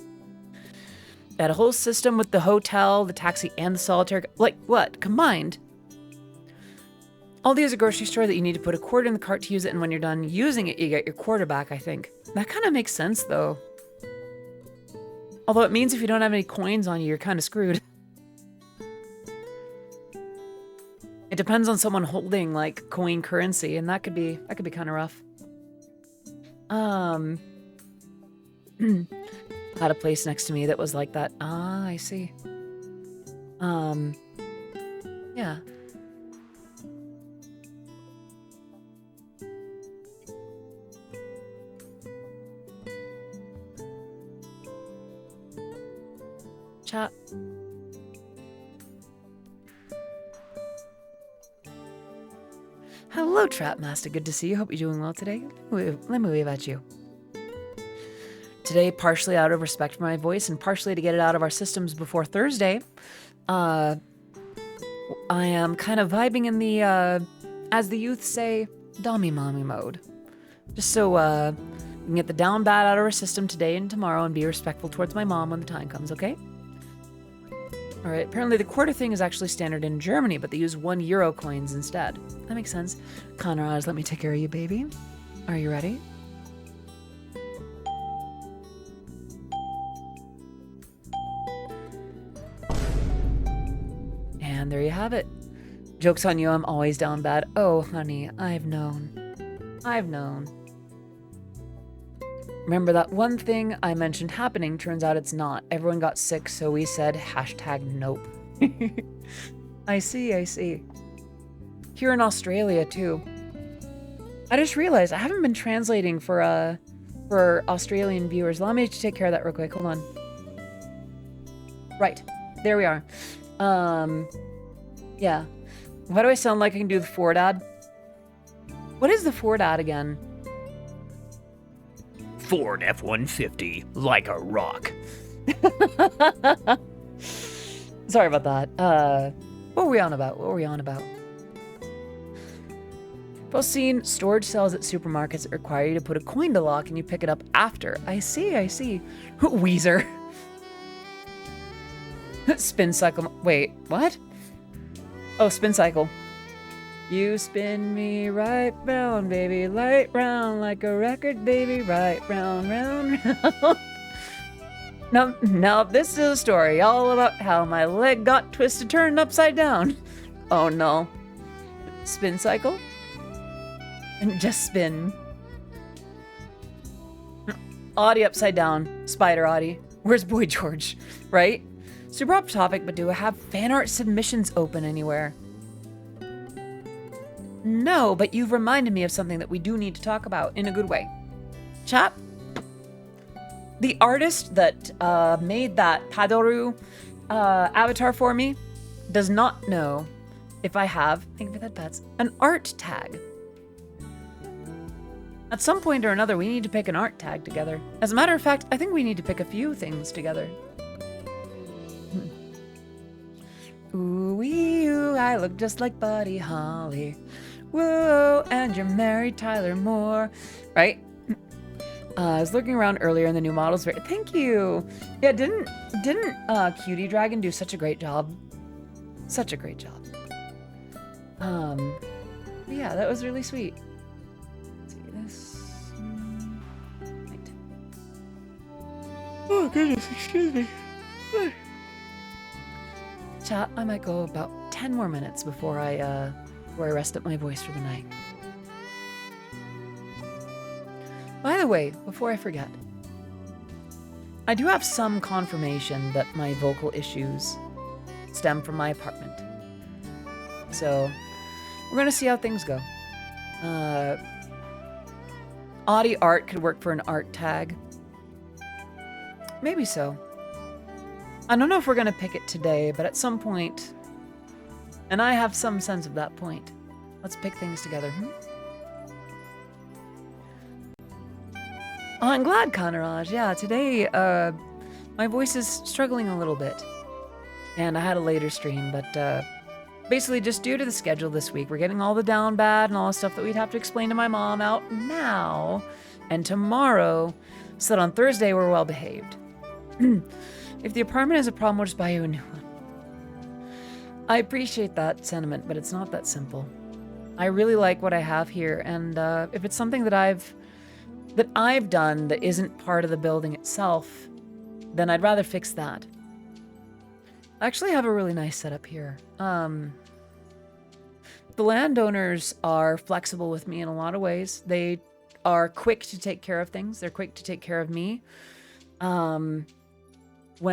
That whole system with the hotel, the taxi, and the solitaire, like what? Combined. Aldi is a grocery store that you need to put a quarter in the cart to use it, and when you're done using it, you get your quarter back, I think. That kind of makes sense, though. Although it means if you don't have any coins on you, you're kind of screwed. It depends on someone holding, like, coin currency, and that could be kind of rough. Had a place next to me that was like that. Ah, I see. Yeah. Chat. Hello, Trap Master. Good to see you. Hope you're doing well today. Let me wave at you. Today, partially out of respect for my voice and partially to get it out of our systems before Thursday, I am kind of vibing in the, as the youth say, dommy mommy mode. Just so we can get the down bad out of our system today and tomorrow and be respectful towards my mom when the time comes, okay? All right, apparently the quarter thing is actually standard in Germany, but they use €1 coins instead. That makes sense. Conrad, let me take care of you, baby. Are you ready? And there you have it. Joke's on you, I'm always down bad. Oh, honey, I've known. I've known. Remember that one thing I mentioned happening, turns out it's not. Everyone got sick, so we said #nope. I see, I see. Here in Australia, too. I just realized I haven't been translating for Australian viewers. Allow me to take care of that real quick. Hold on. Right. There we are. Yeah. Why do I sound like I can do the Ford ad? What is the Ford ad again? Ford F-150, like a rock. Sorry about that. What were we on about? What were we on about? Post scene, storage cells at supermarkets that require you to put a coin to lock and you pick it up after. I see, I see. Weezer. Spin cycle. Wait, what? Oh, spin cycle. You spin me right round, baby, light round like a record, baby, right round, round, round. Now this is a story all about how my leg got twisted, turned upside down. Oh no. Spin cycle? And just spin. Audie upside down. Spider Audie. Where's Boy George? Right? Super off topic, but do I have fan art submissions open anywhere? No, but you've reminded me of something that we do need to talk about in a good way. Chat. The artist that made that Padoru avatar for me does not know if I have, thank you for that, pets, an art tag. At some point or another, we need to pick an art tag together. As a matter of fact, I think we need to pick a few things together. Ooh-wee, ooh, I look just like Buddy Holly. Whoa, and you're married, Tyler Moore. Right? I was looking around earlier and the new models. Thank you. Yeah, didn't Cutie Dragon do such a great job? Such a great job. Yeah, that was really sweet. Let's see this. Right. Oh goodness, excuse me. Chat, I might go about 10 more minutes before I rest up my voice for the night. By the way, before I forget, I do have some confirmation that my vocal issues stem from my apartment. So, we're gonna see how things go. Audie art could work for an art tag. Maybe so. I don't know if we're gonna pick it today, but at some point, and I have some sense of that point, Let's pick things together. Oh, I'm glad, Kanaraj. Yeah, today, my voice is struggling a little bit. And I had a later stream, but, basically just due to the schedule this week, we're getting all the down bad and all the stuff that we'd have to explain to my mom out now and tomorrow, so that on Thursday we're well behaved. If the apartment is a problem, we'll just buy you a new one. I appreciate that sentiment, but it's not that simple. I really like what I have here, and if it's something that I've done that isn't part of the building itself, then I'd rather fix that. I actually have a really nice setup here. The landowners are flexible with me in a lot of ways. They are quick to take care of things. They're quick to take care of me. When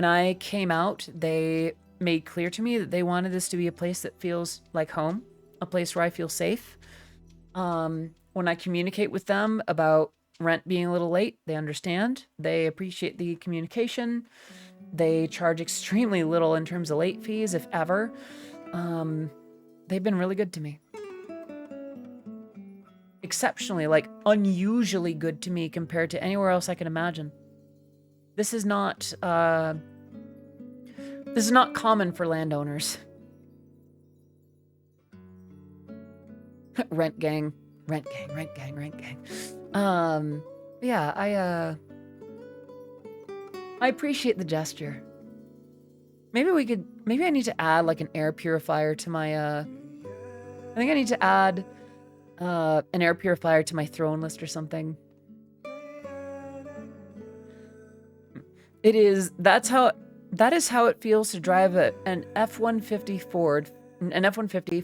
I came out, they made clear to me that they wanted this to be a place that feels like home, a place where I feel safe. When I communicate with them about rent being a little late, they understand. They appreciate the communication. They charge extremely little in terms of late fees, if ever. They've been really good to me. Exceptionally, like unusually good to me compared to anywhere else I can imagine. This is not common for landowners. Rent gang. Yeah, I appreciate the gesture. Maybe I need to add like an air purifier to my, I think I need to add an air purifier to my throne list or something. That is how it feels to drive an F-150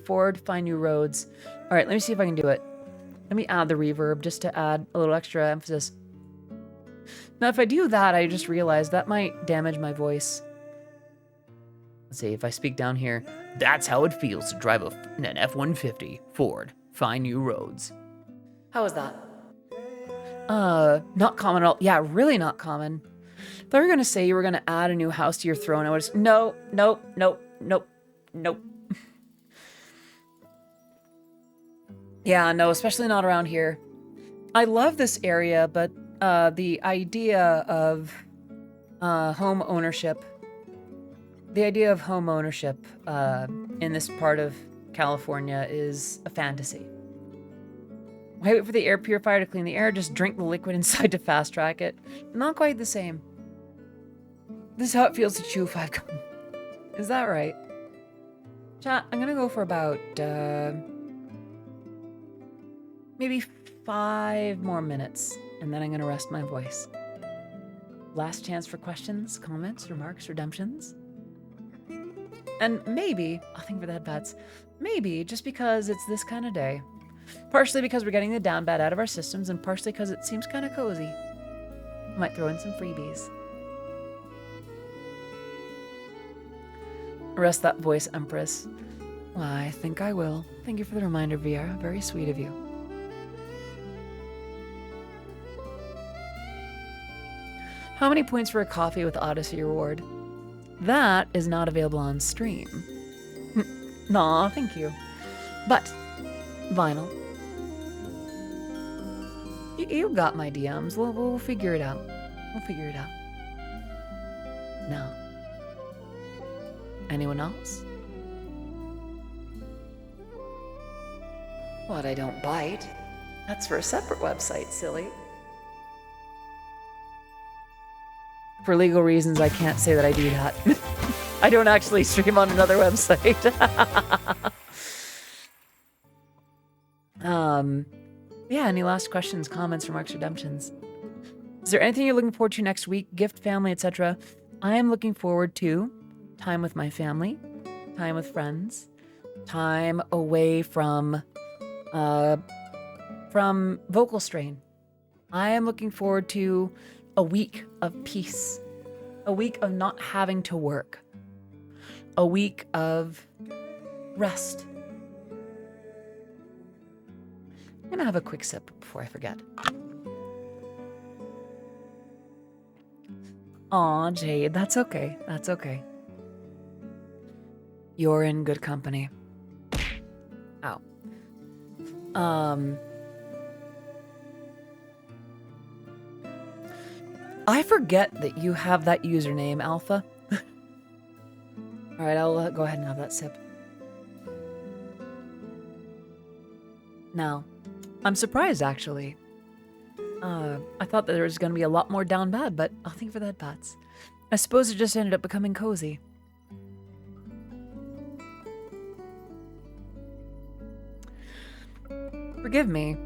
Ford, find new roads. All right, let me see if I can do it. Let me add the reverb just to add a little extra emphasis. Now, if I do that, I just realized that might damage my voice. Let's see, if I speak down here. That's how it feels to drive an F-150 Ford. Find new roads. How was that? Not common at all. Yeah, really not common. If I were going to say you were going to add a new house to your throne, I would just, nope. Yeah, no, especially not around here. I love this area, but the idea of home ownership in this part of California is a fantasy. Why wait for the air purifier to clean the air? Just drink the liquid inside to fast track it. Not quite the same. This is how it feels to chew 5 gum. Is that right? Chat, I'm gonna go for about maybe 5 more minutes, and then I'm gonna rest my voice. Last chance for questions, comments, remarks, redemptions. And maybe, I'll think for the headpads, maybe just because it's this kind of day, partially because we're getting the down bad out of our systems, and partially because it seems kind of cozy, I might throw in some freebies. Rest that voice, Empress. Why, I think I will. Thank you for the reminder, Viera. Very sweet of you. How many points for a coffee with Odyssey reward? That is not available on stream. Nah, thank you. But, Vinyl. You got my DMs. We'll figure it out. No. Anyone else? What, I don't bite? That's for a separate website, silly. For legal reasons, I can't say that I do that. I don't actually stream on another website. Yeah, any last questions, comments, remarks, redemptions? Is there anything you're looking forward to next week? Gift, family, etc.? I am looking forward to time with my family, time with friends, time away from vocal strain. I am looking forward to a week of peace, a week of not having to work, a week of rest. I'm gonna have a quick sip before I forget. Aw, Jade, that's okay. That's okay. You're in good company. Ow. I forget that you have that username, Alpha. All right, I'll go ahead and have that sip. Now, I'm surprised, actually. I thought that there was going to be a lot more down bad, but I'll think for the head pats. I suppose it just ended up becoming cozy. Forgive me,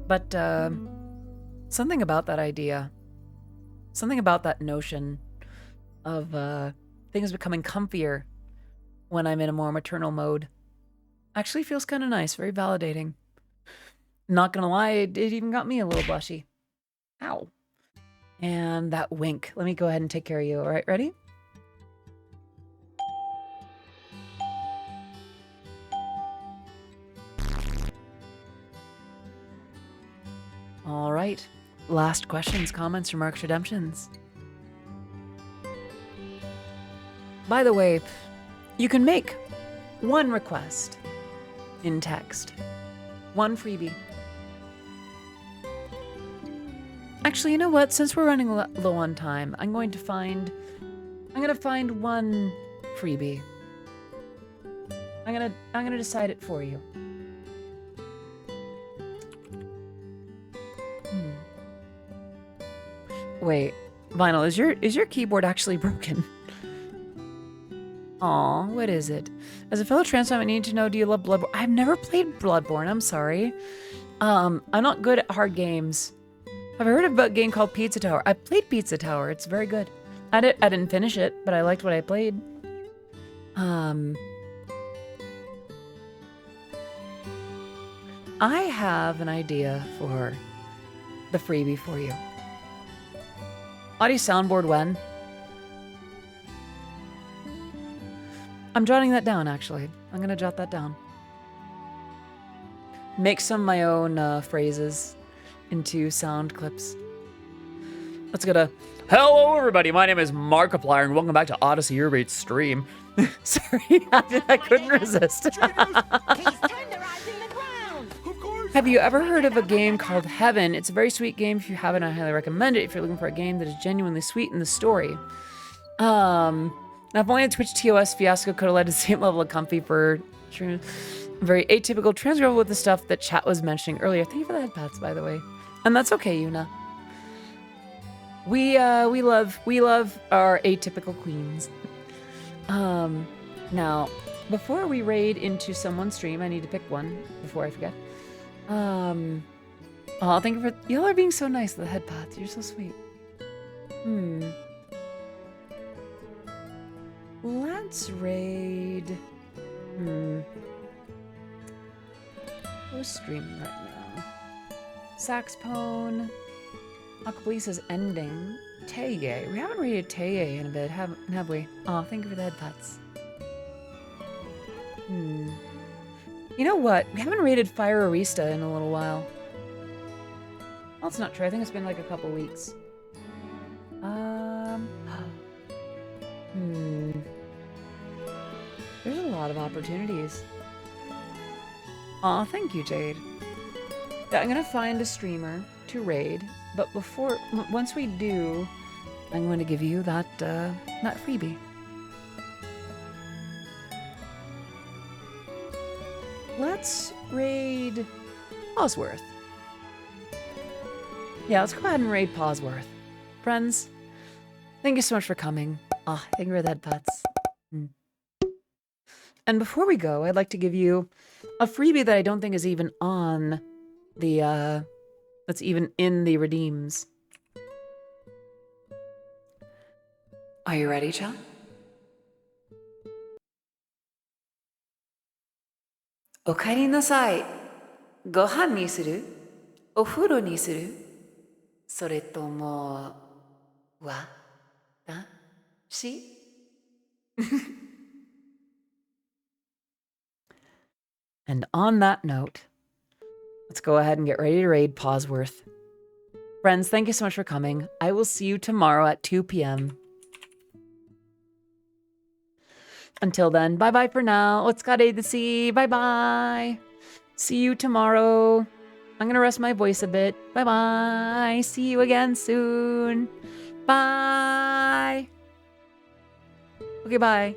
but something about that idea, something about that notion of things becoming comfier when I'm in a more maternal mode actually feels kind of nice, very validating. Not gonna lie, it even got me a little blushy. Ow. And that wink. Let me go ahead and take care of you. All right, ready? All right. Last questions, comments, remarks, redemptions. By the way, you can make one request in text. One freebie. Actually, you know what? Since we're running low on time, I'm going to find one freebie. I'm gonna decide it for you. Wait, Vinyl, is your keyboard actually broken? Aw, what is it? As a fellow transplant, I need to know, do you love Bloodborne? I've never played Bloodborne, I'm sorry. I'm not good at hard games. Have I heard of a game called Pizza Tower? I played Pizza Tower, it's very good. I didn't finish it, but I liked what I played. I have an idea for the freebie for you. Audio soundboard when? I'm jotting that down, actually. I'm gonna jot that down. Make some of my own phrases into sound clips. Let's go to... Hello, everybody. My name is Markiplier, and welcome back to Odyssey Eurobeat stream. Sorry, I couldn't resist. Have you ever heard of a game called Heaven? It's a very sweet game. If you haven't, I highly recommend it if you're looking for a game that is genuinely sweet in the story. Now, if only a Twitch TOS fiasco could have led to the same level of comfy for very atypical transcript with the stuff that chat was mentioning earlier. Thank you for the head pats, by the way. And that's okay, Yuna. We love our atypical queens. Now, before we raid into someone's stream, I need to pick one before I forget. Oh, thank you for... Y'all are being so nice with the head pats. You're so sweet. Let's raid... Who's streaming right now? Saxpone. Aquablisa's ending. Teye. We haven't raided Teye in a bit, have we? Oh, thank you for the head pats. You know what? We haven't raided Fire Arista in a little while. Well, that's not true. I think it's been like a couple weeks. There's a lot of opportunities. Aw, thank you, Jade. Yeah, I'm gonna find a streamer to raid, but once we do, I'm going to give you that freebie. Let's raid Pawsworth. Yeah, let's go ahead and raid Pawsworth. Friends, thank you so much for coming. Thank you for the head pats. And before we go, I'd like to give you a freebie that I don't think is even on the, that's even in the redeems. Are you ready, John? Okaeri nasai. Gohan ni suru? Ofuro ni suru? Soretomo watashi? And on that note, let's go ahead and get ready to raid Pawsworth. Friends, thank you so much for coming. I will see you tomorrow at 2 p.m. Until then, bye-bye for now. Otsukare desu. Bye-bye. See you tomorrow. I'm gonna rest my voice a bit. Bye-bye. See you again soon. Bye. Okay, bye.